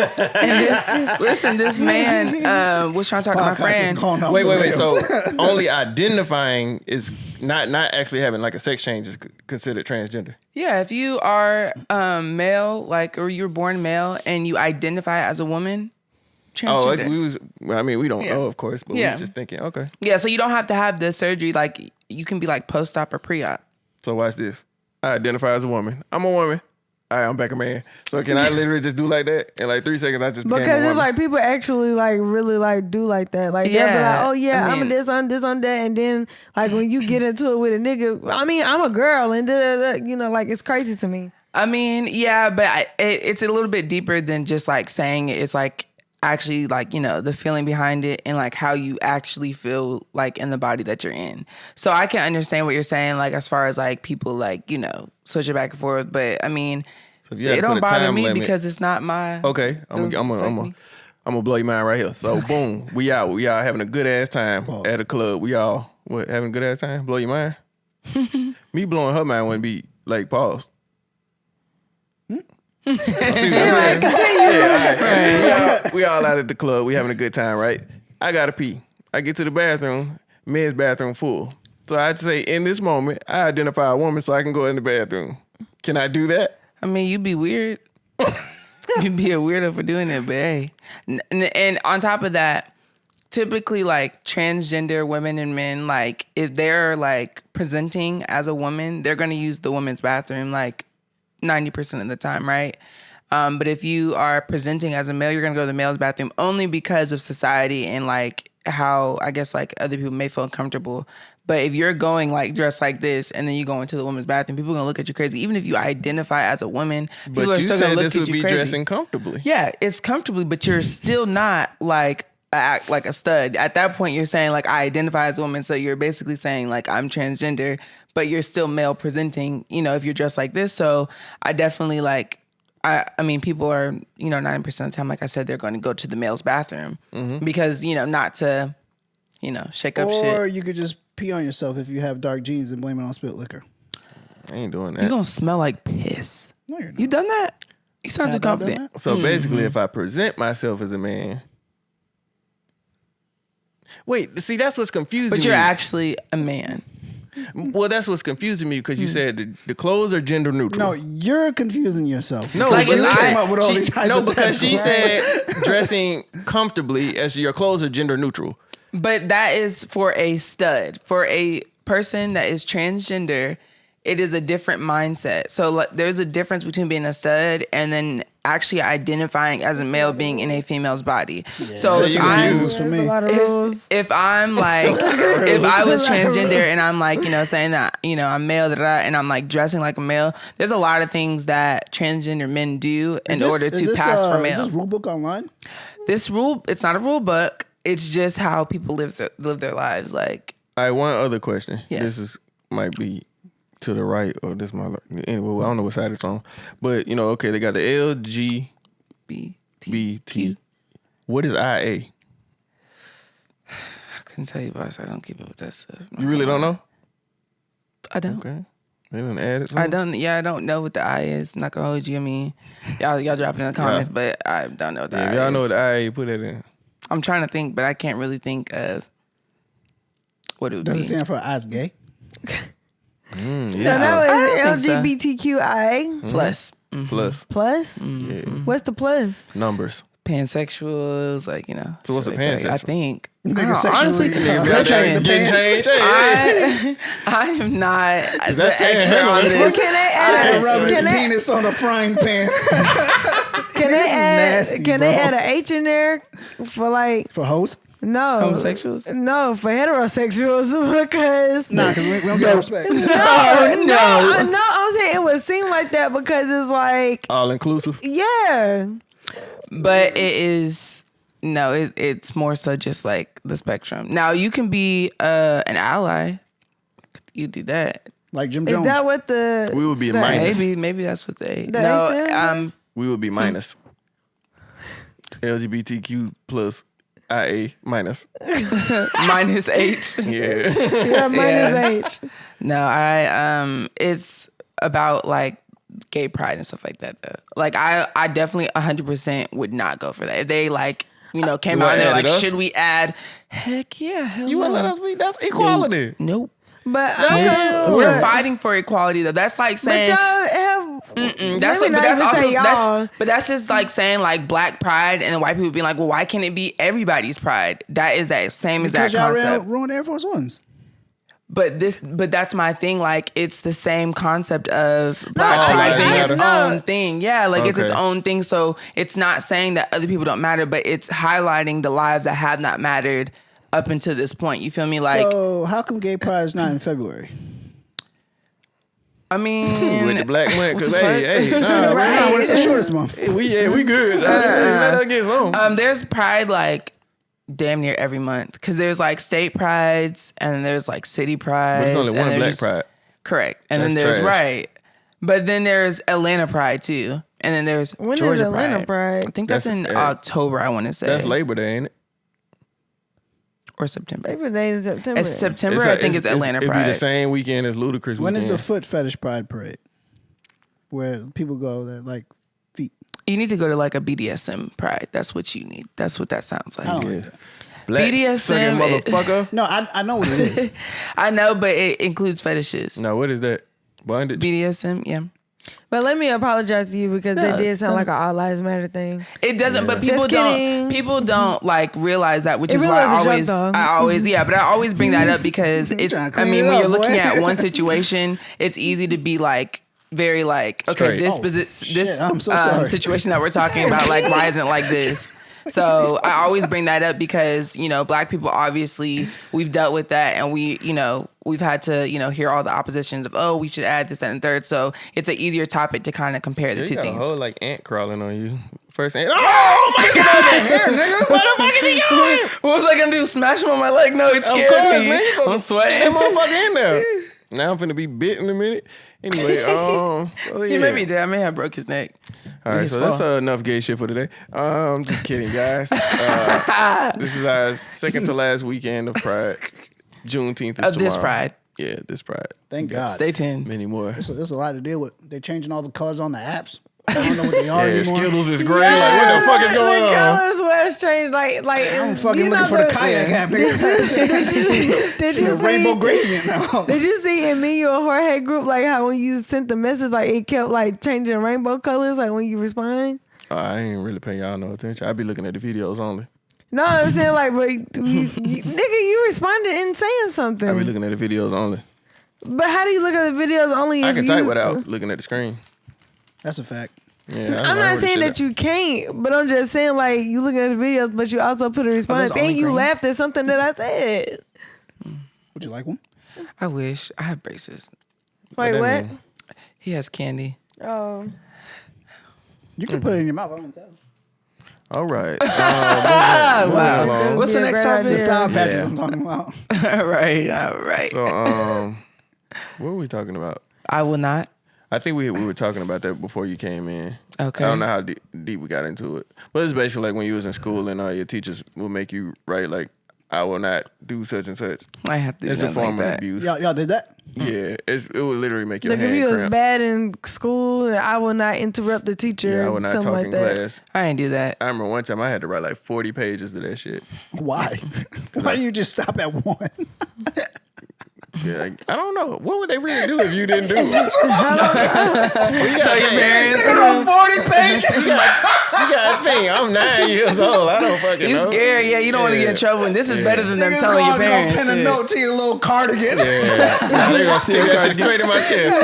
[SPEAKER 6] And this man was trying to talk to my friend.
[SPEAKER 5] Wait. So only identifying is not actually having like a sex change is considered transgender.
[SPEAKER 6] Yeah, if you are male, like, or you're born male and you identify as a woman,
[SPEAKER 5] Oh,
[SPEAKER 6] transgender.
[SPEAKER 5] we don't know, of course, but we
[SPEAKER 6] Yeah.
[SPEAKER 5] was just thinking, okay.
[SPEAKER 6] Yeah, so you don't have to have the surgery. Like, you can be like post-op or pre-op.
[SPEAKER 5] So watch this. I identify as a woman. I'm a woman. All right, I'm back a man. So can I literally just do like that? In like 3 seconds, I just became a
[SPEAKER 3] Because it's
[SPEAKER 5] woman?
[SPEAKER 3] like people actually like really like do like that. Like they'll be
[SPEAKER 6] Yeah,
[SPEAKER 3] like, oh yeah,
[SPEAKER 6] I
[SPEAKER 3] I'm
[SPEAKER 6] mean-
[SPEAKER 3] this on that, and then like when you get into it with a nigga, I mean I'm a girl and da, da, da, like it's crazy to me.
[SPEAKER 6] I mean, yeah, but it's a little bit deeper than just like saying it. It's like actually like, the feeling behind it and like how you actually feel like in the body that you're in. So I can understand what you're saying, like as far as like people like, switch it back and forth. But I mean,
[SPEAKER 5] So if you had
[SPEAKER 6] it
[SPEAKER 5] to put
[SPEAKER 6] don't
[SPEAKER 5] a
[SPEAKER 6] bother
[SPEAKER 5] time
[SPEAKER 6] me
[SPEAKER 5] limit-
[SPEAKER 6] because it's not my.
[SPEAKER 5] Okay, I'm gonna blow your mind right here. So boom, we out having a good ass time at a club. We all having a good ass time. Blow your mind. Me blowing her mind wouldn't be like pause. We all out at the club. We having a good time, right? I gotta pee. I get to the bathroom. Men's bathroom full. So I'd say in this moment, I identify a woman so I can go in the bathroom. Can I do that?
[SPEAKER 6] I mean, you'd be weird. You'd be a weirdo for doing it, but hey. And on top of that, typically like transgender women and men, like if they're like presenting as a woman, they're gonna use the women's bathroom like 90% of the time, right? But if you are presenting as a male, you're gonna go to the male's bathroom only because of society and like how I guess like other people may feel uncomfortable. But if you're going like dressed like this and then you go into the women's bathroom, people are gonna look at you crazy. Even if you identify as a woman, people
[SPEAKER 5] But
[SPEAKER 6] are
[SPEAKER 5] you
[SPEAKER 6] still gonna
[SPEAKER 5] said
[SPEAKER 6] look
[SPEAKER 5] this
[SPEAKER 6] at
[SPEAKER 5] would
[SPEAKER 6] you
[SPEAKER 5] be
[SPEAKER 6] crazy.
[SPEAKER 5] dressing comfortably.
[SPEAKER 6] Yeah, it's comfortably, but you're still not like act like a stud. At that point, you're saying like I identify as a woman, so you're basically saying like I'm transgender, but you're still male presenting. If you're dressed like this, so I definitely like. I mean, people are 90% of the time, like I said, they're going to go to the male's bathroom because not to shake up shit.
[SPEAKER 1] Or you could just pee on yourself if you have dark jeans and blame it on spilled liquor.
[SPEAKER 5] I ain't doing that.
[SPEAKER 6] You're gonna smell like piss.
[SPEAKER 1] No, you're not.
[SPEAKER 6] You done that? You sound too
[SPEAKER 1] Have I done
[SPEAKER 6] confident.
[SPEAKER 1] that?
[SPEAKER 5] So basically, if I present myself as a man, wait, see, that's what's confusing
[SPEAKER 6] But
[SPEAKER 5] me.
[SPEAKER 6] you're actually a man.
[SPEAKER 5] Well, that's what's confusing me because you said the clothes are gender neutral.
[SPEAKER 1] No, you're confusing yourself.
[SPEAKER 5] No,
[SPEAKER 6] Like,
[SPEAKER 5] but
[SPEAKER 6] if
[SPEAKER 5] you
[SPEAKER 6] I-
[SPEAKER 5] came
[SPEAKER 1] up with all these
[SPEAKER 5] because she
[SPEAKER 1] hypotheticals.
[SPEAKER 5] said dressing comfortably as your clothes are gender neutral.
[SPEAKER 6] But that is for a stud. For a person that is transgender, it is a different mindset. So like, there's a difference between being a stud and then actually identifying as a male being in a female's body. So
[SPEAKER 5] That's
[SPEAKER 6] if
[SPEAKER 5] you
[SPEAKER 6] I'm,
[SPEAKER 5] confused.
[SPEAKER 1] For me.
[SPEAKER 3] A lot of rules.
[SPEAKER 6] if I'm like, if I was transgender and I'm like, saying that, I'm male, and I'm like dressing like a male, there's a lot of things that transgender men do in order to pass for
[SPEAKER 1] Is
[SPEAKER 6] male.
[SPEAKER 1] this rule book online?
[SPEAKER 6] This rule, it's not a rule book. It's just how people live their lives. Like,
[SPEAKER 5] All right, one other question.
[SPEAKER 6] Yes.
[SPEAKER 5] This might be to the right or this might anyway. I don't know what side it's on, but okay, they got the LGBT. What is IA?
[SPEAKER 6] I couldn't tell you, boss. I don't keep up with that stuff.
[SPEAKER 5] You really don't know?
[SPEAKER 6] I don't.
[SPEAKER 5] Okay, they didn't add it.
[SPEAKER 6] I don't. Yeah, I don't know what the I is. Not gonna hold you. I mean, y'all drop it in the comments, but I don't know what the I
[SPEAKER 5] If
[SPEAKER 6] is.
[SPEAKER 5] y'all know what the IA, put that in.
[SPEAKER 6] I'm trying to think, but I can't really think of what it would
[SPEAKER 1] Does
[SPEAKER 6] be.
[SPEAKER 1] it stand for As Gay?
[SPEAKER 3] So now it's
[SPEAKER 6] think so.
[SPEAKER 3] LGBTQI
[SPEAKER 6] Plus
[SPEAKER 5] Plus
[SPEAKER 3] plus.
[SPEAKER 5] yeah,
[SPEAKER 3] What's the plus?
[SPEAKER 5] numbers.
[SPEAKER 6] pansexuals, like
[SPEAKER 5] So what's a
[SPEAKER 6] shit like that. I
[SPEAKER 5] pansexual?
[SPEAKER 6] think.
[SPEAKER 1] Nigga
[SPEAKER 6] Honestly,
[SPEAKER 1] sexually
[SPEAKER 6] listen,
[SPEAKER 5] Getting changed. Hey,
[SPEAKER 6] I am not the
[SPEAKER 5] that
[SPEAKER 6] expert on
[SPEAKER 5] handling?
[SPEAKER 6] this.
[SPEAKER 3] Can they add
[SPEAKER 1] rub his
[SPEAKER 3] can they,
[SPEAKER 1] penis on a frying pan
[SPEAKER 3] can they add
[SPEAKER 1] nasty,
[SPEAKER 3] can
[SPEAKER 1] bro.
[SPEAKER 3] they add an H in there for like
[SPEAKER 1] for hoes?
[SPEAKER 3] no
[SPEAKER 6] Homosexuals?
[SPEAKER 3] No, for heterosexuals because
[SPEAKER 1] Nah, because we don't get respect.
[SPEAKER 3] no, I'm saying it would seem like that because it's like
[SPEAKER 5] all inclusive.
[SPEAKER 3] yeah.
[SPEAKER 6] But it is it's more so just like the spectrum. Now you can be an ally. You do that.
[SPEAKER 1] Like Jim
[SPEAKER 3] Is
[SPEAKER 1] Jones.
[SPEAKER 3] that what the
[SPEAKER 5] We would be a
[SPEAKER 3] the-
[SPEAKER 5] minus.
[SPEAKER 6] Maybe that's what they.
[SPEAKER 3] The
[SPEAKER 6] No,
[SPEAKER 3] ASM?
[SPEAKER 5] We would be minus. LGBTQ plus IA minus.
[SPEAKER 6] minus H.
[SPEAKER 5] Yeah.
[SPEAKER 3] Yeah, minus H.
[SPEAKER 6] No, it's about like gay pride and stuff like that though. Like I definitely 100% would not go for that. If they like, came out and they're like,
[SPEAKER 5] added us?
[SPEAKER 6] should we add? Heck yeah, hell
[SPEAKER 5] You wouldn't
[SPEAKER 6] no.
[SPEAKER 5] let us be? That's equality.
[SPEAKER 6] Nope.
[SPEAKER 3] But
[SPEAKER 6] We're fighting for equality though. That's like
[SPEAKER 3] But
[SPEAKER 6] saying
[SPEAKER 3] y'all have
[SPEAKER 6] that's
[SPEAKER 3] let me
[SPEAKER 6] but
[SPEAKER 3] not
[SPEAKER 6] that's
[SPEAKER 3] even
[SPEAKER 6] also
[SPEAKER 3] say y'all.
[SPEAKER 6] that's just like saying like black pride and then white people being like, well, why can't it be everybody's pride? That is that same
[SPEAKER 1] because
[SPEAKER 6] exact
[SPEAKER 1] y'all
[SPEAKER 6] concept.
[SPEAKER 1] ruined Air Force Ones.
[SPEAKER 6] But that's my thing. Like it's the same concept of black pride
[SPEAKER 5] lives
[SPEAKER 6] being its
[SPEAKER 5] matter.
[SPEAKER 6] own thing. Yeah, like it's its
[SPEAKER 5] Okay.
[SPEAKER 6] own thing. So it's not saying that other people don't matter, but it's highlighting the lives that have not mattered up until this point. You feel me? Like
[SPEAKER 1] So how come Gay Pride is not in February?
[SPEAKER 6] I mean,
[SPEAKER 5] with the black month, because
[SPEAKER 6] What the
[SPEAKER 5] hey,
[SPEAKER 1] Right
[SPEAKER 5] right.
[SPEAKER 1] now, when it's the shortest month.
[SPEAKER 5] we good. Let us get some.
[SPEAKER 6] there's Pride like damn near every month because there's like state prides and then there's like city prides.
[SPEAKER 5] But it's only
[SPEAKER 6] and
[SPEAKER 5] one
[SPEAKER 6] there's
[SPEAKER 5] black pride.
[SPEAKER 6] Correct. And then
[SPEAKER 5] That's
[SPEAKER 6] there's
[SPEAKER 5] trash.
[SPEAKER 6] right. But then there's Atlanta Pride too. And then there's
[SPEAKER 3] When is
[SPEAKER 6] Georgia
[SPEAKER 3] Atlanta Pride?
[SPEAKER 6] I think that's in October, I want to say.
[SPEAKER 5] That's Labor Day, ain't it?
[SPEAKER 6] Or September.
[SPEAKER 3] Labor Day is September.
[SPEAKER 6] It's September, I think it's Atlanta
[SPEAKER 5] It'd
[SPEAKER 6] Pride.
[SPEAKER 5] be the same weekend as Ludacris
[SPEAKER 1] When is
[SPEAKER 5] weekend.
[SPEAKER 1] the foot fetish pride parade? Where people go that like feet.
[SPEAKER 6] You need to go to like a BDSM Pride. That's what you need. That's what that sounds like.
[SPEAKER 1] I don't like that.
[SPEAKER 5] Black
[SPEAKER 6] BDSM
[SPEAKER 5] sucking motherfucker.
[SPEAKER 1] No, I know what it is.
[SPEAKER 6] I know, but it includes fetishes.
[SPEAKER 5] No, what is that? Bondage?
[SPEAKER 6] BDSM, yeah.
[SPEAKER 3] But let me apologize to you because
[SPEAKER 6] No,
[SPEAKER 3] that did sound like an All Lives Matter thing.
[SPEAKER 6] It doesn't, but
[SPEAKER 3] Just kidding.
[SPEAKER 6] people don't like realize that, which
[SPEAKER 3] It
[SPEAKER 6] is
[SPEAKER 3] really
[SPEAKER 6] why
[SPEAKER 3] is a joke, though.
[SPEAKER 6] I always bring that up because it's,
[SPEAKER 1] trying to
[SPEAKER 6] I
[SPEAKER 1] clean
[SPEAKER 6] mean,
[SPEAKER 1] it
[SPEAKER 6] when
[SPEAKER 1] up,
[SPEAKER 6] you're looking
[SPEAKER 1] boy.
[SPEAKER 6] at one situation, it's easy to be like, very like, okay,
[SPEAKER 5] Straight.
[SPEAKER 6] this
[SPEAKER 1] Shit, I'm so sorry.
[SPEAKER 6] situation that we're talking about, like, why isn't like this? So I always bring that up because, you know, Black people, obviously, we've dealt with that and we've had to, hear all the oppositions of, oh, we should add this, that, and third. So it's an easier topic to kind of compare the
[SPEAKER 5] You
[SPEAKER 6] two
[SPEAKER 5] got
[SPEAKER 6] things.
[SPEAKER 5] a whole like ant crawling on you. First ant. Oh my god!
[SPEAKER 6] What the fuck is he doing? What was I gonna do? Smash him on my leg? No, it
[SPEAKER 5] Of
[SPEAKER 6] scared
[SPEAKER 5] course,
[SPEAKER 6] me.
[SPEAKER 5] man. You
[SPEAKER 6] I'm sweating.
[SPEAKER 5] That motherfucker in there. Now I'm finna be bit in a minute. Anyway, so
[SPEAKER 6] He
[SPEAKER 5] yeah.
[SPEAKER 6] may be dead. I may have broke his neck.
[SPEAKER 5] All right,
[SPEAKER 6] his
[SPEAKER 5] so that's
[SPEAKER 6] fault.
[SPEAKER 5] enough gay shit for today. Just kidding, guys. This is our second to last weekend of Pride. Juneteenth is
[SPEAKER 6] Of this
[SPEAKER 5] tomorrow.
[SPEAKER 6] Pride.
[SPEAKER 5] Yeah, this Pride.
[SPEAKER 1] Thank God.
[SPEAKER 6] Stay tuned.
[SPEAKER 5] Many more.
[SPEAKER 1] There's a lot to deal with. They're changing all the colors on the apps. I don't know what they are
[SPEAKER 5] Yeah,
[SPEAKER 1] anymore.
[SPEAKER 5] Skittles is gray. Like, what the fuck is going
[SPEAKER 3] The
[SPEAKER 5] on?
[SPEAKER 3] colors was changed. Like
[SPEAKER 1] I'm fucking looking for the kayak app. nigga.
[SPEAKER 3] Did you
[SPEAKER 1] The
[SPEAKER 3] see
[SPEAKER 1] rainbow gradient now.
[SPEAKER 3] Did you see in me, your Jorge group, like how when you sent the message, like it kept like changing rainbow colors, like when you respond?
[SPEAKER 5] I ain't really paying y'all no attention. I be looking at the videos only.
[SPEAKER 3] No, I'm saying like, but nigga, you responded in saying something.
[SPEAKER 5] I be looking at the videos only.
[SPEAKER 3] But how do you look at the videos only?
[SPEAKER 5] I
[SPEAKER 3] if
[SPEAKER 5] can
[SPEAKER 3] you
[SPEAKER 5] type without looking at the screen.
[SPEAKER 1] That's a fact.
[SPEAKER 5] Yeah,
[SPEAKER 3] I'm not saying that you can't, but I'm just saying like you looking at the videos, but you also put a response
[SPEAKER 6] only
[SPEAKER 3] and you
[SPEAKER 6] green?
[SPEAKER 3] laughed at something that I said.
[SPEAKER 1] Would you like one?
[SPEAKER 6] I wish. I have braces.
[SPEAKER 3] Wait,
[SPEAKER 5] that
[SPEAKER 3] what?
[SPEAKER 5] mean?
[SPEAKER 6] He has candy.
[SPEAKER 3] Oh,
[SPEAKER 1] You can put it in your mouth. I don't tell.
[SPEAKER 5] All right.
[SPEAKER 6] Wow.
[SPEAKER 5] along.
[SPEAKER 6] What's the
[SPEAKER 3] Be a
[SPEAKER 6] next
[SPEAKER 3] great
[SPEAKER 6] topic?
[SPEAKER 1] The sour patches
[SPEAKER 5] Yeah.
[SPEAKER 1] I'm talking about.
[SPEAKER 6] all right.
[SPEAKER 5] So, what were we talking about?
[SPEAKER 6] I will not.
[SPEAKER 5] I think we were talking about that before you came in.
[SPEAKER 6] Okay.
[SPEAKER 5] I don't know how deep we got into it, but it's basically like when you was in school and your teachers will make you write like, "I will not do such and such."
[SPEAKER 6] I have to do
[SPEAKER 5] It's a
[SPEAKER 6] something
[SPEAKER 5] form
[SPEAKER 6] like
[SPEAKER 5] of
[SPEAKER 6] that.
[SPEAKER 5] abuse.
[SPEAKER 1] Y'all did that?
[SPEAKER 5] Yeah, it will literally make your
[SPEAKER 3] like if
[SPEAKER 5] hand
[SPEAKER 3] you was
[SPEAKER 5] cramp.
[SPEAKER 3] bad in school, I will not interrupt the teacher.
[SPEAKER 5] Yeah, I would not
[SPEAKER 3] something
[SPEAKER 5] talk
[SPEAKER 3] like
[SPEAKER 5] in
[SPEAKER 3] that.
[SPEAKER 5] class.
[SPEAKER 6] I ain't do that.
[SPEAKER 5] I remember one time I had to write like 40 pages of that shit.
[SPEAKER 1] Why? Why do you just stop at one?
[SPEAKER 5] Yeah, like, I don't know. What would they really do if you didn't do it?
[SPEAKER 6] Tell your parents.
[SPEAKER 1] 40 pages.
[SPEAKER 5] You gotta think, I'm 9 years old. I don't fucking
[SPEAKER 6] You
[SPEAKER 5] know.
[SPEAKER 6] scared? Yeah, you don't want to get in trouble. And this is better than them telling your parents.
[SPEAKER 1] Pen a
[SPEAKER 6] shit.
[SPEAKER 1] note to your little cardigan.
[SPEAKER 5] Yeah. Now they gonna stick that shit straight in my chest.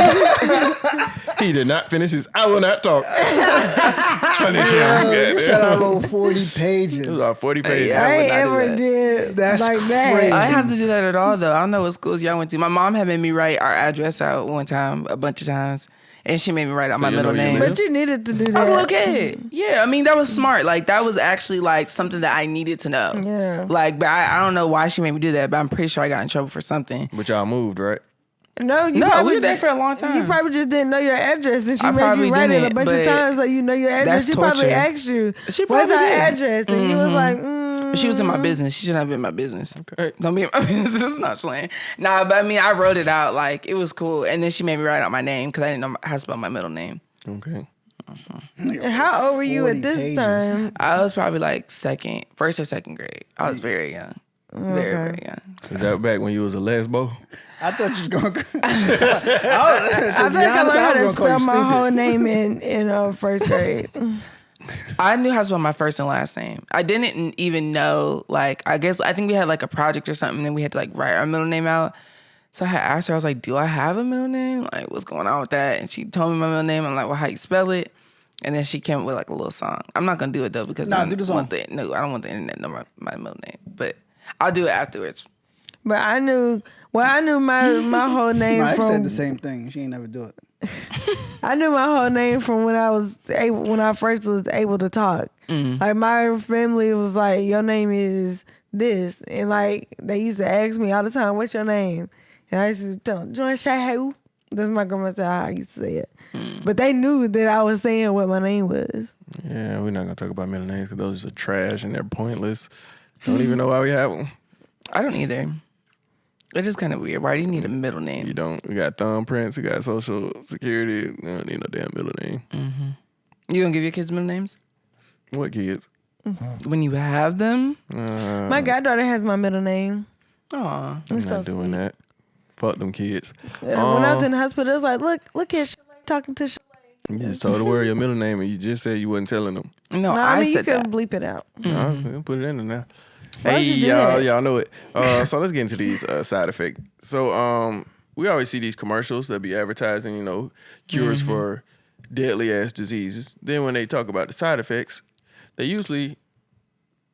[SPEAKER 5] He did not finish his I will not talk. Punish him.
[SPEAKER 1] You said our little 40
[SPEAKER 5] It
[SPEAKER 1] pages.
[SPEAKER 5] was about 40 pages.
[SPEAKER 6] Yeah.
[SPEAKER 3] I ain't
[SPEAKER 6] would not do
[SPEAKER 3] ever
[SPEAKER 6] that.
[SPEAKER 3] did
[SPEAKER 1] That's
[SPEAKER 3] like
[SPEAKER 1] crazy.
[SPEAKER 3] that.
[SPEAKER 6] I didn't have to do that at all, though. I don't know what schools y'all went to. My mom had made me write our address out one time, a bunch of times, and she made me write out my
[SPEAKER 5] you
[SPEAKER 6] middle
[SPEAKER 5] know you
[SPEAKER 6] name.
[SPEAKER 5] live?
[SPEAKER 3] But you needed to do that.
[SPEAKER 6] I was a little kid. Yeah, I mean, that was smart. Like, that was actually, like, something that I needed to know.
[SPEAKER 3] Yeah.
[SPEAKER 6] Like, but I don't know why she made me do that, but I'm pretty sure I got in trouble for something.
[SPEAKER 5] But y'all moved, right?
[SPEAKER 3] No, you
[SPEAKER 6] No,
[SPEAKER 3] probably
[SPEAKER 6] we were there
[SPEAKER 3] just-
[SPEAKER 6] for a long time.
[SPEAKER 3] You probably just didn't know your address, and she
[SPEAKER 6] I
[SPEAKER 3] made
[SPEAKER 6] probably
[SPEAKER 3] you write it a
[SPEAKER 6] didn't,
[SPEAKER 3] bunch of
[SPEAKER 6] but
[SPEAKER 3] times so you know your address.
[SPEAKER 6] that's
[SPEAKER 3] She probably
[SPEAKER 6] torture.
[SPEAKER 3] asked you,
[SPEAKER 6] She
[SPEAKER 3] "What's
[SPEAKER 6] probably
[SPEAKER 3] our
[SPEAKER 6] did.
[SPEAKER 3] address?" And you was like,
[SPEAKER 6] But she was in my business. She shouldn't have been in my business. Okay. Don't be in my business. It's not slang. Nah, but I mean, I wrote it out. Like, it was cool. And then she made me write out my name because I didn't know how to spell my middle name.
[SPEAKER 5] Okay.
[SPEAKER 3] "How old were you
[SPEAKER 1] 40
[SPEAKER 3] at this
[SPEAKER 1] pages.
[SPEAKER 3] time?"
[SPEAKER 6] I was probably like first or second grade. I was very young. Very, very young.
[SPEAKER 5] Is that back when you was a lesbo?
[SPEAKER 1] I thought you was going to.
[SPEAKER 3] I feel like I learned how to spell my whole name in first grade.
[SPEAKER 6] I knew how to spell my first and last name. I didn't even know, like, I think we had like a project or something and we had to like write our middle name out. So I had asked her, I was like, do I have a middle name? Like, what's going on with that? And she told me my middle name. I'm like, well, how you spell it? And then she came up with like a little song. I'm not going to do it though because
[SPEAKER 1] Nah,
[SPEAKER 6] I
[SPEAKER 1] do the
[SPEAKER 6] don't
[SPEAKER 1] song.
[SPEAKER 6] want I don't want the internet to know my middle name. But I'll do it afterwards.
[SPEAKER 3] But I knew my whole name
[SPEAKER 1] My ex
[SPEAKER 3] from.
[SPEAKER 1] said the same thing. She ain't never do it.
[SPEAKER 3] I knew my whole name from when I first was able to talk. Like my family was like, your name is this, and like they used to ask me all the time, what's your name? And I used to tell them, Join Shahu. That's my grandma said how I used to say it. But they knew that I was saying what my name was.
[SPEAKER 2] Yeah, we're not gonna talk about middle names because those are trash and they're pointless. Don't even know why we have them.
[SPEAKER 6] I don't either. It's just kind of weird. Why do you need a middle name?
[SPEAKER 2] You don't. We got thumbprints. We got social security. We don't need no damn middle name.
[SPEAKER 6] You gonna give your kids middle names
[SPEAKER 2] What kids?
[SPEAKER 6] when you have them?
[SPEAKER 3] My goddaughter has my middle name.
[SPEAKER 6] Aw.
[SPEAKER 2] I'm not doing that. Fuck them kids.
[SPEAKER 3] When I was in the hospital, it was like, look at Shirley talking to Shirley.
[SPEAKER 2] You just told the world your middle name and you just said you wasn't telling them.
[SPEAKER 6] No,
[SPEAKER 3] No, I mean, you
[SPEAKER 6] said
[SPEAKER 3] can
[SPEAKER 6] that.
[SPEAKER 3] bleep it out.
[SPEAKER 2] I'll put it in there now.
[SPEAKER 3] Why
[SPEAKER 2] Hey,
[SPEAKER 3] would you do
[SPEAKER 2] y'all,
[SPEAKER 3] that?
[SPEAKER 2] y'all know it. So let's get into these side effects. So we always see these commercials that be advertising, cures for deadly ass diseases. Then when they talk about the side effects, they usually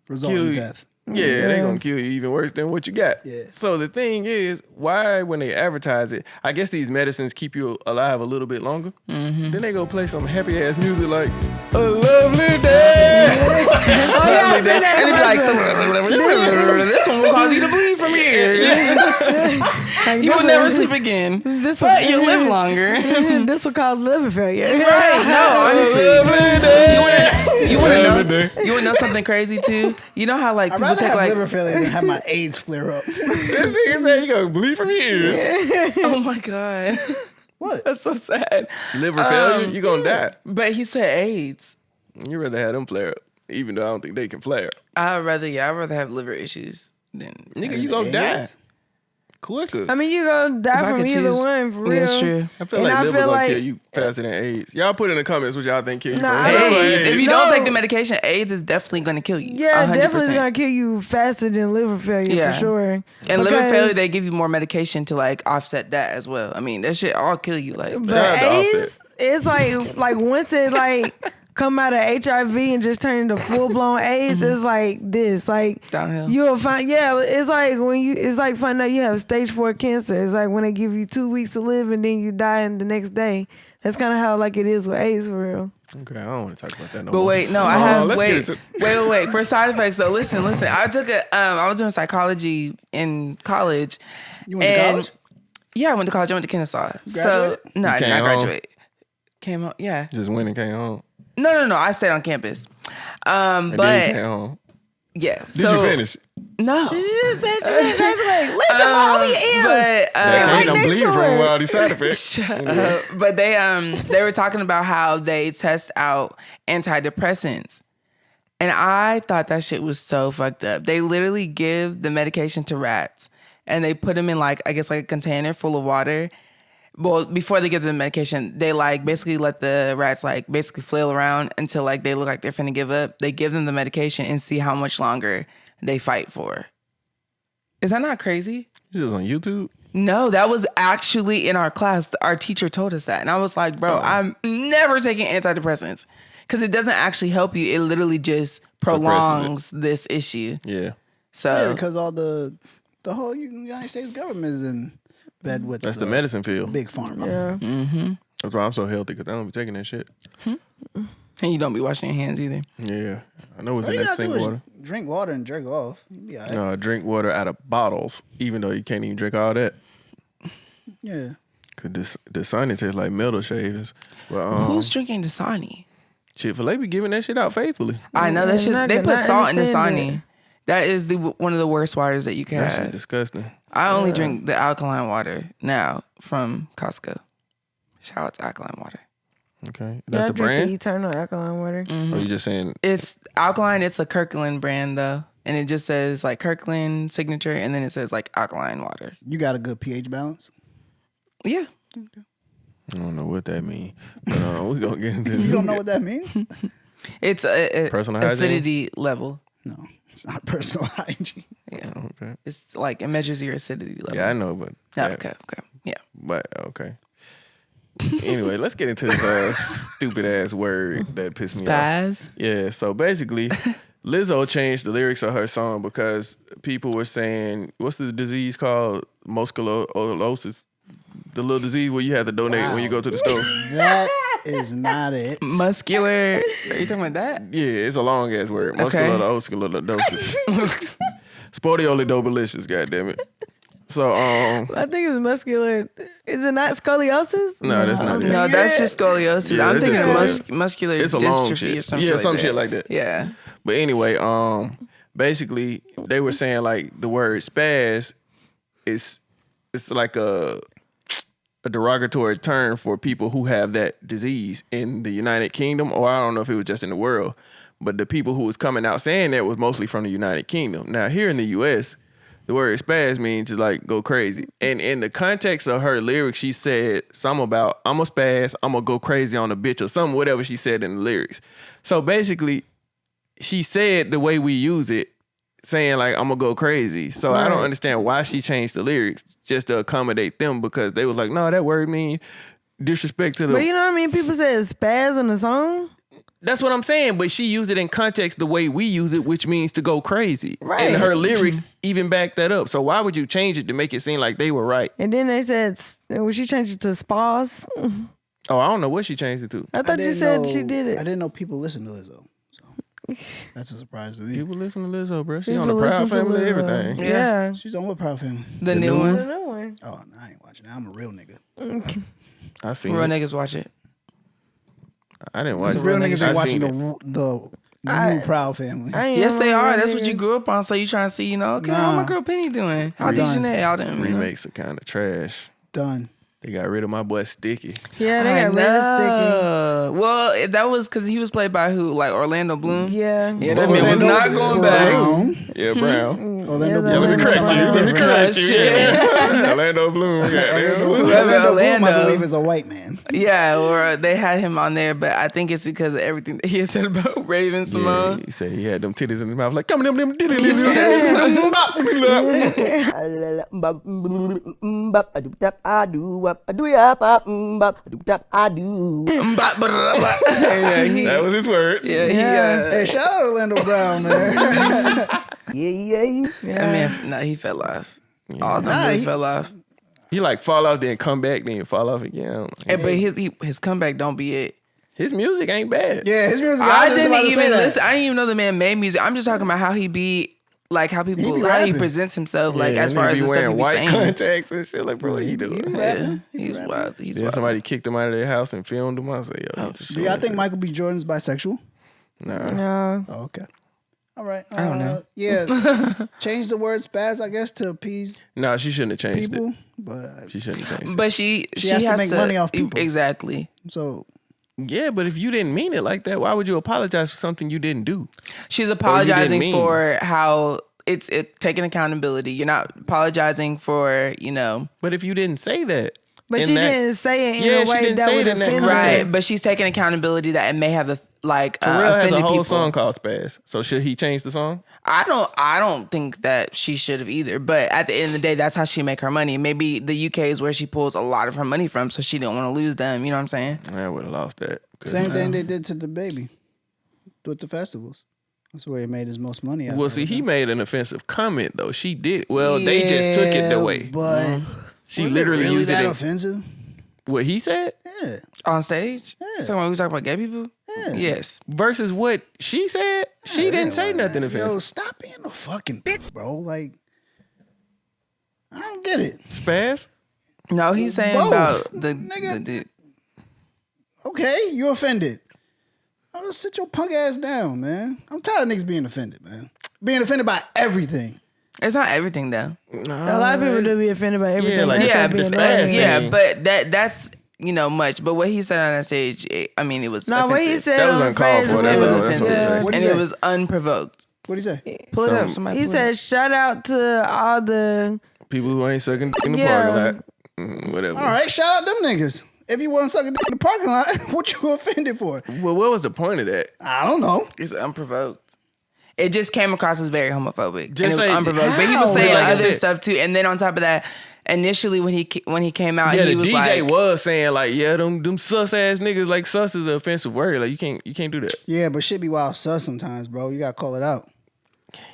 [SPEAKER 1] Result
[SPEAKER 2] kill
[SPEAKER 1] in
[SPEAKER 2] you.
[SPEAKER 1] death.
[SPEAKER 2] Yeah, they gonna kill you even worse than what you got.
[SPEAKER 1] Yeah.
[SPEAKER 2] So the thing is, why when they advertise it, I guess these medicines keep you alive a little bit longer. Then they go play some happy ass music like "A Lovely Day."
[SPEAKER 3] Oh, yeah, I seen that
[SPEAKER 6] And they be
[SPEAKER 3] commercial.
[SPEAKER 6] like, this one will cause you to bleed from here.
[SPEAKER 3] Like,
[SPEAKER 6] You
[SPEAKER 3] this
[SPEAKER 6] will never
[SPEAKER 3] one-
[SPEAKER 6] sleep again.
[SPEAKER 3] This
[SPEAKER 6] But
[SPEAKER 3] one-
[SPEAKER 6] you live longer.
[SPEAKER 3] This will cause liver failure.
[SPEAKER 6] Right. No, honestly. You wanna know? You wanna know something crazy too? You know how like
[SPEAKER 1] I'd
[SPEAKER 6] people
[SPEAKER 1] rather
[SPEAKER 6] take
[SPEAKER 1] have
[SPEAKER 6] like
[SPEAKER 1] liver failure than have my AIDS flare up.
[SPEAKER 2] This nigga said you gonna bleed from your ears.
[SPEAKER 6] oh my god,
[SPEAKER 1] What?
[SPEAKER 6] that's so sad.
[SPEAKER 2] Liver failure, you gonna die.
[SPEAKER 6] But he said AIDS.
[SPEAKER 2] You rather have them flare up, even though I don't think they can flare.
[SPEAKER 6] I'd rather have liver issues than.
[SPEAKER 2] Nigga, you gonna die
[SPEAKER 1] AIDS?
[SPEAKER 2] quicker.
[SPEAKER 3] I mean, you're going to die
[SPEAKER 6] If I
[SPEAKER 3] from
[SPEAKER 6] could
[SPEAKER 3] either
[SPEAKER 6] choose-
[SPEAKER 3] one, for real.
[SPEAKER 6] That's true.
[SPEAKER 2] I feel
[SPEAKER 3] And
[SPEAKER 2] like
[SPEAKER 3] I
[SPEAKER 2] liver
[SPEAKER 3] feel
[SPEAKER 2] gonna
[SPEAKER 3] like-
[SPEAKER 2] kill you faster than AIDS. Y'all put in the comments what y'all think kill you
[SPEAKER 3] Nah,
[SPEAKER 2] first.
[SPEAKER 3] I don't-
[SPEAKER 6] AIDS. If you
[SPEAKER 3] No.
[SPEAKER 6] don't take the medication, AIDS is definitely going to kill you.
[SPEAKER 3] Yeah,
[SPEAKER 6] 100%.
[SPEAKER 3] definitely going to kill you faster than liver failure,
[SPEAKER 6] Yeah.
[SPEAKER 3] for sure.
[SPEAKER 6] And liver
[SPEAKER 3] Because-
[SPEAKER 6] failure, they give you more medication to like offset that as well. I mean, that shit all kill you. Like,
[SPEAKER 3] But
[SPEAKER 2] Shout out to
[SPEAKER 3] AIDS, it's like once it like come out of HIV and just turn into full blown AIDS, it's like this. Like
[SPEAKER 6] Downhill.
[SPEAKER 3] you'll find it's like it's like finding out you have stage 4 cancer. It's like when they give you 2 weeks to live and then you die in the next day. That's kind of how like it is with AIDS for real.
[SPEAKER 2] Okay, I don't want to talk about that no
[SPEAKER 6] but
[SPEAKER 2] more.
[SPEAKER 6] wait, no, I have
[SPEAKER 2] let's
[SPEAKER 6] wait,
[SPEAKER 2] get
[SPEAKER 6] wait. For side effects, though, listen. I took I was doing psychology in college.
[SPEAKER 1] You went to
[SPEAKER 6] and-
[SPEAKER 1] college?
[SPEAKER 6] Yeah, I went to college. I went to Kennesaw. So
[SPEAKER 1] Graduated?
[SPEAKER 6] no, I did
[SPEAKER 2] came
[SPEAKER 6] not
[SPEAKER 2] home?
[SPEAKER 6] graduate. Came home. Yeah.
[SPEAKER 2] Just went and came home.
[SPEAKER 6] No. I stayed on campus.
[SPEAKER 2] And then you
[SPEAKER 6] But
[SPEAKER 2] came home.
[SPEAKER 6] yeah.
[SPEAKER 2] Did you finish?
[SPEAKER 6] No.
[SPEAKER 3] You just said you didn't graduate. Listen, all your ears.
[SPEAKER 6] But
[SPEAKER 2] That
[SPEAKER 3] right
[SPEAKER 2] ain't I'm
[SPEAKER 3] next
[SPEAKER 2] bleeding
[SPEAKER 3] to
[SPEAKER 2] from
[SPEAKER 3] her.
[SPEAKER 2] all these side effects.
[SPEAKER 6] but they were talking about how they test out antidepressants. And I thought that shit was so fucked up. They literally give the medication to rats and they put them in like, I guess like a container full of water. Well, before they give them the medication, they like basically let the rats like basically flail around until like they look like they're finna give up. They give them the medication and see how much longer they fight for. Is that not crazy?
[SPEAKER 2] This was on YouTube.
[SPEAKER 6] No, that was actually in our class. Our teacher told us that. And I was like, bro, I'm never taking antidepressants because it doesn't actually help you. It literally just prolongs this issue.
[SPEAKER 2] Yeah.
[SPEAKER 6] So,
[SPEAKER 1] Yeah, because all the whole United States government is in bed with
[SPEAKER 2] That's the medicine field.
[SPEAKER 1] big pharma.
[SPEAKER 3] Yeah.
[SPEAKER 2] That's why I'm so healthy, because I don't be taking that shit.
[SPEAKER 6] and you don't be washing your hands either.
[SPEAKER 2] Yeah. I know it's
[SPEAKER 1] All
[SPEAKER 2] in
[SPEAKER 1] you
[SPEAKER 2] that
[SPEAKER 1] gotta do
[SPEAKER 2] sink
[SPEAKER 1] is
[SPEAKER 2] water.
[SPEAKER 1] drink water and jerk off. You'll be all right.
[SPEAKER 2] No, drink water out of bottles, even though you can't even drink all that.
[SPEAKER 1] Yeah.
[SPEAKER 2] Because Dasani tastes like metal shavings. But
[SPEAKER 6] Who's drinking Dasani?
[SPEAKER 2] Chick-fil-A be giving that shit out faithfully.
[SPEAKER 6] I know that's
[SPEAKER 3] Yeah,
[SPEAKER 6] just
[SPEAKER 3] I
[SPEAKER 6] they
[SPEAKER 3] could
[SPEAKER 6] put
[SPEAKER 3] not
[SPEAKER 6] salt in
[SPEAKER 3] understand
[SPEAKER 6] Dasani. That is one of the worst waters that you can
[SPEAKER 2] That shit
[SPEAKER 6] have.
[SPEAKER 2] disgusting.
[SPEAKER 6] I only drink the alkaline water now from Costco. Shout out to alkaline water.
[SPEAKER 2] Okay.
[SPEAKER 3] Yeah,
[SPEAKER 2] That's
[SPEAKER 3] I
[SPEAKER 2] the
[SPEAKER 3] drink
[SPEAKER 2] brand?
[SPEAKER 3] the Eternal Alkaline Water.
[SPEAKER 2] Or you just saying,
[SPEAKER 6] It's alkaline. It's a Kirkland brand though, and it just says like Kirkland signature, and then it says like alkaline water.
[SPEAKER 1] You got a good pH balance?
[SPEAKER 6] Yeah.
[SPEAKER 2] I don't know what that means. But we're going to get into
[SPEAKER 1] You don't know what that means?
[SPEAKER 6] It's a
[SPEAKER 2] Personal hygiene?
[SPEAKER 6] acidity level.
[SPEAKER 1] No, it's not personal hygiene.
[SPEAKER 6] Yeah.
[SPEAKER 2] Okay.
[SPEAKER 6] It's like it measures your acidity level.
[SPEAKER 2] Yeah, I know, but.
[SPEAKER 6] Oh, okay. Yeah.
[SPEAKER 2] But, okay. Anyway, let's get into this stupid ass word that pissed me off.
[SPEAKER 6] Spaz.
[SPEAKER 2] Yeah, so basically, Lizzo changed the lyrics of her song because people were saying, what's the disease called? Musculosis. The little disease where you have to donate when you go to the store.
[SPEAKER 1] That is not it.
[SPEAKER 6] Muscular. Are you talking about that?
[SPEAKER 2] Yeah, it's a long ass word.
[SPEAKER 6] Okay.
[SPEAKER 2] Musculosis. Sportiolidobilicious, goddammit. So
[SPEAKER 3] I think it's muscular. Is it not scoliosis?
[SPEAKER 2] no, that's not it.
[SPEAKER 6] No, that's just scoliosis.
[SPEAKER 2] Yeah,
[SPEAKER 6] I'm
[SPEAKER 2] it's
[SPEAKER 6] thinking
[SPEAKER 2] just
[SPEAKER 6] of muscular
[SPEAKER 2] It's a long
[SPEAKER 6] dystrophy
[SPEAKER 2] shit.
[SPEAKER 6] or something.
[SPEAKER 2] Yeah,
[SPEAKER 6] like
[SPEAKER 2] some
[SPEAKER 6] that.
[SPEAKER 2] shit like that.
[SPEAKER 6] Yeah.
[SPEAKER 2] But anyway, basically they were saying like the word spaz it's like a derogatory term for people who have that disease in the United Kingdom, or I don't know if it was just in the world, but the people who was coming out saying that was mostly from the United Kingdom. Now here in the US, the word spaz means to like go crazy. And in the context of her lyrics, she said something about I'm a spaz, I'm gonna go crazy on a bitch or something, whatever she said in the lyrics. So basically, she said the way we use it, saying like I'm gonna go crazy. So I don't understand why she changed the lyrics just to accommodate them, because they was like, no, that word means disrespect to the.
[SPEAKER 3] But you know what I mean? People say it's spaz in the song.
[SPEAKER 2] That's what I'm saying, but she used it in context the way we use it, which means to go crazy.
[SPEAKER 3] Right.
[SPEAKER 2] And her lyrics even back that up. So why would you change it to make it seem like they were right?
[SPEAKER 3] And then they said, well, she changed it to spaz.
[SPEAKER 2] Oh, I don't know what she changed it to.
[SPEAKER 3] I thought you said she did
[SPEAKER 1] I
[SPEAKER 3] it.
[SPEAKER 1] didn't know people listen to Lizzo. So that's a surprise to me.
[SPEAKER 2] People listen to Lizzo, bro. She on
[SPEAKER 3] People
[SPEAKER 2] the Proud
[SPEAKER 3] listen to
[SPEAKER 2] Family,
[SPEAKER 3] Lizzo.
[SPEAKER 2] everything.
[SPEAKER 3] Yeah.
[SPEAKER 1] She's on what Proud Family?
[SPEAKER 6] The new one.
[SPEAKER 3] The new one.
[SPEAKER 1] Oh, no, I ain't watching that. I'm a real nigga.
[SPEAKER 2] I seen
[SPEAKER 6] Real
[SPEAKER 2] it.
[SPEAKER 6] niggas watch it.
[SPEAKER 2] I didn't watch it.
[SPEAKER 1] Real niggas
[SPEAKER 2] I
[SPEAKER 1] ain't watching
[SPEAKER 2] seen it.
[SPEAKER 1] the new Proud Family.
[SPEAKER 3] I ain't
[SPEAKER 6] Yes, they
[SPEAKER 3] never
[SPEAKER 6] are.
[SPEAKER 3] really
[SPEAKER 6] That's what
[SPEAKER 3] nigga.
[SPEAKER 6] you grew up on. So you trying to see, you know, okay, how
[SPEAKER 1] Nah.
[SPEAKER 6] my girl Penny doing? How
[SPEAKER 1] I'm
[SPEAKER 6] did
[SPEAKER 1] done.
[SPEAKER 6] Janae out there?
[SPEAKER 2] Remakes are kind of trash.
[SPEAKER 1] Done.
[SPEAKER 2] They got rid of my boy Sticky.
[SPEAKER 3] Yeah, they got rid of sticky.
[SPEAKER 6] Well, that was because he was played by who? Like Orlando Bloom?
[SPEAKER 3] Yeah.
[SPEAKER 6] Yeah, that man was not going back.
[SPEAKER 1] Brown.
[SPEAKER 2] Yeah, Brown.
[SPEAKER 1] Orlando
[SPEAKER 3] Yeah,
[SPEAKER 1] Bloom.
[SPEAKER 3] let me
[SPEAKER 1] is
[SPEAKER 3] correct
[SPEAKER 1] somebody
[SPEAKER 3] you.
[SPEAKER 1] different.
[SPEAKER 6] Correct you. Yeah.
[SPEAKER 2] Orlando Bloom. Goddamn.
[SPEAKER 1] Orlando Bloom, I
[SPEAKER 6] Orlando.
[SPEAKER 1] believe, is a white man.
[SPEAKER 6] Yeah, or they had him on there, but I think it's because of everything that he had said about Raven
[SPEAKER 2] Yeah,
[SPEAKER 6] Simone.
[SPEAKER 2] he said he had them titties in his mouth like, come on, them titties.
[SPEAKER 6] Yeah,
[SPEAKER 2] That was his words.
[SPEAKER 6] yeah, he,
[SPEAKER 1] Hey, shout out Orlando Brown, man.
[SPEAKER 6] that man, nah, he fell off. All of them
[SPEAKER 1] Nah,
[SPEAKER 6] really
[SPEAKER 1] he-
[SPEAKER 6] fell off.
[SPEAKER 2] He like fall off, then come back, then fall off again.
[SPEAKER 6] Hey, but his comeback don't be it.
[SPEAKER 2] His music ain't bad.
[SPEAKER 1] Yeah, his music.
[SPEAKER 6] I
[SPEAKER 1] was just
[SPEAKER 6] didn't
[SPEAKER 1] about to say
[SPEAKER 6] even
[SPEAKER 1] that.
[SPEAKER 6] listen. I didn't even know the man made music. I'm just talking about how he be, like how people,
[SPEAKER 1] He be
[SPEAKER 6] how he
[SPEAKER 1] rapping.
[SPEAKER 6] presents himself, like
[SPEAKER 2] Yeah,
[SPEAKER 6] as
[SPEAKER 2] and
[SPEAKER 6] far
[SPEAKER 2] he
[SPEAKER 6] as
[SPEAKER 2] be
[SPEAKER 6] the stuff he
[SPEAKER 2] wearing
[SPEAKER 6] be
[SPEAKER 2] white
[SPEAKER 6] saying.
[SPEAKER 2] contacts and shit. Like, bro, what you doing?
[SPEAKER 6] Yeah, he's wild. He's
[SPEAKER 2] Then
[SPEAKER 6] wild.
[SPEAKER 2] somebody kicked him out of their house and filmed him. I was like, yo,
[SPEAKER 1] Do y'all think Michael B. Jordan's bisexual?
[SPEAKER 2] nah.
[SPEAKER 1] Oh, okay. All right.
[SPEAKER 6] I don't know.
[SPEAKER 1] Yeah. Change the word spaz, I guess, to appease
[SPEAKER 2] Nah, she shouldn't have changed
[SPEAKER 1] people.
[SPEAKER 2] it.
[SPEAKER 1] But
[SPEAKER 2] She shouldn't have changed it.
[SPEAKER 6] But she
[SPEAKER 1] has to make money off people.
[SPEAKER 6] Exactly.
[SPEAKER 1] so
[SPEAKER 2] Yeah, but if you didn't mean it like that, why would you apologize for something you didn't do?
[SPEAKER 6] She's apologizing
[SPEAKER 2] mean.
[SPEAKER 6] for how it's taking accountability. You're not apologizing for, you know.
[SPEAKER 2] But if you didn't say that,
[SPEAKER 3] But
[SPEAKER 2] in
[SPEAKER 3] she
[SPEAKER 2] that-
[SPEAKER 3] didn't say it in
[SPEAKER 2] Yeah,
[SPEAKER 3] a
[SPEAKER 2] she
[SPEAKER 3] way
[SPEAKER 2] didn't
[SPEAKER 3] that
[SPEAKER 2] say
[SPEAKER 3] would
[SPEAKER 2] it in that
[SPEAKER 3] offend
[SPEAKER 2] context.
[SPEAKER 6] Right, but she's taking accountability that it may have
[SPEAKER 2] Pharrell has
[SPEAKER 6] offended
[SPEAKER 2] a whole
[SPEAKER 6] people.
[SPEAKER 2] song called Spaz. So should he change the song?
[SPEAKER 6] I don't think that she should have either. But at the end of the day, that's how she make her money. Maybe the UK is where she pulls a lot of her money from, so she didn't want to lose them. You know what I'm saying?
[SPEAKER 2] I would have lost that.
[SPEAKER 1] same thing they did to the baby with the festivals. That's where he made his most money out.
[SPEAKER 2] Well,
[SPEAKER 1] of
[SPEAKER 2] see,
[SPEAKER 1] it.
[SPEAKER 2] he made an offensive comment though. She did. Well, they just took it the way.
[SPEAKER 1] But
[SPEAKER 2] She
[SPEAKER 1] was
[SPEAKER 2] literally
[SPEAKER 1] it really
[SPEAKER 2] used
[SPEAKER 1] that
[SPEAKER 2] it.
[SPEAKER 1] offensive.
[SPEAKER 2] What he said
[SPEAKER 1] Yeah.
[SPEAKER 6] On stage?
[SPEAKER 1] Yeah.
[SPEAKER 6] We talking about gay people?
[SPEAKER 1] Yeah.
[SPEAKER 6] Yes.
[SPEAKER 2] versus what she said. She didn't say
[SPEAKER 1] Anyway,
[SPEAKER 2] nothing
[SPEAKER 1] Yo,
[SPEAKER 2] offensive.
[SPEAKER 1] stop being a fucking bitch, bro. Like, I don't get it.
[SPEAKER 2] Spaz.
[SPEAKER 6] No, he's saying
[SPEAKER 1] Both.
[SPEAKER 6] about the
[SPEAKER 1] Nigga.
[SPEAKER 6] dude.
[SPEAKER 1] Okay, you offended. Oh, sit your punk ass down, man. I'm tired of niggas being offended, man. Being offended by everything.
[SPEAKER 6] It's not everything though.
[SPEAKER 3] A lot of people do be offended by everything.
[SPEAKER 2] like,
[SPEAKER 3] That's
[SPEAKER 6] yeah,
[SPEAKER 3] what being
[SPEAKER 2] the
[SPEAKER 3] annoying.
[SPEAKER 2] spaz
[SPEAKER 6] Yeah,
[SPEAKER 2] thing.
[SPEAKER 6] but that's much. But what he said on that stage, it was
[SPEAKER 3] No, what he
[SPEAKER 6] offensive.
[SPEAKER 3] said
[SPEAKER 2] That was
[SPEAKER 3] on
[SPEAKER 2] uncalled
[SPEAKER 3] stage
[SPEAKER 2] for.
[SPEAKER 6] It
[SPEAKER 2] That's
[SPEAKER 6] was
[SPEAKER 2] what I'm
[SPEAKER 6] offensive,
[SPEAKER 2] saying.
[SPEAKER 1] What'd
[SPEAKER 6] and
[SPEAKER 1] he
[SPEAKER 6] it
[SPEAKER 1] say?
[SPEAKER 6] was unprovoked.
[SPEAKER 1] What'd he say?
[SPEAKER 6] Pull it up,
[SPEAKER 2] Some-
[SPEAKER 6] somebody.
[SPEAKER 3] He
[SPEAKER 6] pull it
[SPEAKER 3] said,
[SPEAKER 6] up.
[SPEAKER 3] shout out to all the
[SPEAKER 2] People who ain't sucking dick in the
[SPEAKER 3] Yeah.
[SPEAKER 2] parking lot. Whatever.
[SPEAKER 1] All right, shout out them niggas. If you wasn't sucking dick in the parking lot, what you offended for?
[SPEAKER 2] Well, what was the point of that?
[SPEAKER 1] I don't know.
[SPEAKER 6] It's unprovoked. It just came across as very homophobic.
[SPEAKER 5] Just
[SPEAKER 6] and it was
[SPEAKER 5] say-
[SPEAKER 6] unprovoked. But he was
[SPEAKER 1] How?
[SPEAKER 6] saying
[SPEAKER 5] Like I
[SPEAKER 6] other
[SPEAKER 5] said-
[SPEAKER 6] stuff too. And then on top of that, initially when he came out,
[SPEAKER 5] Yeah,
[SPEAKER 6] he
[SPEAKER 5] the
[SPEAKER 6] was
[SPEAKER 5] DJ
[SPEAKER 6] like,
[SPEAKER 5] was saying like, yeah, them sus ass niggas, like sus is an offensive word. Like you can't do that.
[SPEAKER 1] Yeah, but shit be wild sus sometimes, bro. You gotta call it out.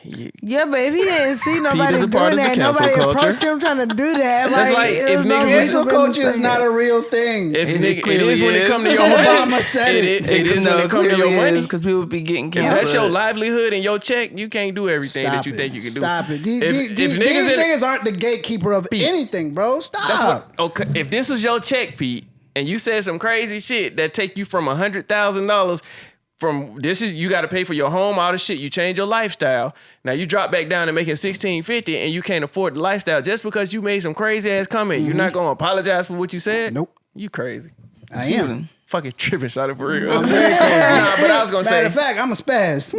[SPEAKER 3] Yeah, but if he didn't see nobody
[SPEAKER 5] is a
[SPEAKER 3] doing
[SPEAKER 5] part of the
[SPEAKER 3] that,
[SPEAKER 5] cancel
[SPEAKER 3] nobody
[SPEAKER 5] culture.
[SPEAKER 3] approached him trying to do that.
[SPEAKER 5] That's like
[SPEAKER 3] it
[SPEAKER 5] if
[SPEAKER 3] was no
[SPEAKER 5] niggas-
[SPEAKER 3] reason
[SPEAKER 1] Cancel
[SPEAKER 3] for him to
[SPEAKER 1] culture is
[SPEAKER 3] say
[SPEAKER 1] not
[SPEAKER 3] that.
[SPEAKER 1] a real thing.
[SPEAKER 5] If
[SPEAKER 6] It
[SPEAKER 5] nigga, it
[SPEAKER 6] clearly
[SPEAKER 5] is when it
[SPEAKER 6] is.
[SPEAKER 5] comes to your
[SPEAKER 1] Obama said it.
[SPEAKER 5] It is when it comes to your money.
[SPEAKER 6] because people be getting
[SPEAKER 5] If
[SPEAKER 6] canceled.
[SPEAKER 5] that's your livelihood and your check, you can't do everything
[SPEAKER 1] Stop
[SPEAKER 5] that you
[SPEAKER 1] it.
[SPEAKER 5] think you can do.
[SPEAKER 1] Stop it. These,
[SPEAKER 5] If
[SPEAKER 1] these
[SPEAKER 5] niggas in-
[SPEAKER 1] niggas aren't the gatekeeper of anything, bro. Stop.
[SPEAKER 5] That's what. Okay, if this was your check, Pete, and you said some crazy shit that take you from $100,000 from this is you got to pay for your home, all the shit. You change your lifestyle. Now you drop back down to making $1,650, and you can't afford the lifestyle just because you made some crazy ass comment. You're not gonna apologize for what you said.
[SPEAKER 1] Nope.
[SPEAKER 5] You crazy.
[SPEAKER 1] I am.
[SPEAKER 5] Fucking tripping, shot it for real. Nah, but I was gonna
[SPEAKER 1] Matter
[SPEAKER 5] say,
[SPEAKER 1] of fact, I'm a spaz.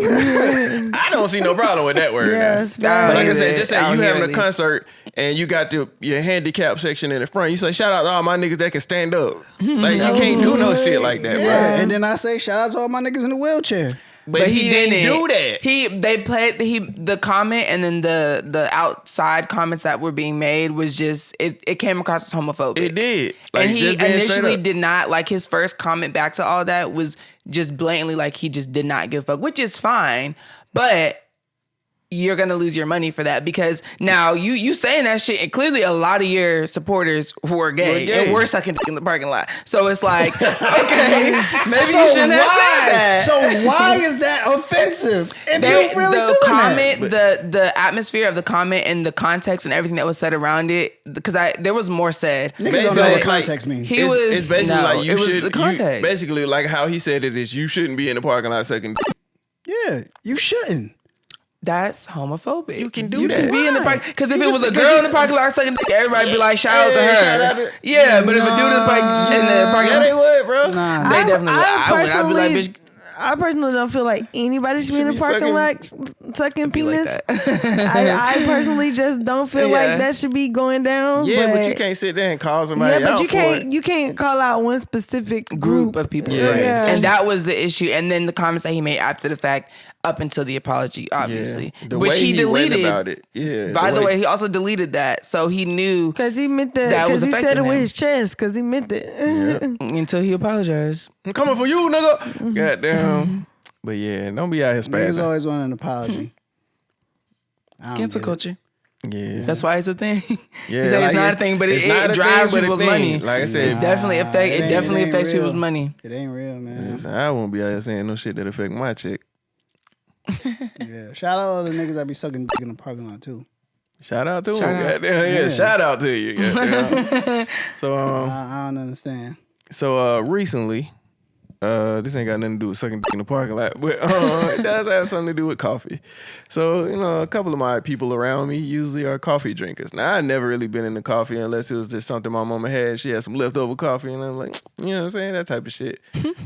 [SPEAKER 5] I don't see no problem with that word.
[SPEAKER 3] Yeah,
[SPEAKER 5] now.
[SPEAKER 3] it's
[SPEAKER 5] But like I
[SPEAKER 6] Out
[SPEAKER 5] said,
[SPEAKER 6] here,
[SPEAKER 5] just say
[SPEAKER 6] out
[SPEAKER 5] you
[SPEAKER 6] here
[SPEAKER 5] having
[SPEAKER 6] at
[SPEAKER 5] a
[SPEAKER 6] least.
[SPEAKER 5] concert and you got your handicap section in the front. You say, shout out to all my niggas that can stand up. Like, you can't do no shit like that,
[SPEAKER 1] Yeah,
[SPEAKER 5] bro.
[SPEAKER 1] and then I say shout out to all my niggas in the wheelchair.
[SPEAKER 5] But he didn't do that.
[SPEAKER 6] They played the comment and then the outside comments that were being made was just it came across as homophobic.
[SPEAKER 5] It did. Like,
[SPEAKER 6] And he
[SPEAKER 5] just being straight
[SPEAKER 6] initially
[SPEAKER 5] up.
[SPEAKER 6] did not like his first comment back to all that was just blatantly like he just did not give a fuck, which is fine, but you're gonna lose your money for that because now you saying that shit and clearly a lot of your supporters were gay, and we're sucking dick in the parking lot. So it's like, okay, maybe you shouldn't have said that.
[SPEAKER 1] So why is that offensive? If
[SPEAKER 6] They-
[SPEAKER 1] you really
[SPEAKER 6] the
[SPEAKER 1] doing
[SPEAKER 6] comment,
[SPEAKER 1] that?
[SPEAKER 6] the atmosphere of the comment and the context and everything that was said around it, because there was more said.
[SPEAKER 1] Niggas don't
[SPEAKER 5] Basically,
[SPEAKER 1] know what
[SPEAKER 5] it's like-
[SPEAKER 1] context means.
[SPEAKER 6] He was
[SPEAKER 5] It's basically
[SPEAKER 6] no,
[SPEAKER 5] like you
[SPEAKER 6] it was
[SPEAKER 5] should.
[SPEAKER 6] the context.
[SPEAKER 5] Basically, like how he said it is, you shouldn't be in the parking lot sucking.
[SPEAKER 1] Yeah, you shouldn't.
[SPEAKER 6] That's homophobic.
[SPEAKER 5] You can do
[SPEAKER 6] You
[SPEAKER 5] that.
[SPEAKER 6] can be in the
[SPEAKER 1] Why?
[SPEAKER 6] park because if it was a girl in the parking lot sucking dick, everybody be like, shout out to
[SPEAKER 5] Hey,
[SPEAKER 6] her.
[SPEAKER 5] shout out to-
[SPEAKER 6] Yeah, but if a dude in the parking
[SPEAKER 5] Yeah,
[SPEAKER 6] lot,
[SPEAKER 5] they would, bro.
[SPEAKER 1] Nah,
[SPEAKER 6] they definitely would. I would. I'd be like, bitch.
[SPEAKER 3] I personally don't feel like anybody should be in the
[SPEAKER 5] be
[SPEAKER 3] parking
[SPEAKER 5] sucking-
[SPEAKER 3] lot sucking
[SPEAKER 6] be like
[SPEAKER 3] penis.
[SPEAKER 6] that.
[SPEAKER 3] I personally just don't feel
[SPEAKER 6] Yeah.
[SPEAKER 3] like that should be going down.
[SPEAKER 5] Yeah, but you can't sit there and call somebody
[SPEAKER 3] Yeah, but
[SPEAKER 5] out
[SPEAKER 3] you
[SPEAKER 5] for it.
[SPEAKER 3] can't. You can't call out one specific
[SPEAKER 6] Group of people,
[SPEAKER 5] Yeah.
[SPEAKER 6] right?
[SPEAKER 3] Yeah.
[SPEAKER 6] And that was the issue. And then the comments that he made after the fact, up until the apology, obviously,
[SPEAKER 5] The
[SPEAKER 6] which
[SPEAKER 5] way
[SPEAKER 6] he
[SPEAKER 5] went
[SPEAKER 6] deleted.
[SPEAKER 5] about it. Yeah.
[SPEAKER 6] By the way, he also deleted that, so he knew
[SPEAKER 3] Because he meant that.
[SPEAKER 6] That was
[SPEAKER 3] Because he said it
[SPEAKER 6] affecting
[SPEAKER 3] with
[SPEAKER 6] him.
[SPEAKER 3] his chest. Because he meant it.
[SPEAKER 6] until he apologized.
[SPEAKER 5] I'm coming for you, nigga. Goddamn. But yeah, don't be out here
[SPEAKER 1] Niggas
[SPEAKER 5] spazzing.
[SPEAKER 1] always want an apology. I don't
[SPEAKER 6] Cancel
[SPEAKER 1] get it.
[SPEAKER 6] culture.
[SPEAKER 5] Yeah.
[SPEAKER 6] That's why it's a thing.
[SPEAKER 5] Yeah,
[SPEAKER 6] He said
[SPEAKER 5] like
[SPEAKER 6] it's not a thing, but
[SPEAKER 5] it's
[SPEAKER 6] it
[SPEAKER 5] not a
[SPEAKER 6] drives
[SPEAKER 5] thing, but a
[SPEAKER 6] people's
[SPEAKER 5] thing.
[SPEAKER 6] money.
[SPEAKER 5] Like I said,
[SPEAKER 6] It's definitely
[SPEAKER 1] it
[SPEAKER 6] it
[SPEAKER 1] ain't-
[SPEAKER 6] definitely
[SPEAKER 1] it ain't
[SPEAKER 6] affects
[SPEAKER 1] real.
[SPEAKER 6] people's money.
[SPEAKER 1] It ain't real, man.
[SPEAKER 5] Listen, I won't be out here saying no shit that affect my check.
[SPEAKER 1] Yeah. Shout out all the niggas that be sucking dick in the parking lot too.
[SPEAKER 5] Shout out to him.
[SPEAKER 6] Shout out.
[SPEAKER 5] Goddamn, yeah.
[SPEAKER 1] Yeah.
[SPEAKER 5] Shout out to you. Goddamn. So
[SPEAKER 1] I don't understand.
[SPEAKER 5] recently, this ain't got nothing to do with sucking dick in the parking lot, but it does have something to do with coffee. So, a couple of my people around me usually are coffee drinkers. Now, I've never really been into coffee unless it was just something my mama had. She had some leftover coffee, and I'm like, you know what I'm saying? That type of shit.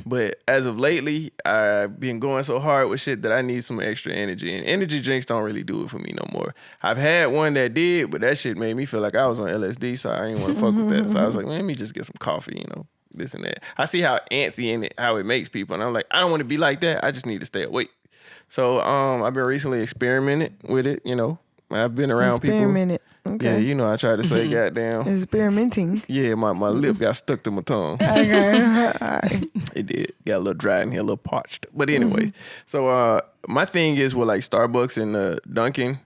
[SPEAKER 5] But as of lately, I've been going so hard with shit that I need some extra energy, and energy drinks don't really do it for me no more. I've had one that did, but that shit made me feel like I was on LSD, so I didn't want to fuck with that. So I was like, man, let me just get some coffee, this and that. I see how antsy in it, how it makes people, and I'm like, I don't want to be like that. I just need to stay awake. So I've been recently experimenting with it. I've been around
[SPEAKER 3] Experimented.
[SPEAKER 5] people.
[SPEAKER 3] Okay.
[SPEAKER 5] Yeah, I tried to say goddamn.
[SPEAKER 3] Experimenting.
[SPEAKER 5] Yeah, my lip got stuck to my tongue.
[SPEAKER 3] Okay. All right.
[SPEAKER 5] It did. Got a little dry in here, a little parched. But anyway, so my thing is with like Starbucks and Dunkin',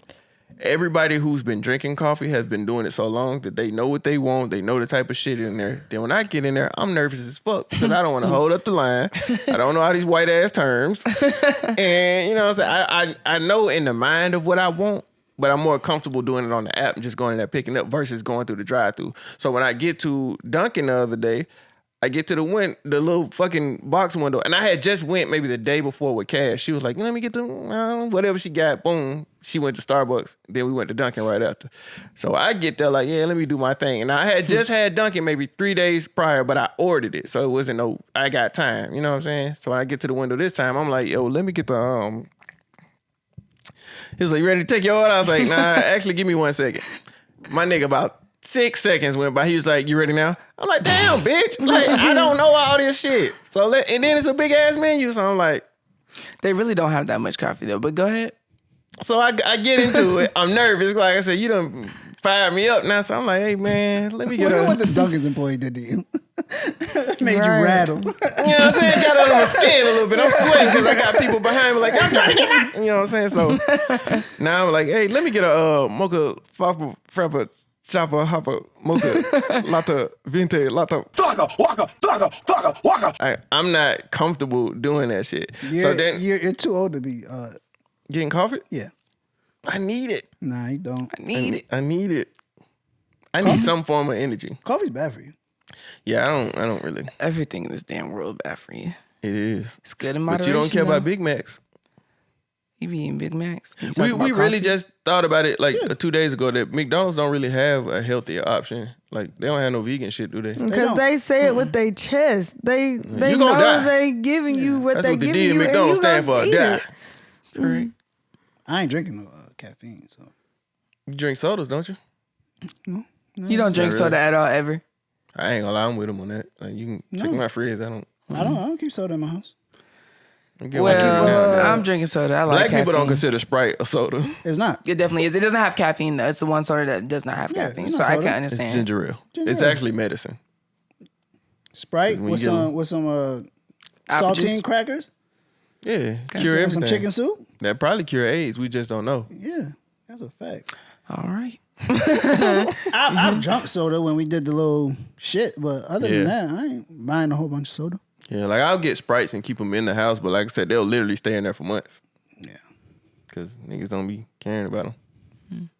[SPEAKER 5] everybody who's been drinking coffee has been doing it so long that they know what they want. They know the type of shit in there. Then when I get in there, I'm nervous as fuck because I don't want to hold up the line. I don't know all these white ass terms. And what I'm saying? I know in the mind of what I want, but I'm more comfortable doing it on the app and just going in there picking up versus going through the drive-thru. So when I get to Dunkin' the other day, I get to the little fucking box window, and I had just went maybe the day before with Cash. She was like, let me get the whatever she got. Boom. She went to Starbucks. Then we went to Dunkin' right after. So I get there like, yeah, let me do my thing. And I had just had Dunkin' maybe 3 days prior, but I ordered it. So it wasn't I got time. You know what I'm saying? So when I get to the window this time, I'm like, yo, let me get the, he was like, you ready to take your order? I was like, nah, actually give me 1 second. My nigga about 6 seconds went by. He was like, you ready now? I'm like, damn, bitch. Like, I don't know all this shit. And then it's a big ass menu. So I'm like,
[SPEAKER 6] They really don't have that much coffee though. But go ahead.
[SPEAKER 5] So I get into it. I'm nervous. Like I said, you done fired me up now. So I'm like, hey, man, let me get
[SPEAKER 1] Look at
[SPEAKER 5] a...
[SPEAKER 1] what the Dunkin's employee did to you. Made you
[SPEAKER 3] Right.
[SPEAKER 1] rattle.
[SPEAKER 5] You know what I'm saying? Got under my skin a little bit. I'm sweating because I got people behind me like, I'm trying to get out. You know what I'm saying? So now I'm like, hey, let me get a mocha, fappa, frappa, chopper, hopper, mocha, latte, vente, latte. I'm not comfortable doing that shit. So then
[SPEAKER 1] You're too old to be.
[SPEAKER 5] getting coffee,
[SPEAKER 1] Yeah.
[SPEAKER 5] I need it.
[SPEAKER 1] Nah, you don't.
[SPEAKER 5] I need it. I need some form of energy.
[SPEAKER 1] Coffee's bad for you.
[SPEAKER 5] Yeah, I don't really.
[SPEAKER 6] Everything in this damn world bad for you.
[SPEAKER 5] It is.
[SPEAKER 6] It's good in
[SPEAKER 5] But
[SPEAKER 6] moderation.
[SPEAKER 5] you don't care
[SPEAKER 6] though.
[SPEAKER 5] about Big Macs.
[SPEAKER 6] You be eating Big Macs. You
[SPEAKER 5] We
[SPEAKER 6] talk about
[SPEAKER 5] really
[SPEAKER 6] coffee?
[SPEAKER 5] just thought about it like 2 days ago that McDonald's don't really have a healthier option. Like they don't have no vegan shit, do they?
[SPEAKER 1] don't.
[SPEAKER 3] Because they say it with their chest. They
[SPEAKER 5] You
[SPEAKER 3] know
[SPEAKER 5] gonna die.
[SPEAKER 3] they giving you what
[SPEAKER 5] That's
[SPEAKER 3] they
[SPEAKER 5] what the
[SPEAKER 3] giving
[SPEAKER 5] D in
[SPEAKER 3] you.
[SPEAKER 5] McDonald's
[SPEAKER 3] and you
[SPEAKER 5] stand for.
[SPEAKER 3] gonna eat
[SPEAKER 5] Die.
[SPEAKER 3] it.
[SPEAKER 6] Correct.
[SPEAKER 1] I ain't drinking no caffeine, so.
[SPEAKER 5] You drink sodas, don't you?
[SPEAKER 6] You don't drink
[SPEAKER 5] really.
[SPEAKER 6] soda at all ever.
[SPEAKER 5] I ain't gonna lie, I'm with them on that. Like you can check my fridge. I
[SPEAKER 1] I don't keep soda in my house.
[SPEAKER 5] get one every now and
[SPEAKER 6] Well,
[SPEAKER 5] then.
[SPEAKER 6] I'm drinking soda. I like
[SPEAKER 5] Black
[SPEAKER 6] caffeine.
[SPEAKER 5] people don't consider Sprite a soda.
[SPEAKER 1] It's not.
[SPEAKER 6] It definitely is. It doesn't have caffeine though. It's the one soda that does not have
[SPEAKER 1] Yeah,
[SPEAKER 6] caffeine.
[SPEAKER 1] it's
[SPEAKER 6] So
[SPEAKER 1] not
[SPEAKER 6] I
[SPEAKER 1] soda.
[SPEAKER 6] can
[SPEAKER 5] It's
[SPEAKER 6] understand.
[SPEAKER 5] ginger ale.
[SPEAKER 1] Ginger
[SPEAKER 5] It's
[SPEAKER 1] ale.
[SPEAKER 5] actually medicine.
[SPEAKER 1] Sprite
[SPEAKER 5] When
[SPEAKER 1] with
[SPEAKER 5] you get
[SPEAKER 1] some
[SPEAKER 6] Apple
[SPEAKER 1] saltine
[SPEAKER 6] juice.
[SPEAKER 1] crackers.
[SPEAKER 5] Yeah, cure
[SPEAKER 1] Some
[SPEAKER 5] everything.
[SPEAKER 1] chicken soup.
[SPEAKER 5] That probably cure AIDS. We just don't know.
[SPEAKER 1] Yeah, that's a fact.
[SPEAKER 6] All right.
[SPEAKER 1] I've drunk soda when we did the little shit, but other than that, I ain't buying a whole bunch of soda.
[SPEAKER 5] Yeah, like I'll get Sprites and keep them in the house, but like I said, they'll literally stay in there for months.
[SPEAKER 1] Yeah.
[SPEAKER 5] Because niggas don't be caring about them.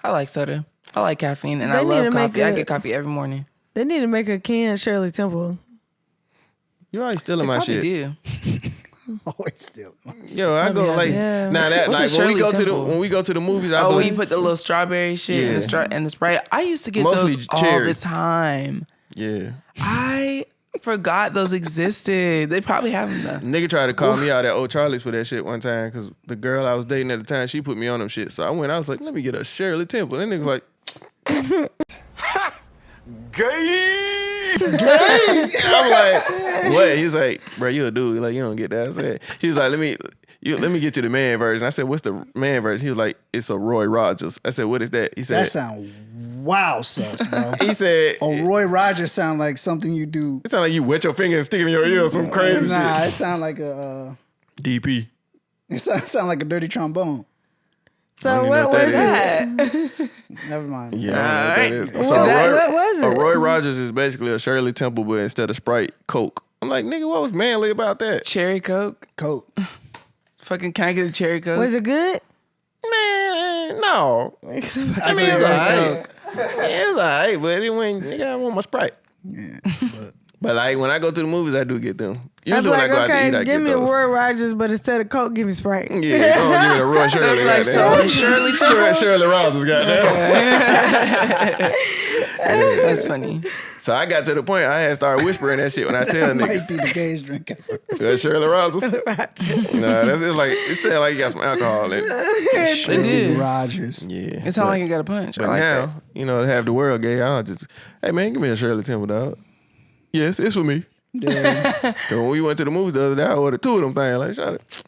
[SPEAKER 6] I like soda. I like caffeine, and
[SPEAKER 3] They
[SPEAKER 6] I
[SPEAKER 3] need
[SPEAKER 6] love
[SPEAKER 3] to make
[SPEAKER 6] coffee. I
[SPEAKER 3] a-
[SPEAKER 6] get coffee every morning.
[SPEAKER 3] They need to make a canned Shirley Temple.
[SPEAKER 5] You always stealing
[SPEAKER 6] They
[SPEAKER 5] my
[SPEAKER 6] probably
[SPEAKER 5] shit.
[SPEAKER 6] do.
[SPEAKER 1] Always still.
[SPEAKER 5] Yo, I go like
[SPEAKER 3] Yeah.
[SPEAKER 5] now that
[SPEAKER 6] What's
[SPEAKER 5] like
[SPEAKER 6] a
[SPEAKER 5] when we
[SPEAKER 6] Shirley
[SPEAKER 5] go to the
[SPEAKER 6] Temple?
[SPEAKER 5] when we go to the movies, I
[SPEAKER 6] Oh,
[SPEAKER 5] be
[SPEAKER 6] when
[SPEAKER 5] like,
[SPEAKER 6] you put the little strawberry shit in
[SPEAKER 5] Yeah.
[SPEAKER 6] the Sprite. I used to get
[SPEAKER 5] Mostly
[SPEAKER 6] those all
[SPEAKER 5] cherry.
[SPEAKER 6] the time.
[SPEAKER 5] yeah.
[SPEAKER 6] I forgot those existed. They probably have them though.
[SPEAKER 5] Nigga tried to call me out at Old Charlie's for that shit one time because the girl I was dating at the time, she put me on them shit. So I was like, let me get a Shirley Temple. That nigga like, I'm like, what? He's like, bro, you a dude. Like, you don't get that. I said, he was like, let me get you the man version. I said, what's the man version? He was like, it's a Roy Rogers. I said, what is that? He said,
[SPEAKER 1] That sound wow sus, bro.
[SPEAKER 5] he said,
[SPEAKER 1] Roy Rogers sound like something you do.
[SPEAKER 5] it sound like you wet your finger and stick it in your ear or some crazy
[SPEAKER 1] Nah,
[SPEAKER 5] shit.
[SPEAKER 1] it sound like a.
[SPEAKER 5] DP.
[SPEAKER 1] It sound like a dirty trombone.
[SPEAKER 3] So
[SPEAKER 5] even
[SPEAKER 3] what
[SPEAKER 5] know what
[SPEAKER 3] was
[SPEAKER 5] that
[SPEAKER 3] that?
[SPEAKER 1] Never mind.
[SPEAKER 5] Yeah, I don't know what that is. So
[SPEAKER 3] What was
[SPEAKER 5] a
[SPEAKER 3] it?
[SPEAKER 5] Roy Rogers is basically a Shirley Temple, but instead of Sprite, Coke. I'm like, nigga, what was manly about that?
[SPEAKER 6] Cherry Coke.
[SPEAKER 1] Coke.
[SPEAKER 6] Fucking, can I get a cherry Coke?
[SPEAKER 3] Was it good?
[SPEAKER 5] Man, no. I mean, it's alright. Yeah, it's alright, but it went, nigga, I want my Sprite.
[SPEAKER 1] Yeah,
[SPEAKER 5] But like when I go to the movies, I do get them.
[SPEAKER 3] I'm
[SPEAKER 5] Usually when I
[SPEAKER 3] like,
[SPEAKER 5] go out to
[SPEAKER 3] okay,
[SPEAKER 5] eat, I
[SPEAKER 3] give
[SPEAKER 5] get
[SPEAKER 3] me
[SPEAKER 5] those.
[SPEAKER 3] a Roy Rogers, but instead of Coke, give me Sprite.
[SPEAKER 5] Yeah, don't give me the Roy Shirley.
[SPEAKER 6] Like, so Shirley
[SPEAKER 5] Shirley Rogers, goddamn.
[SPEAKER 3] That's
[SPEAKER 6] funny.
[SPEAKER 5] So I got to the point I had started whispering that shit when I tell
[SPEAKER 1] might
[SPEAKER 5] niggas.
[SPEAKER 1] be the gayest drink ever.
[SPEAKER 5] Shirley Rogers. Nah, that's it's like it sound like you got some alcohol in it.
[SPEAKER 6] It did.
[SPEAKER 1] Rogers.
[SPEAKER 5] Yeah.
[SPEAKER 6] It sounds like you got a punch.
[SPEAKER 5] But
[SPEAKER 6] I like
[SPEAKER 5] now,
[SPEAKER 6] that.
[SPEAKER 5] you know, to have the world gay, I'll just, hey man, give me a Shirley Temple, dog. Yes, it's for me.
[SPEAKER 1] Yeah.
[SPEAKER 5] So when we went to the movies the other day, I ordered 2 of them things. Like, shut it.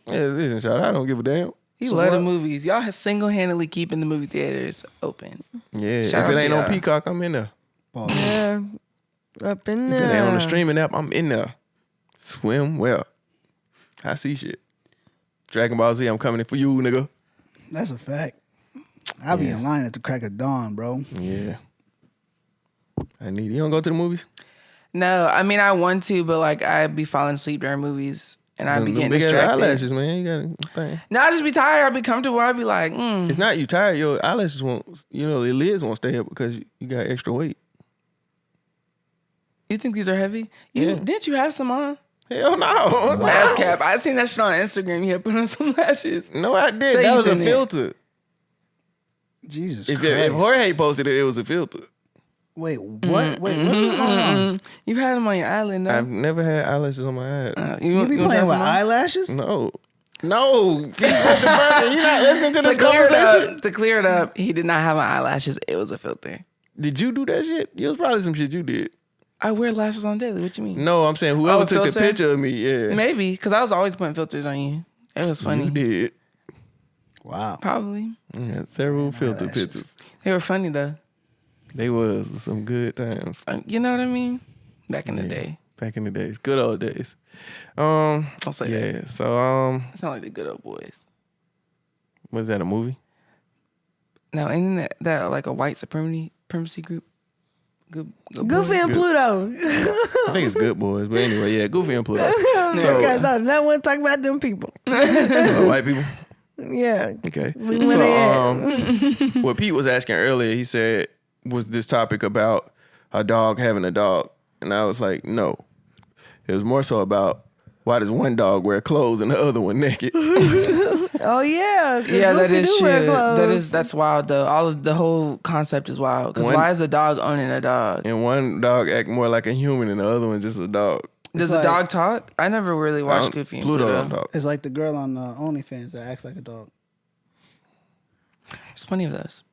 [SPEAKER 5] Listen, shut it. I don't give a damn.
[SPEAKER 6] You
[SPEAKER 1] So
[SPEAKER 6] love the
[SPEAKER 1] what-
[SPEAKER 6] movies. Y'all have single-handedly keeping the movie theaters open.
[SPEAKER 5] Yeah,
[SPEAKER 6] Shout
[SPEAKER 5] if
[SPEAKER 6] out
[SPEAKER 5] it
[SPEAKER 6] to
[SPEAKER 5] ain't on
[SPEAKER 6] y'all.
[SPEAKER 5] Peacock, I'm in there.
[SPEAKER 3] Yeah. Up in
[SPEAKER 5] If it ain't on the
[SPEAKER 3] there.
[SPEAKER 5] streaming app, I'm in there. Swim well. I see shit. Dragon Ball Z, I'm coming in for you, nigga.
[SPEAKER 1] That's a fact. I'll be in line at the crack of dawn, bro.
[SPEAKER 5] Yeah. I need it. You don't go to the movies?
[SPEAKER 6] No, I mean I want to, but like I'd be falling asleep during movies, and I'd be
[SPEAKER 5] Them
[SPEAKER 6] getting
[SPEAKER 5] big ass
[SPEAKER 6] distracted.
[SPEAKER 5] eyelashes, man. You got thing.
[SPEAKER 6] No, I'd just be tired. I'd be comfortable. I'd be like,
[SPEAKER 5] It's not you tired. Your eyelashes won't, you know, the lids won't stay up because you got extra weight.
[SPEAKER 6] You think these are heavy?
[SPEAKER 5] Yeah.
[SPEAKER 6] Didn't you have some on?
[SPEAKER 5] Hell no.
[SPEAKER 6] Ass cap. I seen that shit on Instagram. You had put on some lashes.
[SPEAKER 5] No, I did.
[SPEAKER 6] Say
[SPEAKER 5] That
[SPEAKER 6] you
[SPEAKER 5] was a
[SPEAKER 6] didn't.
[SPEAKER 5] filter.
[SPEAKER 1] Jesus
[SPEAKER 5] If
[SPEAKER 1] Christ.
[SPEAKER 5] Jorge posted it, it was a filter.
[SPEAKER 1] Wait, what? Wait, what's going on?
[SPEAKER 6] You've had them on your eyelid, no?
[SPEAKER 5] I've never had eyelashes on my eye.
[SPEAKER 1] You be
[SPEAKER 6] want
[SPEAKER 1] playing
[SPEAKER 6] some
[SPEAKER 1] with
[SPEAKER 6] on?
[SPEAKER 1] eyelashes?
[SPEAKER 5] No. No. What the fuck? You not listening to
[SPEAKER 6] To
[SPEAKER 5] this
[SPEAKER 6] clear it
[SPEAKER 5] conversation?
[SPEAKER 6] up, to clear it up, he did not have on eyelashes. It was a filter.
[SPEAKER 5] Did you do that shit? It was probably some shit you did.
[SPEAKER 6] I wear lashes on daily. What you mean?
[SPEAKER 5] No, I'm saying whoever
[SPEAKER 6] Oh,
[SPEAKER 5] took the
[SPEAKER 6] filter?
[SPEAKER 5] picture of me, yeah.
[SPEAKER 6] Maybe, because I was always putting filters on you. It was funny.
[SPEAKER 5] You did.
[SPEAKER 1] Wow.
[SPEAKER 6] Probably.
[SPEAKER 2] Yeah, several filter pictures.
[SPEAKER 6] They were funny though.
[SPEAKER 2] They was some good times.
[SPEAKER 6] You know what I mean? Back in the day.
[SPEAKER 2] Back in the days. Good old days.
[SPEAKER 6] Don't say that.
[SPEAKER 2] Yeah, so
[SPEAKER 6] It sound like the good old boys.
[SPEAKER 2] was that a movie?
[SPEAKER 6] No, ain't that like a white supremacy group? Good
[SPEAKER 3] Goofy and Pluto.
[SPEAKER 2] I think it's Good Boys, but anyway, yeah, Goofy and Pluto.
[SPEAKER 3] Because I don't want to talk about them people.
[SPEAKER 2] White people.
[SPEAKER 3] Yeah.
[SPEAKER 2] Okay.
[SPEAKER 3] We
[SPEAKER 2] So what Pete was asking earlier, he said, was this topic about a dog having a dog? And I was like, no. It was more so about why does one dog wear clothes and the other one naked?
[SPEAKER 3] Oh yeah.
[SPEAKER 6] Yeah, that
[SPEAKER 3] Goofy
[SPEAKER 6] is
[SPEAKER 3] do wear
[SPEAKER 6] shit.
[SPEAKER 3] clothes.
[SPEAKER 6] That's wild though. All of the whole concept is wild. Because
[SPEAKER 2] One-
[SPEAKER 6] why is a dog owning a dog?
[SPEAKER 2] And one dog act more like a human and the other one just a dog.
[SPEAKER 6] Does
[SPEAKER 1] It's
[SPEAKER 6] the
[SPEAKER 1] like-
[SPEAKER 6] dog talk? I never really watched Goofy and
[SPEAKER 2] Pluto
[SPEAKER 6] Pluto.
[SPEAKER 2] don't talk.
[SPEAKER 1] It's like the girl on OnlyFans that acts like a dog.
[SPEAKER 6] There's plenty of those.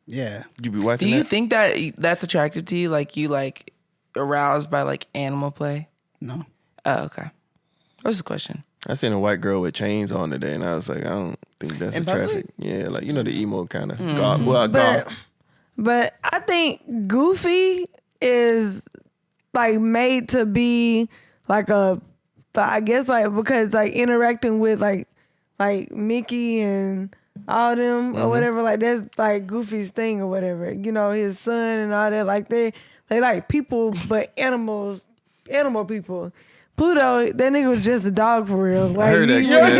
[SPEAKER 1] Yeah.
[SPEAKER 2] You be watching
[SPEAKER 6] Do you
[SPEAKER 2] that?
[SPEAKER 6] think that that's attractive to you? Like you like aroused by like animal play?
[SPEAKER 1] No.
[SPEAKER 6] Oh, okay. What's the question?
[SPEAKER 2] I seen a white girl with chains on today, and I was like, I don't think that's
[SPEAKER 6] In
[SPEAKER 2] attractive. Yeah, like you know the emo kind of
[SPEAKER 3] But I think Goofy is like made to be like I guess like because like interacting with like Mickey and all them or whatever, like that's like Goofy's thing or whatever. You know, his son and all that, like they like people but animal people. Pluto, that nigga was just a dog for real. Like,
[SPEAKER 2] I heard that.
[SPEAKER 3] he
[SPEAKER 2] Yeah,
[SPEAKER 3] was-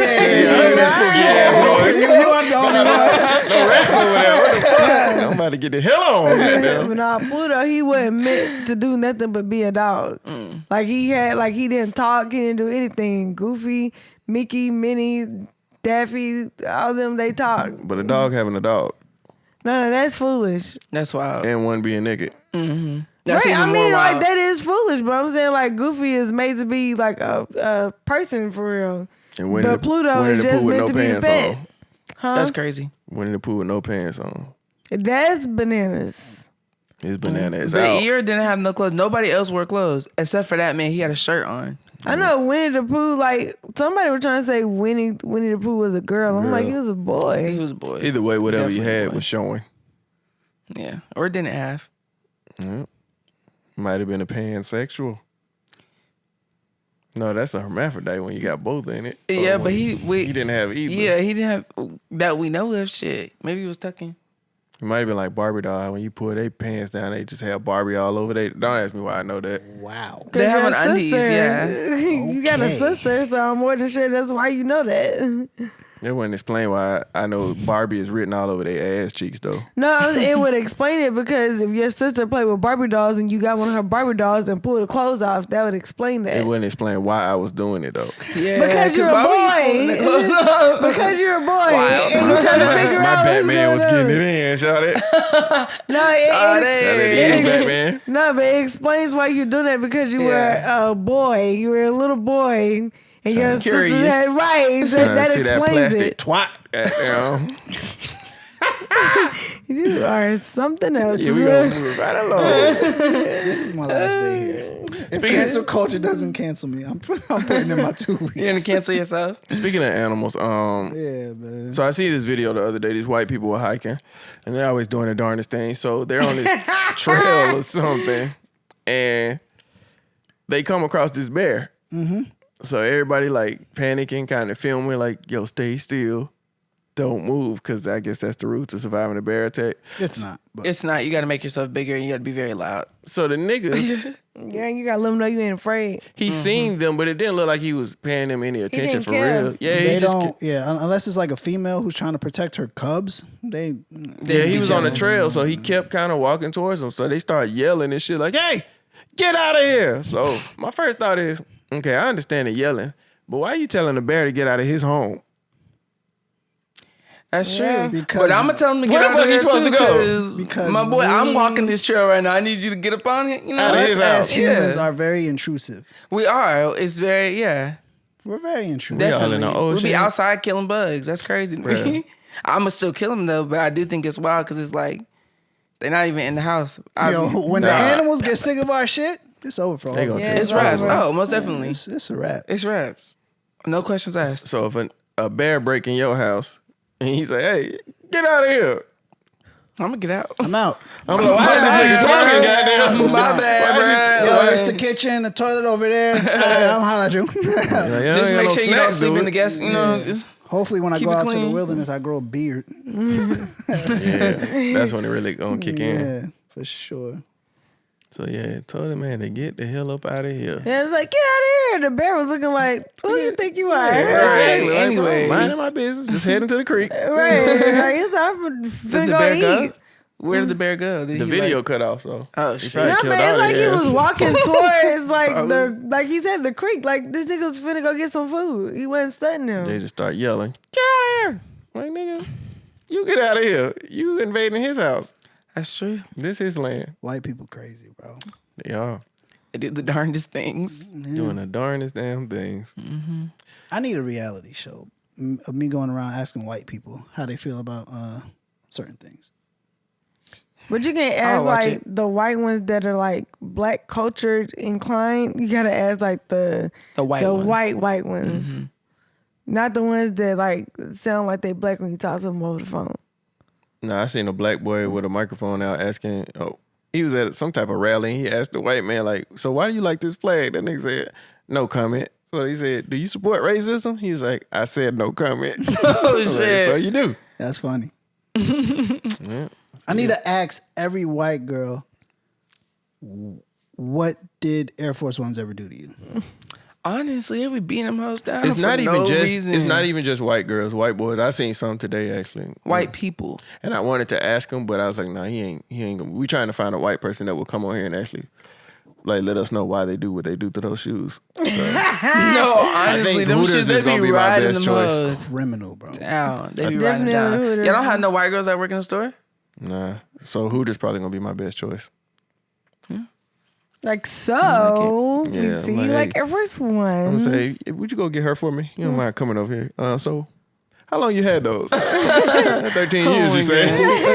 [SPEAKER 1] You are the only one.
[SPEAKER 2] No rats over there. What the fuck? I'm about to get the hell on.
[SPEAKER 3] But nah, Pluto, he wasn't meant to do nothing but be a dog. Like he didn't talk, he didn't do anything. Goofy, Mickey, Minnie, Daffy, all them, they talk.
[SPEAKER 2] But a dog having a dog
[SPEAKER 3] No, that's foolish.
[SPEAKER 6] That's wild.
[SPEAKER 2] and one being naked.
[SPEAKER 6] That's
[SPEAKER 3] right,
[SPEAKER 6] even
[SPEAKER 3] I
[SPEAKER 6] more
[SPEAKER 3] mean,
[SPEAKER 6] wild.
[SPEAKER 3] like that is foolish, but I'm saying like Goofy is made to be like a person for real.
[SPEAKER 2] And Winnie
[SPEAKER 3] But Pluto is just meant to be the pet.
[SPEAKER 2] on.
[SPEAKER 3] Huh?
[SPEAKER 6] That's crazy.
[SPEAKER 2] Winnie the Pooh with no pants on.
[SPEAKER 3] That's bananas.
[SPEAKER 2] His banana is
[SPEAKER 6] But
[SPEAKER 2] out.
[SPEAKER 6] Eeyore didn't have no clothes. Nobody else wore clothes except for that man. He had a shirt on.
[SPEAKER 3] I know Winnie the Pooh, like somebody was trying to say Winnie the Pooh was a girl. I'm like, he was a
[SPEAKER 6] He
[SPEAKER 3] boy.
[SPEAKER 6] was a boy.
[SPEAKER 2] Either way, whatever you
[SPEAKER 6] Definitely
[SPEAKER 2] had
[SPEAKER 6] boy.
[SPEAKER 2] was showing.
[SPEAKER 6] Yeah, or didn't have.
[SPEAKER 2] Might have been a pansexual. No, that's a hermaphrodite when you got both in it.
[SPEAKER 6] Yeah,
[SPEAKER 2] Or
[SPEAKER 6] but
[SPEAKER 2] when
[SPEAKER 6] he
[SPEAKER 2] didn't have either.
[SPEAKER 6] Yeah, he didn't have that we know of. Shit, maybe he was tucking.
[SPEAKER 2] It might have been like Barbie doll. When you pull their pants down, they just have Barbie all over. Don't ask me why I know that.
[SPEAKER 1] Wow.
[SPEAKER 6] They have
[SPEAKER 3] Your
[SPEAKER 6] on undies,
[SPEAKER 3] sister-
[SPEAKER 6] yeah.
[SPEAKER 3] You got a
[SPEAKER 1] Okay.
[SPEAKER 3] sister, so I'm more than sure that's why you know that.
[SPEAKER 2] They wouldn't explain why I know Barbie is written all over their ass cheeks though.
[SPEAKER 3] No, it would explain it because if your sister played with Barbie dolls and you got one of her Barbie dolls and pulled the clothes off, that would explain that.
[SPEAKER 2] It wouldn't explain why I was doing it though.
[SPEAKER 6] Yeah,
[SPEAKER 3] Because you're a boy. Because you're a boy. And you're trying to figure
[SPEAKER 2] My
[SPEAKER 3] out what's
[SPEAKER 2] Batman was
[SPEAKER 3] going
[SPEAKER 2] getting
[SPEAKER 3] on.
[SPEAKER 2] it in, shout it.
[SPEAKER 3] No,
[SPEAKER 2] Shout it in, Batman.
[SPEAKER 3] No, but it explains why you're doing that because you were a boy. You were a little boy. And your sister
[SPEAKER 6] Curious.
[SPEAKER 3] had, right. That
[SPEAKER 2] See that
[SPEAKER 3] explains
[SPEAKER 2] plastic
[SPEAKER 3] it.
[SPEAKER 2] twat. Goddamn.
[SPEAKER 3] You are something else.
[SPEAKER 2] Yeah, we gonna move right along.
[SPEAKER 1] This is my last day here. If cancel culture doesn't cancel me, I'm putting in my 2 weeks.
[SPEAKER 6] You're gonna cancel yourself.
[SPEAKER 2] Speaking of animals,
[SPEAKER 1] Yeah, man.
[SPEAKER 2] so I see this video the other day. These white people were hiking, and they're always doing the darndest thing. So they're on this trail or something, and they come across this bear. Mm-hmm. So everybody like panicking, kind of filming, like, "Yo, stay still, don't move," because I guess that's the route to surviving a bear attack.
[SPEAKER 1] It's not. But
[SPEAKER 6] It's not. You got to make yourself bigger and you got to be very loud.
[SPEAKER 2] So the niggas,
[SPEAKER 3] Yeah, you gotta let them know you ain't afraid.
[SPEAKER 2] he seen them, but it didn't look like he was paying them any attention
[SPEAKER 3] didn't
[SPEAKER 2] for
[SPEAKER 3] care.
[SPEAKER 2] real. Yeah,
[SPEAKER 1] they
[SPEAKER 2] he just
[SPEAKER 1] don't. Yeah, unless it's like a female who's trying to protect her cubs. They.
[SPEAKER 2] Yeah, he was on the trail, so he kept kind of walking towards them. So they started yelling and shit like, "Hey, get out of here!" So my first thought is, okay, I understand the yelling, but why are you telling the bear to get out of his home?
[SPEAKER 6] That's
[SPEAKER 3] Yeah.
[SPEAKER 6] true.
[SPEAKER 1] Because-
[SPEAKER 6] But I'm gonna tell him to get
[SPEAKER 2] Where the
[SPEAKER 6] out
[SPEAKER 2] fuck
[SPEAKER 6] of
[SPEAKER 2] he
[SPEAKER 6] here
[SPEAKER 2] supposed
[SPEAKER 6] too,
[SPEAKER 2] to go?
[SPEAKER 6] 'cause
[SPEAKER 1] Because
[SPEAKER 6] my boy,
[SPEAKER 1] we-
[SPEAKER 6] I'm walking this trail right now. I need you to get up on it. You know,
[SPEAKER 2] Out of
[SPEAKER 1] Us
[SPEAKER 2] his
[SPEAKER 1] as
[SPEAKER 2] house.
[SPEAKER 1] humans
[SPEAKER 6] Yeah.
[SPEAKER 1] are very intrusive.
[SPEAKER 6] We are. It's very
[SPEAKER 1] We're very intrusive.
[SPEAKER 2] all in
[SPEAKER 6] definitely.
[SPEAKER 2] the
[SPEAKER 6] We
[SPEAKER 2] ocean.
[SPEAKER 6] be outside killing bugs. That's crazy to me.
[SPEAKER 2] Bruh.
[SPEAKER 6] I'ma still kill them though, but I do think it's wild because it's like they're not even in the house.
[SPEAKER 1] Yo, when the animals get sick of our shit, it's over for all
[SPEAKER 2] They
[SPEAKER 1] of
[SPEAKER 2] gonna
[SPEAKER 1] us.
[SPEAKER 2] take
[SPEAKER 6] It's
[SPEAKER 3] it's
[SPEAKER 6] raps.
[SPEAKER 3] over.
[SPEAKER 6] Oh, most definitely.
[SPEAKER 1] It's a wrap.
[SPEAKER 6] It's raps. No questions asked.
[SPEAKER 2] So if a bear break in your house
[SPEAKER 5] And he's like, hey, get out of here.
[SPEAKER 6] I'm gonna get out.
[SPEAKER 1] I'm out.
[SPEAKER 5] I'm like, why is this nigga talking, goddamn?
[SPEAKER 6] My bad, bro.
[SPEAKER 1] Yo, it's the kitchen, the toilet over there. I'm holla at you.
[SPEAKER 6] Just make sure you don't sleep in the guest. You know, just
[SPEAKER 1] Hopefully, when I
[SPEAKER 6] keep
[SPEAKER 1] go
[SPEAKER 6] it
[SPEAKER 1] out to the
[SPEAKER 6] clean.
[SPEAKER 1] wilderness, I grow a beard.
[SPEAKER 5] Yeah, that's when it really gonna kick in.
[SPEAKER 1] Yeah, for sure.
[SPEAKER 5] So yeah, told him, man, to get the hell up out of here.
[SPEAKER 3] Yeah, it's like, get out of here. The bear was looking like, who do you think you are?
[SPEAKER 6] Right.
[SPEAKER 5] Like,
[SPEAKER 6] Anyways.
[SPEAKER 5] minding my business, just heading to the creek.
[SPEAKER 3] Right. Like, it's time
[SPEAKER 6] Did
[SPEAKER 3] for
[SPEAKER 6] the
[SPEAKER 3] go
[SPEAKER 6] bear
[SPEAKER 3] eat.
[SPEAKER 6] go? Where did the bear go? Did
[SPEAKER 5] The
[SPEAKER 6] he,
[SPEAKER 5] video
[SPEAKER 6] like,
[SPEAKER 5] cut off, so
[SPEAKER 6] Oh
[SPEAKER 5] he
[SPEAKER 6] shit.
[SPEAKER 5] probably
[SPEAKER 3] No,
[SPEAKER 5] killed
[SPEAKER 3] man,
[SPEAKER 5] all
[SPEAKER 3] it's like
[SPEAKER 5] their
[SPEAKER 3] he was
[SPEAKER 5] ass.
[SPEAKER 3] walking towards like he said, the creek. Like this nigga was finna go get some food. He wasn't studying him.
[SPEAKER 5] They just start yelling, get out of here. Like, nigga, you get out of here. You invading his house.
[SPEAKER 6] That's true.
[SPEAKER 5] This his land.
[SPEAKER 1] White people crazy, bro.
[SPEAKER 5] They are
[SPEAKER 6] They do the darndest things.
[SPEAKER 5] doing the darnest damn things.
[SPEAKER 1] I need a reality show of me going around asking white people how they feel about certain things.
[SPEAKER 3] But you can't ask
[SPEAKER 6] watch
[SPEAKER 3] like
[SPEAKER 6] it.
[SPEAKER 3] the white ones that are like black culture inclined. You gotta ask like the
[SPEAKER 6] white ones.
[SPEAKER 3] white ones. Not the ones that like sound like they black when you talk to them over the phone.
[SPEAKER 5] Nah, I seen a black boy with a microphone out asking, he was at some type of rally and he asked the white man, like, so why do you like this flag? That nigga said, no comment. So he said, do you support racism? He was like, I said no comment.
[SPEAKER 6] Oh
[SPEAKER 5] I was like,
[SPEAKER 6] shit.
[SPEAKER 5] so you do.
[SPEAKER 1] That's funny.
[SPEAKER 5] Yeah.
[SPEAKER 1] I need to ask every white girl, what did Air Force Ones ever do to you?
[SPEAKER 6] Honestly, we beating them hoes down.
[SPEAKER 5] It's
[SPEAKER 6] for
[SPEAKER 5] not even
[SPEAKER 6] no
[SPEAKER 5] just
[SPEAKER 6] reason.
[SPEAKER 5] it's not even just white girls, white boys. I seen some today actually.
[SPEAKER 6] white people.
[SPEAKER 5] And I wanted to ask him, but I was like, nah, he ain't gonna. We trying to find a white person that will come on here and actually like let us know why they do what they do to those shoes. So,
[SPEAKER 6] No, honestly,
[SPEAKER 5] think
[SPEAKER 6] them
[SPEAKER 5] Hooters
[SPEAKER 6] shit, they
[SPEAKER 5] is gonna
[SPEAKER 6] be
[SPEAKER 5] be my
[SPEAKER 6] riding
[SPEAKER 5] best
[SPEAKER 6] them
[SPEAKER 5] choice.
[SPEAKER 6] hoes
[SPEAKER 1] Criminal, bro.
[SPEAKER 6] down. They be riding
[SPEAKER 3] Definitely
[SPEAKER 6] down.
[SPEAKER 3] Hooters.
[SPEAKER 6] Y'all don't have no white girls that work in the store?
[SPEAKER 5] nah. So Hooters probably gonna be my best choice.
[SPEAKER 3] Like so,
[SPEAKER 5] like it.
[SPEAKER 3] you
[SPEAKER 5] Yeah,
[SPEAKER 3] see,
[SPEAKER 5] like,
[SPEAKER 3] like
[SPEAKER 5] hey,
[SPEAKER 3] Air Force
[SPEAKER 5] I'm
[SPEAKER 3] Ones.
[SPEAKER 5] gonna say, hey, would you go get her for me? You don't mind coming over here. So how long you had those? 13 years, you say?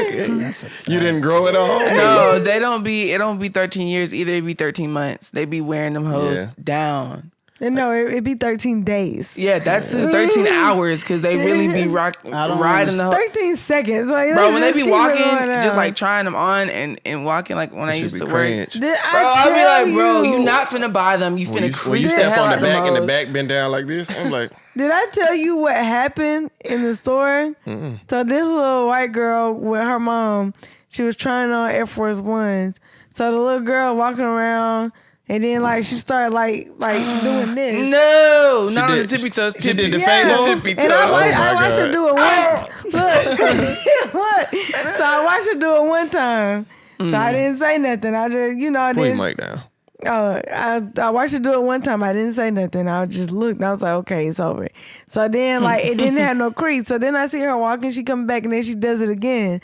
[SPEAKER 5] Okay.
[SPEAKER 1] That's a
[SPEAKER 5] You didn't grow at all?
[SPEAKER 6] No, it don't be 13 years either. It be 13 months. They be wearing them hoes
[SPEAKER 5] Yeah.
[SPEAKER 6] down.
[SPEAKER 3] And no, it'd be 13 days.
[SPEAKER 6] Yeah, that's 13 hours because they really be riding the hoe.
[SPEAKER 3] 13 seconds. Like,
[SPEAKER 6] Bro,
[SPEAKER 3] let's
[SPEAKER 6] when they
[SPEAKER 3] just
[SPEAKER 6] be
[SPEAKER 3] keep it
[SPEAKER 6] walking,
[SPEAKER 3] going
[SPEAKER 6] just
[SPEAKER 3] down.
[SPEAKER 6] like trying them on and walking like when I
[SPEAKER 5] Should
[SPEAKER 6] used
[SPEAKER 5] be
[SPEAKER 6] to work.
[SPEAKER 5] cringe.
[SPEAKER 3] Did
[SPEAKER 6] Bro,
[SPEAKER 3] I
[SPEAKER 6] I be
[SPEAKER 3] tell
[SPEAKER 6] like, bro,
[SPEAKER 3] you
[SPEAKER 6] you not finna buy them. You
[SPEAKER 5] When
[SPEAKER 6] finna
[SPEAKER 5] you
[SPEAKER 6] crease the
[SPEAKER 5] step
[SPEAKER 6] hell
[SPEAKER 5] on
[SPEAKER 6] out
[SPEAKER 5] the
[SPEAKER 6] of
[SPEAKER 5] back and the
[SPEAKER 6] them
[SPEAKER 5] back bend down like this, I'm like,
[SPEAKER 3] Did I tell you what happened in the store? So this little white girl with her mom, she was trying on Air Force Ones. So the little girl walking around, and then like she started like doing this.
[SPEAKER 6] No,
[SPEAKER 5] She
[SPEAKER 6] not on the
[SPEAKER 5] did-
[SPEAKER 6] tippy toes.
[SPEAKER 5] she did the
[SPEAKER 3] Yeah.
[SPEAKER 5] face
[SPEAKER 6] tippy
[SPEAKER 3] And I
[SPEAKER 5] Oh, my
[SPEAKER 3] watched her
[SPEAKER 5] God.
[SPEAKER 3] do it once. Look. So I watched her do it one time. So I didn't say nothing. I just, I
[SPEAKER 5] pull your
[SPEAKER 3] didn't.
[SPEAKER 5] mic down.
[SPEAKER 3] I watched her do it one time. I didn't say nothing. I just looked. And I was like, okay, it's over. So then, like, it didn't have no crease. So then I see her walking. She come back and then she does it again.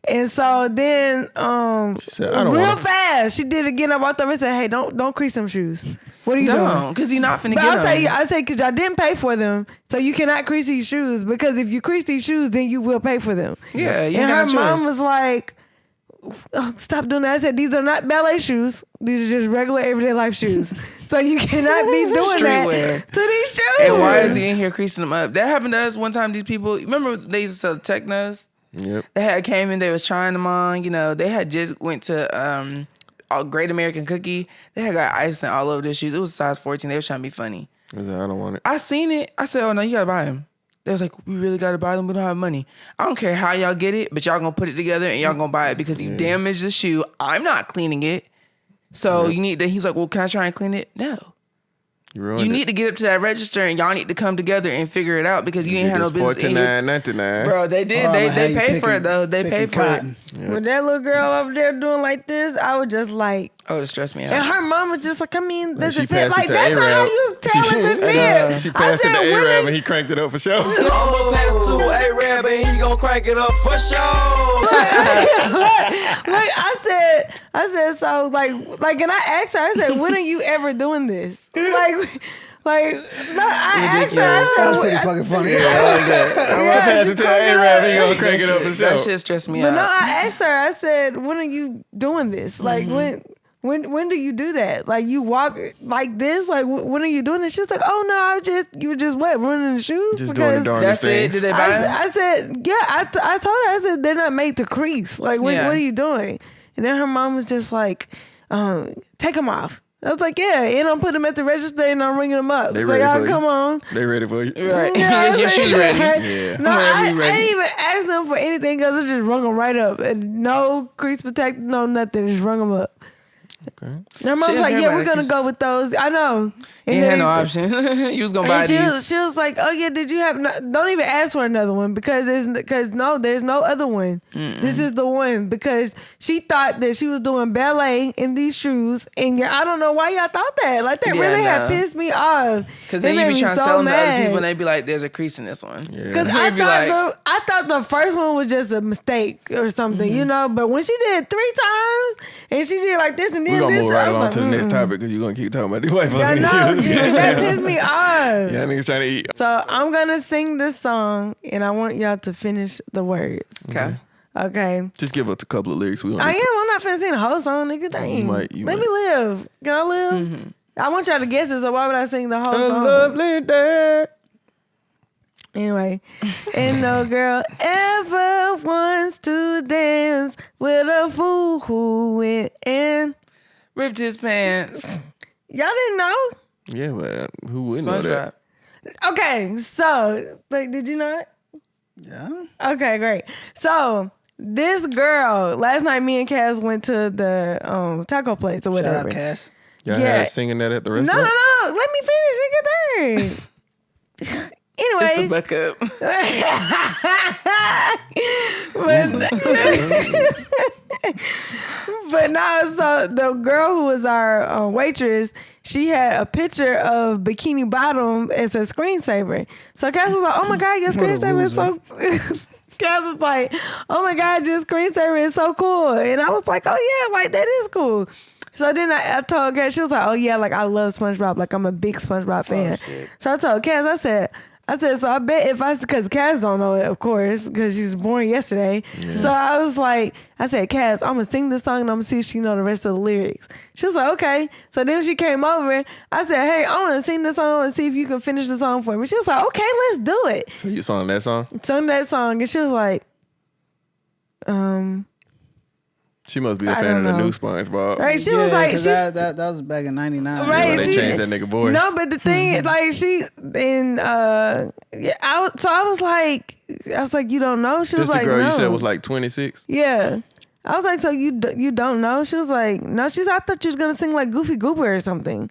[SPEAKER 3] And so then,
[SPEAKER 5] said, "I don't
[SPEAKER 3] real
[SPEAKER 5] wanna-"
[SPEAKER 3] fast, she did it again. I walked over and said, "Hey, don't crease them shoes. What are you doing?"
[SPEAKER 6] No, because you're not finna
[SPEAKER 3] But
[SPEAKER 6] get
[SPEAKER 3] I'll tell you,
[SPEAKER 6] them.
[SPEAKER 3] I say because y'all didn't pay for them, so you cannot crease these shoes. Because if you crease these shoes, then you will pay for them.
[SPEAKER 6] Yeah, you
[SPEAKER 3] And
[SPEAKER 6] got
[SPEAKER 3] her
[SPEAKER 6] no
[SPEAKER 3] mom
[SPEAKER 6] choice.
[SPEAKER 3] was like, "Oh, stop doing that." I said, "These are not ballet shoes. These are just regular everyday life shoes. So you cannot be doing
[SPEAKER 6] Streetwear.
[SPEAKER 3] that to these shoes."
[SPEAKER 6] And why is he in here creasing them up? That happened to us one time. These people, remember they used to sell Technos?
[SPEAKER 5] Yep.
[SPEAKER 6] They had came in, they was trying them on. They had just went to a Great American Cookie. They had got icing all over their shoes. It was size 14. They was trying to be funny.
[SPEAKER 5] I said, I don't want it.
[SPEAKER 6] I seen it. I said, oh no, you gotta buy them. They was like, we really gotta buy them. We don't have money. I don't care how y'all get it, but y'all gonna put it together and y'all gonna buy it because you damaged the shoe. I'm not cleaning it. So you need to, he's like, well, can I try and clean it? No.
[SPEAKER 5] You ruined
[SPEAKER 6] You
[SPEAKER 5] it.
[SPEAKER 6] need to get up to that register and y'all need to come together and figure it out because you ain't had no business in here.
[SPEAKER 5] $49.99.
[SPEAKER 6] Bro, they did.
[SPEAKER 1] Oh,
[SPEAKER 6] they
[SPEAKER 1] how you
[SPEAKER 6] paid for
[SPEAKER 1] picking-
[SPEAKER 6] it though. They
[SPEAKER 1] picking
[SPEAKER 6] paid for
[SPEAKER 1] cotton.
[SPEAKER 6] it.
[SPEAKER 3] With that little girl over there doing like this, I was just like,
[SPEAKER 6] Oh, it stressed me
[SPEAKER 3] and
[SPEAKER 6] out.
[SPEAKER 3] her mom was just like, I mean, does
[SPEAKER 5] she
[SPEAKER 3] it fit?
[SPEAKER 5] passed it
[SPEAKER 3] Like
[SPEAKER 5] to
[SPEAKER 3] that's not how
[SPEAKER 5] A-Rab.
[SPEAKER 3] you tell if it fits.
[SPEAKER 5] She
[SPEAKER 3] I
[SPEAKER 5] passed it to
[SPEAKER 3] said,
[SPEAKER 5] A-Rab
[SPEAKER 3] women-
[SPEAKER 5] and he cranked it up for sure.
[SPEAKER 7] I'ma pass to A-Rab and he gon' crank it up for sure.
[SPEAKER 3] Like I said, so like, and I asked her, I said, when are you ever doing this? Like, no, I asked her, I
[SPEAKER 1] That
[SPEAKER 3] said,
[SPEAKER 1] was pretty fucking funny.
[SPEAKER 5] I'm gonna pass it to A-Rab, he gonna crank it up for
[SPEAKER 6] That
[SPEAKER 5] sure.
[SPEAKER 6] shit stressed me
[SPEAKER 3] but no,
[SPEAKER 6] out.
[SPEAKER 3] I asked her, I said, when are you doing this? Like, when When do you do that? Like you walk like this? Like when are you doing this? She was like, oh no, you were just what, running the shoes?
[SPEAKER 5] Just doing the darndest
[SPEAKER 6] That's it.
[SPEAKER 5] things.
[SPEAKER 6] Did they buy them?
[SPEAKER 3] I said, yeah, I told her, I said, they're not made to crease. Like, what are you doing? And then her mom was just like, take them off. I was like, yeah, and I'm putting them at the register and I'm ringing them up. It's like, oh, come on.
[SPEAKER 5] They ready for you.
[SPEAKER 6] Right.
[SPEAKER 3] Yeah,
[SPEAKER 6] Your shoes ready.
[SPEAKER 5] Yeah.
[SPEAKER 3] No, I
[SPEAKER 6] you ready.
[SPEAKER 3] didn't even ask them for anything else. I just rung them right up. And no crease protect, no nothing. Just rung them up.
[SPEAKER 5] Okay.
[SPEAKER 3] And her mom's
[SPEAKER 6] She
[SPEAKER 3] like,
[SPEAKER 6] didn't
[SPEAKER 3] yeah,
[SPEAKER 6] care
[SPEAKER 3] we're
[SPEAKER 6] about
[SPEAKER 3] going to go with those. I know. And
[SPEAKER 6] You had
[SPEAKER 3] then-
[SPEAKER 6] no option. You was gonna buy
[SPEAKER 3] and
[SPEAKER 6] these.
[SPEAKER 3] she was like, "Oh yeah, did you have? Don't even ask for another one because there's no other one. This is the one because she thought that she was doing ballet in these shoes, and I don't know why y'all thought that. Like that
[SPEAKER 6] Yeah,
[SPEAKER 3] really had
[SPEAKER 6] no.
[SPEAKER 3] pissed me off.
[SPEAKER 6] Because
[SPEAKER 3] It
[SPEAKER 6] then you
[SPEAKER 3] made
[SPEAKER 6] be
[SPEAKER 3] me
[SPEAKER 6] trying to
[SPEAKER 3] so
[SPEAKER 6] sell them to other
[SPEAKER 3] mad.
[SPEAKER 6] people and they be like, there's a crease in this one.
[SPEAKER 5] Yeah.
[SPEAKER 3] Because
[SPEAKER 6] They be like-
[SPEAKER 3] I thought the first one was just a mistake or something, you know. But when she did it 3 times and she did like this and
[SPEAKER 5] We're
[SPEAKER 3] then
[SPEAKER 5] gonna
[SPEAKER 3] this,
[SPEAKER 5] move
[SPEAKER 3] I
[SPEAKER 5] right
[SPEAKER 3] was
[SPEAKER 5] along
[SPEAKER 3] like,
[SPEAKER 5] to the next topic because you're gonna keep talking about these white folks
[SPEAKER 3] I
[SPEAKER 5] in
[SPEAKER 3] know,
[SPEAKER 5] these shoes.
[SPEAKER 3] that pissed me off.
[SPEAKER 5] Yeah, niggas trying to eat.
[SPEAKER 3] So I'm gonna sing this song, and I want y'all to finish the words.
[SPEAKER 6] Okay.
[SPEAKER 3] Okay.
[SPEAKER 5] Just give us a couple of lyrics. We
[SPEAKER 3] I am. I'm not finna sing the whole song, nigga. Dang.
[SPEAKER 5] might-
[SPEAKER 3] Let me live. Can I live? I want y'all to guess it. So why would I sing the whole
[SPEAKER 5] A
[SPEAKER 3] song?
[SPEAKER 5] lovely day.
[SPEAKER 3] Anyway, and no girl ever wants to dance with a fool who went and
[SPEAKER 6] Ripped his pants.
[SPEAKER 3] y'all didn't know.
[SPEAKER 5] Yeah, but who wouldn't know that?
[SPEAKER 6] SpongeBob.
[SPEAKER 3] Okay, so like, did you know it?
[SPEAKER 1] Yeah.
[SPEAKER 3] Okay, great. So this girl, last night me and Cass went to the taco place or
[SPEAKER 1] Shout
[SPEAKER 3] whatever.
[SPEAKER 1] out Cass.
[SPEAKER 5] Y'all
[SPEAKER 3] Yeah.
[SPEAKER 5] had singing that at the
[SPEAKER 3] No,
[SPEAKER 5] restaurant?
[SPEAKER 3] no. Let me finish. Get there.
[SPEAKER 6] It's the
[SPEAKER 3] Anyway,
[SPEAKER 6] buck up.
[SPEAKER 3] but no, so the girl who was our waitress, she had a picture of Bikini Bottom as a screensaver. So Cass was like, "Oh my god, your
[SPEAKER 1] What a
[SPEAKER 3] screensaver is so." Cass was like, "Oh my god, your screensaver is so cool," and I was like, "Oh yeah, like that is cool." So then I told Cass, she was like, "Oh yeah, like I love SpongeBob, like I'm a big SpongeBob fan." So I told Cass, I said, so I bet because Cass don't know it, of course, because she was born yesterday. Yeah. So I said, Cass, I'm going to sing this song and I'm going to see if she know the rest of the lyrics. She was like, okay. So then she came over. I said, hey, I want to sing this song and see if you can finish the song for me. She was like, okay, let's do it.
[SPEAKER 5] So you sung that song?
[SPEAKER 3] Sung that song and she was like,
[SPEAKER 5] She must be a
[SPEAKER 3] I
[SPEAKER 5] fan
[SPEAKER 3] don't
[SPEAKER 5] of the
[SPEAKER 3] know.
[SPEAKER 5] new SpongeBob.
[SPEAKER 3] right? She was like, she's,
[SPEAKER 1] that was back in '99.
[SPEAKER 3] Right,
[SPEAKER 5] When they
[SPEAKER 3] she-
[SPEAKER 5] changed that nigga voice.
[SPEAKER 3] No, but the thing is, like, she and yeah, I was like, you don't know? She
[SPEAKER 5] This
[SPEAKER 3] was
[SPEAKER 5] the
[SPEAKER 3] like,
[SPEAKER 5] girl
[SPEAKER 3] no.
[SPEAKER 5] you said was like 26?
[SPEAKER 3] Yeah. I was like, so you don't know? She was like, no. She's. I thought you was gonna sing like Goofy Goober or something.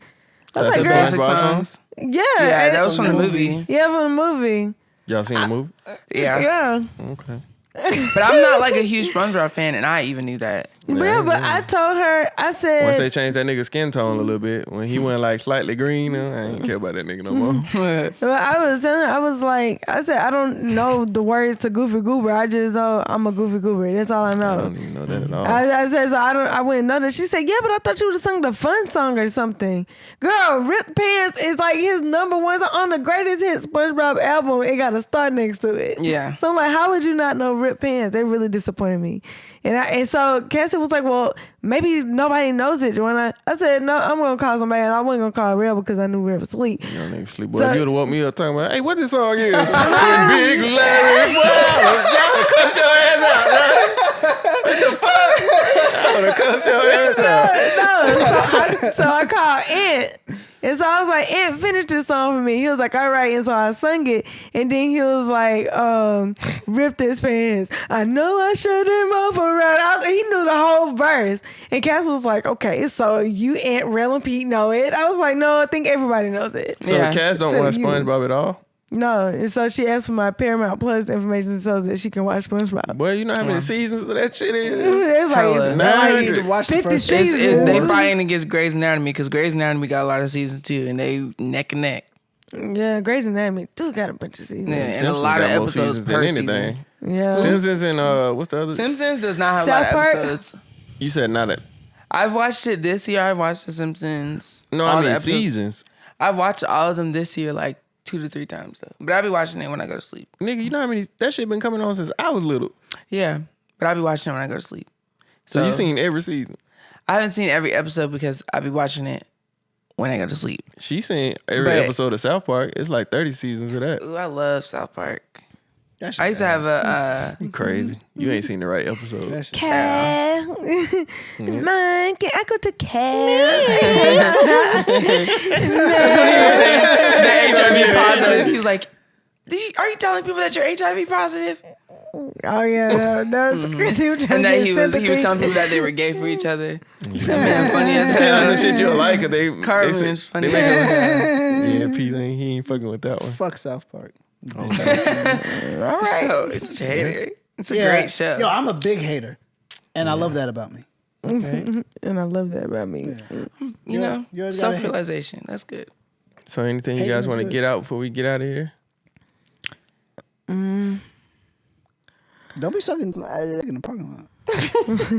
[SPEAKER 3] I was
[SPEAKER 5] That's
[SPEAKER 3] like,
[SPEAKER 5] a
[SPEAKER 3] girl,
[SPEAKER 6] Basic
[SPEAKER 5] SpongeBob
[SPEAKER 6] songs.
[SPEAKER 5] song?
[SPEAKER 3] yeah,
[SPEAKER 6] Yeah,
[SPEAKER 3] and-
[SPEAKER 6] that was from the movie.
[SPEAKER 3] yeah, from the movie.
[SPEAKER 5] Y'all seen the movie?
[SPEAKER 6] Yeah.
[SPEAKER 3] Yeah,
[SPEAKER 5] Okay.
[SPEAKER 6] But I'm not like a huge SpongeBob fan, and I even knew that.
[SPEAKER 3] yeah. But I told her, I
[SPEAKER 5] Once
[SPEAKER 3] said,
[SPEAKER 5] they changed that nigga skin tone a little bit, when he went like slightly green, I ain't care about that nigga no more.
[SPEAKER 3] well, I was telling her, I was like, I said, I don't know the words to Goofy Goober. I just know I'm a Goofy Goober. That's all I
[SPEAKER 5] I
[SPEAKER 3] know.
[SPEAKER 5] don't even know that at all.
[SPEAKER 3] I said, so I wouldn't know that. She said, yeah, but I thought you would have sung the fun song or something. Girl, Rip Pants is like his number one on the greatest hit SpongeBob album. It got a star next to it.
[SPEAKER 6] Yeah.
[SPEAKER 3] So I'm like, how would you not know Rip Pants? They really disappointed me. And so Cassie was like, well, maybe nobody knows it, Joanna. I said, no, I'm going to call somebody. And I wasn't going to call Rell because I knew Rell was asleep.
[SPEAKER 5] Y'all niggas sleep. Boy,
[SPEAKER 3] So-
[SPEAKER 5] you would have woke me up talking about, hey, what this song is? Big Larry, y'all cut your ass out, right? What the fuck? I would have cut your ass out.
[SPEAKER 3] No, so I called Ant. And so I was like, Ant, finish this song for me. He was like, all right. And so I sung it. And then he was like, ripped his pants. I know I shut him up around. He knew the whole verse. And Cass was like, okay, so you, Ant, Rell, and Pete know it. I was like, no, I think everybody knows it.
[SPEAKER 5] So
[SPEAKER 6] Yeah.
[SPEAKER 5] the cats don't
[SPEAKER 3] So
[SPEAKER 5] watch
[SPEAKER 3] you-
[SPEAKER 5] SpongeBob at all?
[SPEAKER 3] No. And so she asked for my Paramount Plus information so that she can watch SpongeBob.
[SPEAKER 5] Boy, you know how many seasons of that shit is?
[SPEAKER 3] It's
[SPEAKER 6] Hella.
[SPEAKER 3] like,
[SPEAKER 1] Now I need to watch the
[SPEAKER 3] 50
[SPEAKER 1] first
[SPEAKER 3] seasons.
[SPEAKER 6] They
[SPEAKER 3] Ooh.
[SPEAKER 6] fighting against Grey's Anatomy because Grey's Anatomy got a lot of seasons too, and they neck and neck.
[SPEAKER 3] yeah, Grey's Anatomy too got a bunch of seasons.
[SPEAKER 6] Yeah, and a
[SPEAKER 5] Simpsons
[SPEAKER 6] lot of
[SPEAKER 5] got more
[SPEAKER 6] episodes
[SPEAKER 5] seasons
[SPEAKER 6] per
[SPEAKER 5] than anything.
[SPEAKER 6] season.
[SPEAKER 3] Yeah.
[SPEAKER 5] Simpsons and what's the other?
[SPEAKER 6] Simpsons does not have
[SPEAKER 3] South
[SPEAKER 6] a lot of
[SPEAKER 3] Park?
[SPEAKER 6] episodes.
[SPEAKER 5] You said not that.
[SPEAKER 6] I've watched it this year. I've watched The Simpsons.
[SPEAKER 5] No,
[SPEAKER 6] all
[SPEAKER 5] I
[SPEAKER 6] the
[SPEAKER 5] mean
[SPEAKER 6] episodes.
[SPEAKER 5] seasons.
[SPEAKER 6] I've watched all of them this year like 2 to 3 times though. But I'll be watching it when I go to sleep.
[SPEAKER 5] Nigga, you know how many? That shit been coming on since I was little.
[SPEAKER 6] Yeah, but I'll be watching it when I go to sleep.
[SPEAKER 5] So you seen every season?
[SPEAKER 6] I haven't seen every episode because I be watching it when I go to sleep.
[SPEAKER 5] She seen every episode of South Park. It's like 30 seasons of that.
[SPEAKER 6] Ooh, I love South Park. I used to have a...
[SPEAKER 5] You crazy. You ain't seen the right episode.
[SPEAKER 3] Cat. Man, can I go to cat?
[SPEAKER 6] That's what he was saying. The HIV positive. He was like, are you telling people that you're HIV positive?
[SPEAKER 3] Oh yeah, that was crazy.
[SPEAKER 6] And that he was telling people that they were gay for each other. Man, funny as
[SPEAKER 5] Saying
[SPEAKER 6] hell.
[SPEAKER 5] some shit you like, cause they
[SPEAKER 6] Carlin's funny.
[SPEAKER 5] They make yeah, Pete he ain't fucking with that one.
[SPEAKER 1] Fuck South Park.
[SPEAKER 6] All right. So, it's such a hater. It's a great show.
[SPEAKER 1] Yo, I'm a big hater, and I love that about me.
[SPEAKER 3] Okay. And I love that about me.
[SPEAKER 6] You know, self-realization. That's good.
[SPEAKER 5] So anything you guys want to get out before we get out of here?
[SPEAKER 1] Don't be sucking in the parking lot.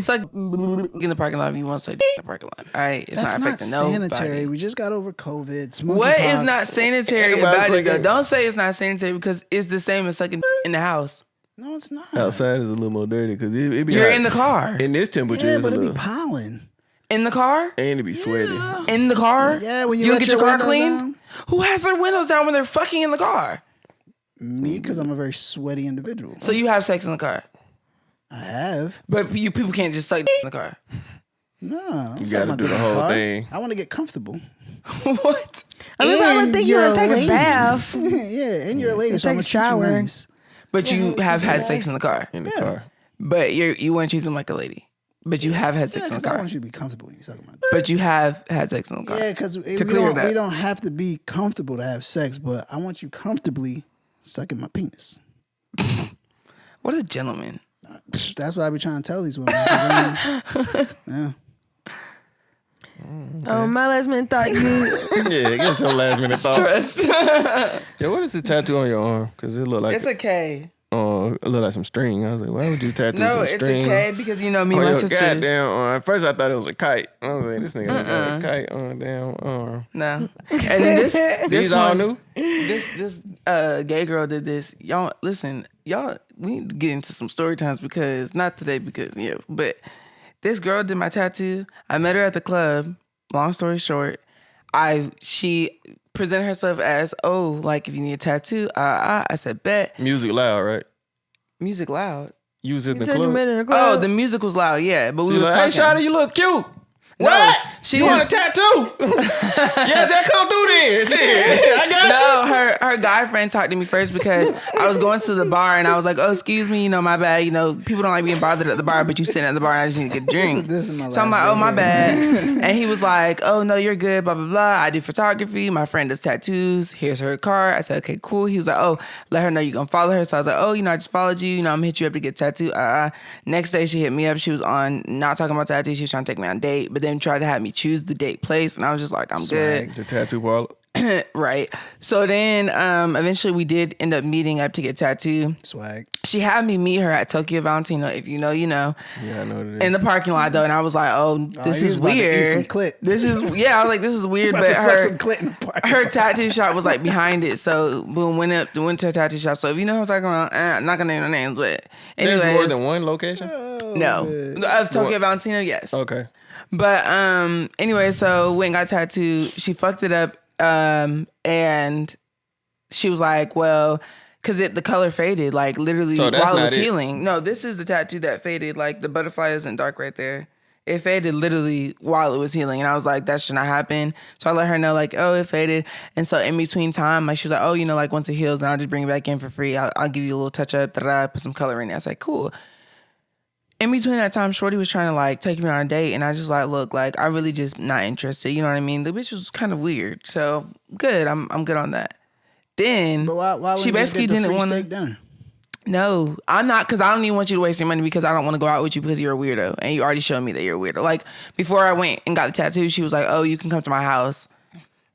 [SPEAKER 6] Suck in the parking lot if you want to say in the parking lot. All right, it's
[SPEAKER 1] That's
[SPEAKER 6] not
[SPEAKER 1] not
[SPEAKER 6] affecting
[SPEAKER 1] sanitary.
[SPEAKER 6] nobody.
[SPEAKER 1] We just got over COVID.
[SPEAKER 6] What is not sanitary about it? Though?
[SPEAKER 5] like
[SPEAKER 6] Don't say it's not sanitary because it's the same as sucking in the house.
[SPEAKER 1] No, it's not.
[SPEAKER 5] Outside is a little more dirty because it be
[SPEAKER 6] You're
[SPEAKER 5] hot.
[SPEAKER 6] in the car.
[SPEAKER 5] In this temperature,
[SPEAKER 1] Yeah,
[SPEAKER 5] it's
[SPEAKER 1] but
[SPEAKER 5] a
[SPEAKER 1] it be
[SPEAKER 5] little,
[SPEAKER 1] pollen.
[SPEAKER 6] In the car?
[SPEAKER 5] and it be sweaty.
[SPEAKER 6] In the car?
[SPEAKER 1] Yeah, when you
[SPEAKER 6] don't
[SPEAKER 1] let
[SPEAKER 6] get
[SPEAKER 1] your
[SPEAKER 6] your car
[SPEAKER 1] windows
[SPEAKER 6] cleaned?
[SPEAKER 1] down.
[SPEAKER 6] Who has their windows down when they're fucking in the car?
[SPEAKER 1] Me, because I'm a very sweaty individual.
[SPEAKER 6] So you have sex in the car,
[SPEAKER 1] I have.
[SPEAKER 6] but you people can't just suck in the car.
[SPEAKER 1] No.
[SPEAKER 5] You gotta do the whole thing.
[SPEAKER 1] I want to get comfortable.
[SPEAKER 6] What?
[SPEAKER 3] I mean, I would
[SPEAKER 1] And
[SPEAKER 3] think you
[SPEAKER 1] you're
[SPEAKER 3] want to take a
[SPEAKER 1] lady.
[SPEAKER 3] bath.
[SPEAKER 1] Yeah, and you're a lady, so
[SPEAKER 3] Take
[SPEAKER 1] I'm
[SPEAKER 3] a
[SPEAKER 1] gonna treat you
[SPEAKER 3] shower.
[SPEAKER 1] nice.
[SPEAKER 6] But you have had sex in the car.
[SPEAKER 5] In the car.
[SPEAKER 6] But you want to treat them like a lady. But you have had sex
[SPEAKER 1] Yeah,
[SPEAKER 6] in the
[SPEAKER 1] because I
[SPEAKER 6] car.
[SPEAKER 1] want you to be comfortable when you talking about.
[SPEAKER 6] But you have had sex in the car.
[SPEAKER 1] Yeah, because we
[SPEAKER 6] clear that.
[SPEAKER 1] don't have to be comfortable to have sex, but I want you comfortably sucking my penis.
[SPEAKER 6] What a gentleman.
[SPEAKER 1] That's what I be trying to tell these women. Yeah.
[SPEAKER 3] Oh, my last minute thought you.
[SPEAKER 5] Yeah, get some last minute thoughts.
[SPEAKER 6] Trust.
[SPEAKER 5] Yeah, what is the tattoo on your arm? Because it look like
[SPEAKER 6] It's a K.
[SPEAKER 5] it look like some string. I was like, why would you tattoo
[SPEAKER 6] No,
[SPEAKER 5] some
[SPEAKER 6] it's
[SPEAKER 5] string?
[SPEAKER 6] a K because you know me
[SPEAKER 5] on
[SPEAKER 6] and my
[SPEAKER 5] your
[SPEAKER 6] sisters.
[SPEAKER 5] goddamn arm. At first I thought it was a kite. I was like, this nigga got a kite on a damn arm.
[SPEAKER 6] No. And then this
[SPEAKER 5] These all new?
[SPEAKER 6] This gay girl did this. Y'all listen, we need to get into some story times because not today because but this girl did my tattoo. I met her at the club. Long story short, she presented herself as, like if you need a tattoo, I said bet.
[SPEAKER 5] Music loud, right?
[SPEAKER 6] Music loud.
[SPEAKER 5] You was in the
[SPEAKER 3] Said you
[SPEAKER 5] club.
[SPEAKER 3] met in the
[SPEAKER 6] Oh,
[SPEAKER 3] club.
[SPEAKER 6] the music was loud, yeah. But we
[SPEAKER 5] She
[SPEAKER 6] was
[SPEAKER 5] like, hey,
[SPEAKER 6] talking.
[SPEAKER 5] Shawty, you look cute.
[SPEAKER 6] No,
[SPEAKER 5] What?
[SPEAKER 6] she
[SPEAKER 5] You
[SPEAKER 6] didn't-
[SPEAKER 5] want a tattoo? Yeah, just come through then. Shit, I got you.
[SPEAKER 6] No, her guy friend talked to me first because I was going to the bar and I was like, oh, excuse me, my bad. People don't like being bothered at the bar, but you sitting at the bar and I just need to get a drink.
[SPEAKER 1] This is my
[SPEAKER 6] So I'm
[SPEAKER 1] last
[SPEAKER 6] like, oh,
[SPEAKER 1] day
[SPEAKER 6] my
[SPEAKER 1] here.
[SPEAKER 6] bad. And he was like, oh, no, you're good, blah, blah, blah. I do photography. My friend does tattoos. Here's her card. I said, okay, cool. He was like, oh, let her know you're going to follow her. So I was like, oh, I just followed you. I'm going to hit you up to get a tattoo. Next day, she hit me up. She was on, not talking about tattoos. She was trying to take me on a date, but then tried to have me choose the date place. And I was just like, I'm good.
[SPEAKER 5] The tattoo parlor.
[SPEAKER 6] Right. So then eventually we did end up meeting up to get tattooed.
[SPEAKER 1] Swag.
[SPEAKER 6] She had me meet her at Tokyo Valentino. If you know, you know.
[SPEAKER 5] Yeah, I know what it is.
[SPEAKER 6] In the parking lot though, and I was like, "Oh, this
[SPEAKER 1] you
[SPEAKER 6] is
[SPEAKER 1] was about to eat
[SPEAKER 6] weird.
[SPEAKER 1] some clit.
[SPEAKER 6] This is I was like, this is weird."
[SPEAKER 1] About
[SPEAKER 6] But
[SPEAKER 1] to suck some clit in the parking
[SPEAKER 6] her
[SPEAKER 1] lot.
[SPEAKER 6] tattoo shop was like behind it, so boom, went to her tattoo shop. So if you know who I'm talking about, I'm not gonna name no names, but anyways,
[SPEAKER 5] There's more than one location?
[SPEAKER 6] no, of Tokyo Valentino, yes.
[SPEAKER 5] Okay.
[SPEAKER 6] But anyway, so went and got tattooed. She fucked it up, and she was like, well, because the color faded, like literally
[SPEAKER 5] So that's
[SPEAKER 6] while it
[SPEAKER 5] not
[SPEAKER 6] was
[SPEAKER 5] it.
[SPEAKER 6] healing. No, this is the tattoo that faded. Like the butterfly isn't dark right there. It faded literally while it was healing. And I was like, that should not happen. So I let her know, like, oh, it faded. And so in between time, like she was like, oh, like once it heals, then I'll just bring it back in for free. I'll give you a little touch up, put some color in it. I was like, cool. In between that time, Shorty was trying to like take me on a date, and I just like, look, like I really just not interested. You know what I mean? The bitch was kind of weird, so good. I'm good on that. Then
[SPEAKER 1] But why
[SPEAKER 6] she
[SPEAKER 1] wouldn't you just
[SPEAKER 6] basically
[SPEAKER 1] get the
[SPEAKER 6] didn't
[SPEAKER 1] free
[SPEAKER 6] want
[SPEAKER 1] steak
[SPEAKER 6] to.
[SPEAKER 1] dinner?
[SPEAKER 6] No, I'm not, because I don't even want you to waste your money because I don't want to go out with you because you're a weirdo, and you already showed me that you're a weirdo. Like before I went and got the tattoo, she was like, oh, you can come to my house.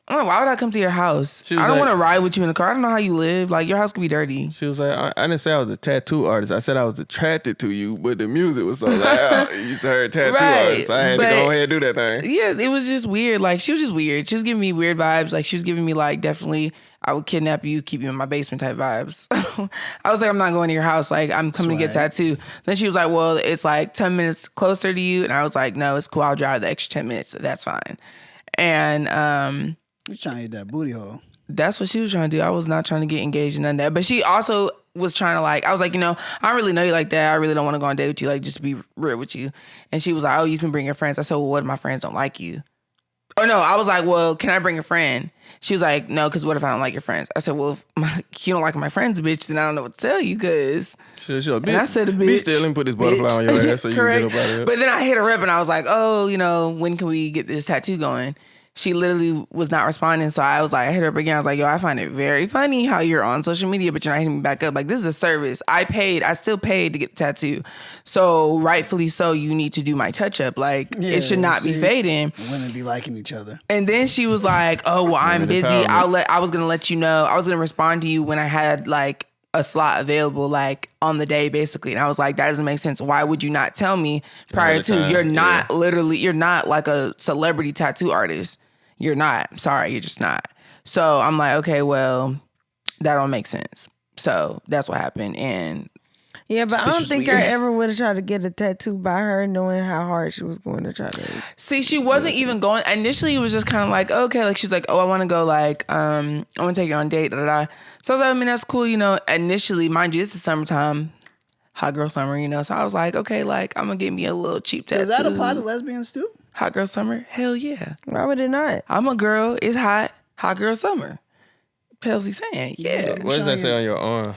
[SPEAKER 6] I'm like, why would I come to your house?
[SPEAKER 5] She was
[SPEAKER 6] I don't
[SPEAKER 5] like-
[SPEAKER 6] want to ride with you in the car. I don't know how you live. Like, your house could be dirty.
[SPEAKER 5] She was like, I didn't say I was a tattoo artist. I said I was attracted to you, but the music was so loud. You said her tattoo
[SPEAKER 6] Right,
[SPEAKER 5] artist. I had to
[SPEAKER 6] but-
[SPEAKER 5] go ahead and do that thing.
[SPEAKER 6] Yeah, it was just weird. Like, she was just weird. She was giving me weird vibes. Like, she was giving me, like, definitely, I would kidnap you, keep you in my basement type vibes. I was like, I'm not going to your house. Like, I'm coming to get tattooed. Then she was like, well, it's like 10 minutes closer to you. And I was like, no, it's cool. I'll drive the extra 10 minutes. That's fine. And
[SPEAKER 1] You trying to hit that booty hole.
[SPEAKER 6] that's what she was trying to do. I was not trying to get engaged in none of that. But she also was trying to like, I was like, you know, I don't really know you like that. I really don't want to go on a date with you. Like, just to be real with you. And she was like, oh, you can bring your friends. I said, well, what if my friends don't like you? Or no, I was like, well, can I bring a friend? She was like, no, because what if I don't like your friends? I said, well, if you don't like my friends, bitch, then I don't know what to tell you, because...
[SPEAKER 5] Sure.
[SPEAKER 6] And I said, bitch.
[SPEAKER 5] Be still and put this butterfly on your ass so you can
[SPEAKER 6] Correct.
[SPEAKER 5] get up out of here.
[SPEAKER 6] But then I hit her up and I was like, oh, you know, when can we get this tattoo going? She literally was not responding. So I was like, I hit her up again. I was like, yo, I find it very funny how you're on social media, but you're not hitting me back up. Like, this is a service. I still paid to get the tattoo. So rightfully so, you need to do my touch up. Like, it should not be fading.
[SPEAKER 1] Women be liking each other.
[SPEAKER 6] And then she was like, oh, well, I'm
[SPEAKER 5] Women
[SPEAKER 6] busy.
[SPEAKER 5] empowerment.
[SPEAKER 6] I was going to let you know. I was going to respond to you when I had like a slot available, like on the day, basically. And I was like, that doesn't make sense. Why would you not tell me prior to?
[SPEAKER 5] time,
[SPEAKER 6] You're not you're not like a celebrity tattoo artist. You're not. Sorry, you're just not. So I'm like, okay, well, that don't make sense. So that's what happened. And
[SPEAKER 3] Yeah, but I
[SPEAKER 6] This
[SPEAKER 3] don't
[SPEAKER 6] was
[SPEAKER 3] think
[SPEAKER 6] weird.
[SPEAKER 3] I ever would have tried to get a tattoo by her knowing how hard she was going to try to.
[SPEAKER 6] see, she wasn't even going. Initially, it was just kind of like, okay, like she's like, oh, I want to go, like, I want to take you on a date, da da da. So I was like, I mean, that's cool, you know. Initially, mind you, this is summertime, hot girl summer, you know. So I was like, okay, like, I'm gonna get me a little cheap tattoo.
[SPEAKER 1] Does that apply to lesbians too?
[SPEAKER 6] Hot girl summer? Hell yeah.
[SPEAKER 3] Why would it not?
[SPEAKER 6] I'm a girl. It's hot. Hot girl summer. Hell's he saying? Yeah.
[SPEAKER 5] What does that say on your arm?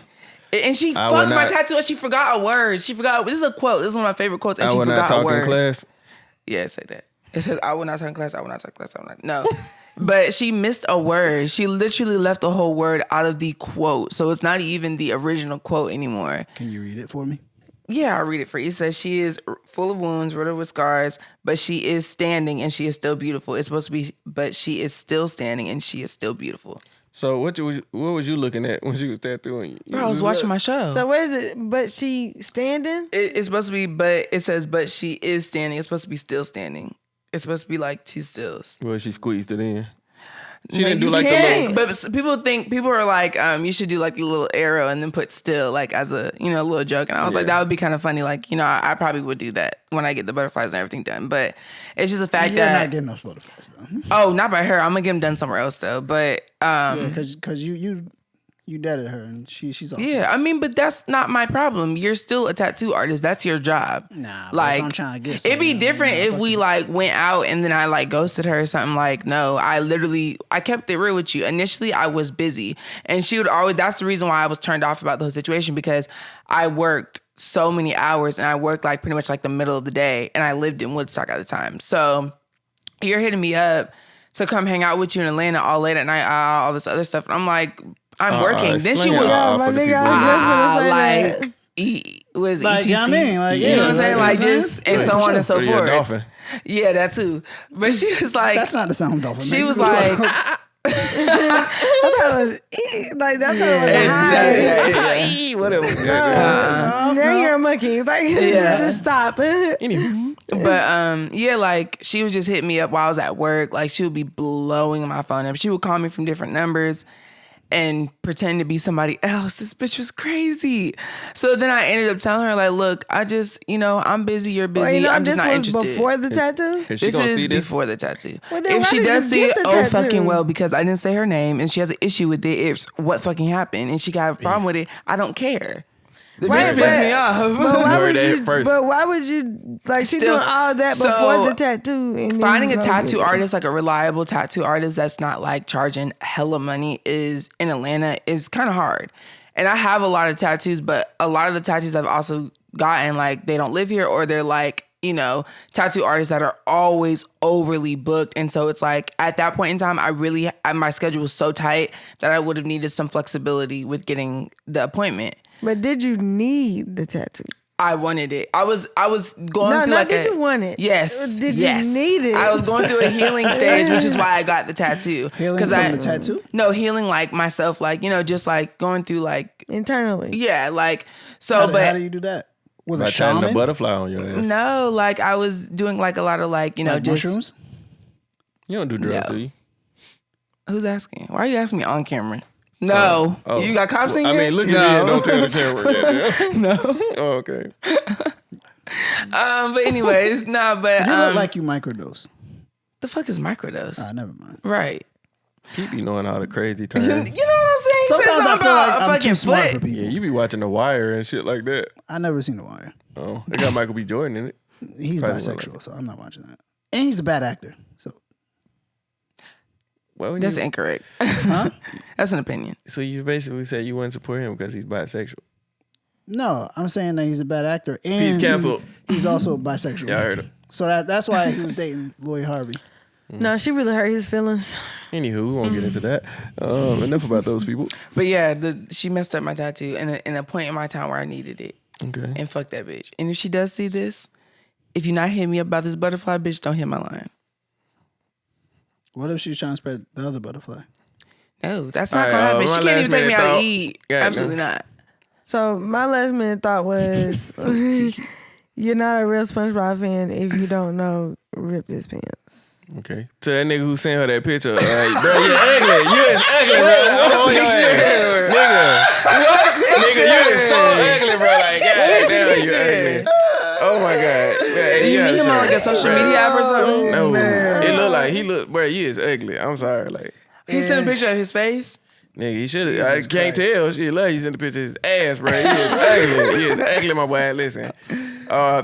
[SPEAKER 6] And she
[SPEAKER 5] I
[SPEAKER 6] fucked
[SPEAKER 5] will
[SPEAKER 6] my
[SPEAKER 5] not-
[SPEAKER 6] tattoo and she forgot a word. She forgot. This is a quote. This is one of my favorite quotes. And
[SPEAKER 5] I
[SPEAKER 6] she
[SPEAKER 5] will not
[SPEAKER 6] forgot a
[SPEAKER 5] talk
[SPEAKER 6] word.
[SPEAKER 5] in class.
[SPEAKER 6] Yeah, it said that. It says, I will not talk in class. I will not talk in class. I will not. No. But she missed a word. She literally left the whole word out of the quote. So it's not even the original quote anymore.
[SPEAKER 1] Can you read it for me?
[SPEAKER 6] Yeah, I'll read it for you. It says, she is full of wounds, riddled with scars, but she is standing and she is still beautiful. It's supposed to be, but she is still standing and she is still beautiful.
[SPEAKER 5] So what was you looking at when she was tattooing you?
[SPEAKER 6] Bro, I was watching my show.
[SPEAKER 3] So what is it? But she standing?
[SPEAKER 6] It's supposed to be, but it says, but she is standing. It's supposed to be still standing. It's supposed to be like two stills.
[SPEAKER 5] Well, she squeezed it in. She
[SPEAKER 6] No,
[SPEAKER 5] didn't do
[SPEAKER 6] you
[SPEAKER 5] like the
[SPEAKER 6] can't.
[SPEAKER 5] little.
[SPEAKER 6] But people are like, you should do like the little arrow and then put still, like as a, you know, little joke. And I was like, that would be kind of funny. Like, you know, I probably would do that when I get the butterflies and everything done. But it's just the fact
[SPEAKER 1] You're
[SPEAKER 6] that
[SPEAKER 1] not getting those butterflies though.
[SPEAKER 6] oh, not by her. I'm gonna get them done somewhere else though. But
[SPEAKER 1] Yeah, because you deaded her and she's off.
[SPEAKER 6] yeah, I mean, but that's not my problem. You're still a tattoo artist. That's your job.
[SPEAKER 1] Nah, but
[SPEAKER 6] like
[SPEAKER 1] if I'm trying to get
[SPEAKER 6] it'd be
[SPEAKER 1] something,
[SPEAKER 6] different
[SPEAKER 1] you know,
[SPEAKER 6] if we like went out and then I like ghosted her or something. Like, no, I kept it real with you. Initially, I was busy, and she would always. That's the reason why I was turned off about the whole situation, because I worked so many hours and I worked like pretty much like the middle of the day, and I lived in Woodstock at the time. So you're hitting me up to come hang out with you in Atlanta all late at night, all this other stuff. And I'm like, I'm working. Then she
[SPEAKER 5] explain
[SPEAKER 6] would.
[SPEAKER 5] your
[SPEAKER 3] Yeah, my
[SPEAKER 5] for the
[SPEAKER 3] nigga,
[SPEAKER 5] people.
[SPEAKER 3] I was just gonna say
[SPEAKER 6] like
[SPEAKER 3] that.
[SPEAKER 6] what is it,
[SPEAKER 1] Like,
[SPEAKER 6] ETC?
[SPEAKER 1] yeah, I mean, like,
[SPEAKER 6] you
[SPEAKER 1] yeah,
[SPEAKER 6] know what I'm saying?
[SPEAKER 1] like,
[SPEAKER 6] Like
[SPEAKER 1] you know what I'm
[SPEAKER 6] just
[SPEAKER 1] saying?
[SPEAKER 6] and so
[SPEAKER 1] Yeah, for
[SPEAKER 6] on and so
[SPEAKER 5] Or you're a
[SPEAKER 6] forth.
[SPEAKER 5] dolphin.
[SPEAKER 6] Yeah, that too. But she was like,
[SPEAKER 1] That's not the sound dolphin.
[SPEAKER 6] she
[SPEAKER 1] man.
[SPEAKER 6] was like,
[SPEAKER 3] I thought it was like that's how
[SPEAKER 5] Whatever.
[SPEAKER 3] now you're a monkey. Like just stop.
[SPEAKER 6] But yeah, like she would just hit me up while I was at work. Like she would be blowing my phone up. She would call me from different numbers and pretend to be somebody else. This bitch was crazy. So then I ended up telling her, like, look, I just, you know, I'm busy, you're busy.
[SPEAKER 3] Well, you know,
[SPEAKER 6] I'm just
[SPEAKER 3] this
[SPEAKER 6] not
[SPEAKER 3] was
[SPEAKER 6] interested.
[SPEAKER 3] before the tattoo.
[SPEAKER 5] Is she
[SPEAKER 6] This
[SPEAKER 5] gonna
[SPEAKER 6] is
[SPEAKER 5] see this?
[SPEAKER 6] before the tattoo.
[SPEAKER 3] Well, then
[SPEAKER 6] If
[SPEAKER 3] why
[SPEAKER 6] she
[SPEAKER 3] did
[SPEAKER 6] does
[SPEAKER 3] you
[SPEAKER 6] see
[SPEAKER 3] get
[SPEAKER 6] it,
[SPEAKER 3] the
[SPEAKER 6] oh
[SPEAKER 3] tattoo?
[SPEAKER 6] fucking well, because I didn't say her name and she has an issue with it. It's what fucking happened and she got a problem with it. I don't care. The
[SPEAKER 3] Right,
[SPEAKER 6] bitch pissed
[SPEAKER 3] but-
[SPEAKER 6] me off.
[SPEAKER 3] But why
[SPEAKER 5] Heard
[SPEAKER 3] would
[SPEAKER 5] that
[SPEAKER 3] you?
[SPEAKER 5] first.
[SPEAKER 3] But why would you like? She
[SPEAKER 6] Still-
[SPEAKER 3] doing all that
[SPEAKER 6] so,
[SPEAKER 3] before the tattoo. And then
[SPEAKER 6] Finding
[SPEAKER 3] you
[SPEAKER 6] a
[SPEAKER 3] go
[SPEAKER 6] tattoo
[SPEAKER 3] get it.
[SPEAKER 6] artist, like a reliable tattoo artist that's not like charging hella money is in Atlanta is kind of hard. And I have a lot of tattoos, but a lot of the tattoos I've also gotten, like they don't live here or they're like, you know, tattoo artists that are always overly booked. And so it's like at that point in time, my schedule was so tight that I would have needed some flexibility with getting the appointment.
[SPEAKER 3] But did you need the tattoo?
[SPEAKER 6] I wanted it. I was going through
[SPEAKER 3] like did you want it?
[SPEAKER 6] Yes.
[SPEAKER 3] Did you need it?
[SPEAKER 6] I was going through a healing stage, which is why I got the tattoo.
[SPEAKER 1] Healing from the tattoo?
[SPEAKER 6] No, healing like myself, like, just like going through like
[SPEAKER 3] internally.
[SPEAKER 6] Yeah, like so.
[SPEAKER 1] How do you do that? With a shaman?
[SPEAKER 5] A butterfly on your ass.
[SPEAKER 6] No, like I was doing like a lot of like
[SPEAKER 1] like
[SPEAKER 6] just
[SPEAKER 1] mushrooms.
[SPEAKER 5] You don't do drugs, do you?
[SPEAKER 6] Who's asking? Why are you asking me on camera? No. You got cops in here?
[SPEAKER 5] I mean, look at me and don't tell the camera yet.
[SPEAKER 6] No.
[SPEAKER 5] Oh, okay.
[SPEAKER 6] But anyways, but
[SPEAKER 1] You look like you microdose.
[SPEAKER 6] the fuck is microdose?
[SPEAKER 1] Never mind.
[SPEAKER 6] Right.
[SPEAKER 5] Keep be knowing all the crazy terms.
[SPEAKER 6] You know what I'm saying?
[SPEAKER 1] Sometimes I feel like I'm too smart for
[SPEAKER 6] foot.
[SPEAKER 1] people.
[SPEAKER 5] Yeah, you be watching The Wire and shit like that.
[SPEAKER 1] I never seen The Wire.
[SPEAKER 5] Oh, they got Michael B. Jordan in it.
[SPEAKER 1] He's
[SPEAKER 5] Probably
[SPEAKER 1] bisexual, so I'm not watching that. And he's a bad actor. So
[SPEAKER 5] Well,
[SPEAKER 6] That's incorrect.
[SPEAKER 1] Huh?
[SPEAKER 6] That's an opinion.
[SPEAKER 5] So you basically said you wouldn't support him because he's bisexual.
[SPEAKER 1] no, I'm saying that he's a bad actor. And
[SPEAKER 5] He's canceled.
[SPEAKER 1] He's also bisexual.
[SPEAKER 5] Yeah, I heard him.
[SPEAKER 1] So that's why he was dating Lloyd Harvey.
[SPEAKER 3] No, she really hurt his feelings.
[SPEAKER 5] Anywho, we won't get into that. Enough about those people.
[SPEAKER 6] But yeah, she messed up my tattoo in a point in my time where I needed it.
[SPEAKER 5] Okay.
[SPEAKER 6] And fuck that bitch. And if she does see this, if you're not hitting me up about this butterfly, bitch, don't hit my line.
[SPEAKER 1] What if she's trying to spread the other butterfly?
[SPEAKER 6] No, that's not
[SPEAKER 5] All
[SPEAKER 6] gonna
[SPEAKER 5] right,
[SPEAKER 6] happen. She
[SPEAKER 5] my
[SPEAKER 6] can't even
[SPEAKER 5] last
[SPEAKER 6] take me
[SPEAKER 5] minute
[SPEAKER 6] out to
[SPEAKER 5] thought.
[SPEAKER 6] eat.
[SPEAKER 5] Yeah,
[SPEAKER 6] Absolutely not.
[SPEAKER 3] So my last minute thought was, you're not a real SpongeBob fan if you don't know Rip This Pants.
[SPEAKER 5] Okay. To that nigga who sent her that picture, bro, you ugly. You is ugly, bro. I'm on your ass. Nigga. What? Nigga, you is so ugly, bro. Like, god damn, you ugly. Oh my god. Man,
[SPEAKER 6] You meet him on like a social media app or something?
[SPEAKER 5] No.
[SPEAKER 1] Man.
[SPEAKER 5] It look like bro, you is ugly. I'm sorry. Like,
[SPEAKER 6] He sent a picture of his face.
[SPEAKER 5] nigga, he should have. I
[SPEAKER 1] Jesus
[SPEAKER 5] can't
[SPEAKER 1] Christ.
[SPEAKER 5] tell. She love you sent the picture of his ass, bro. He is ugly. He is ugly, my boy. Listen.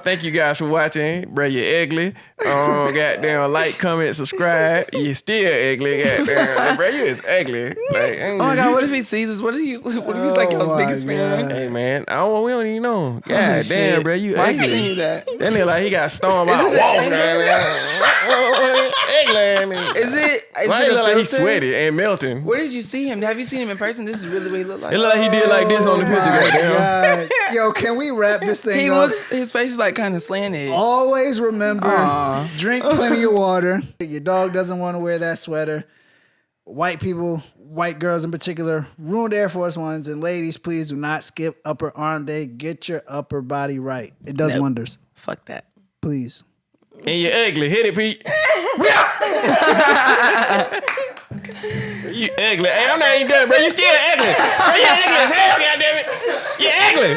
[SPEAKER 5] Thank you guys for watching. Bro, you ugly. Goddamn, like, comment, subscribe. You still ugly. Goddamn. Bro, you is ugly. Like,
[SPEAKER 6] Oh my god, what if he sees this? What if he's like your
[SPEAKER 1] my
[SPEAKER 6] biggest fan?
[SPEAKER 5] hey, man. We don't even know. God damn,
[SPEAKER 6] Shit.
[SPEAKER 5] bro, you
[SPEAKER 6] Why
[SPEAKER 5] ugly.
[SPEAKER 6] he send you that?
[SPEAKER 5] That nigga like he got stormed out walls. Ugly.
[SPEAKER 6] Is it
[SPEAKER 5] Why he
[SPEAKER 6] a
[SPEAKER 5] look like he
[SPEAKER 6] filter?
[SPEAKER 5] sweaty and melting?
[SPEAKER 6] Where did you see him? Have you seen him in person? This is really what he looked like.
[SPEAKER 5] It look like he did like this on the picture, goddamn.
[SPEAKER 1] God. Yo, can we wrap this thing
[SPEAKER 6] He
[SPEAKER 1] up?
[SPEAKER 6] his face is like kind of slanted.
[SPEAKER 1] Always remember, drink plenty of water. Your dog doesn't want to wear that sweater. White people, white girls in particular, ruined Air Force Ones. And ladies, please do not skip upper arm day. Get your upper body right. It does
[SPEAKER 6] Nope.
[SPEAKER 1] wonders.
[SPEAKER 6] Fuck that.
[SPEAKER 1] Please.
[SPEAKER 5] And you ugly. Hit it, Pete. You ugly. Hey, I'm not even done, bro. You still ugly. Bro, you ugly as hell, goddammit. You ugly.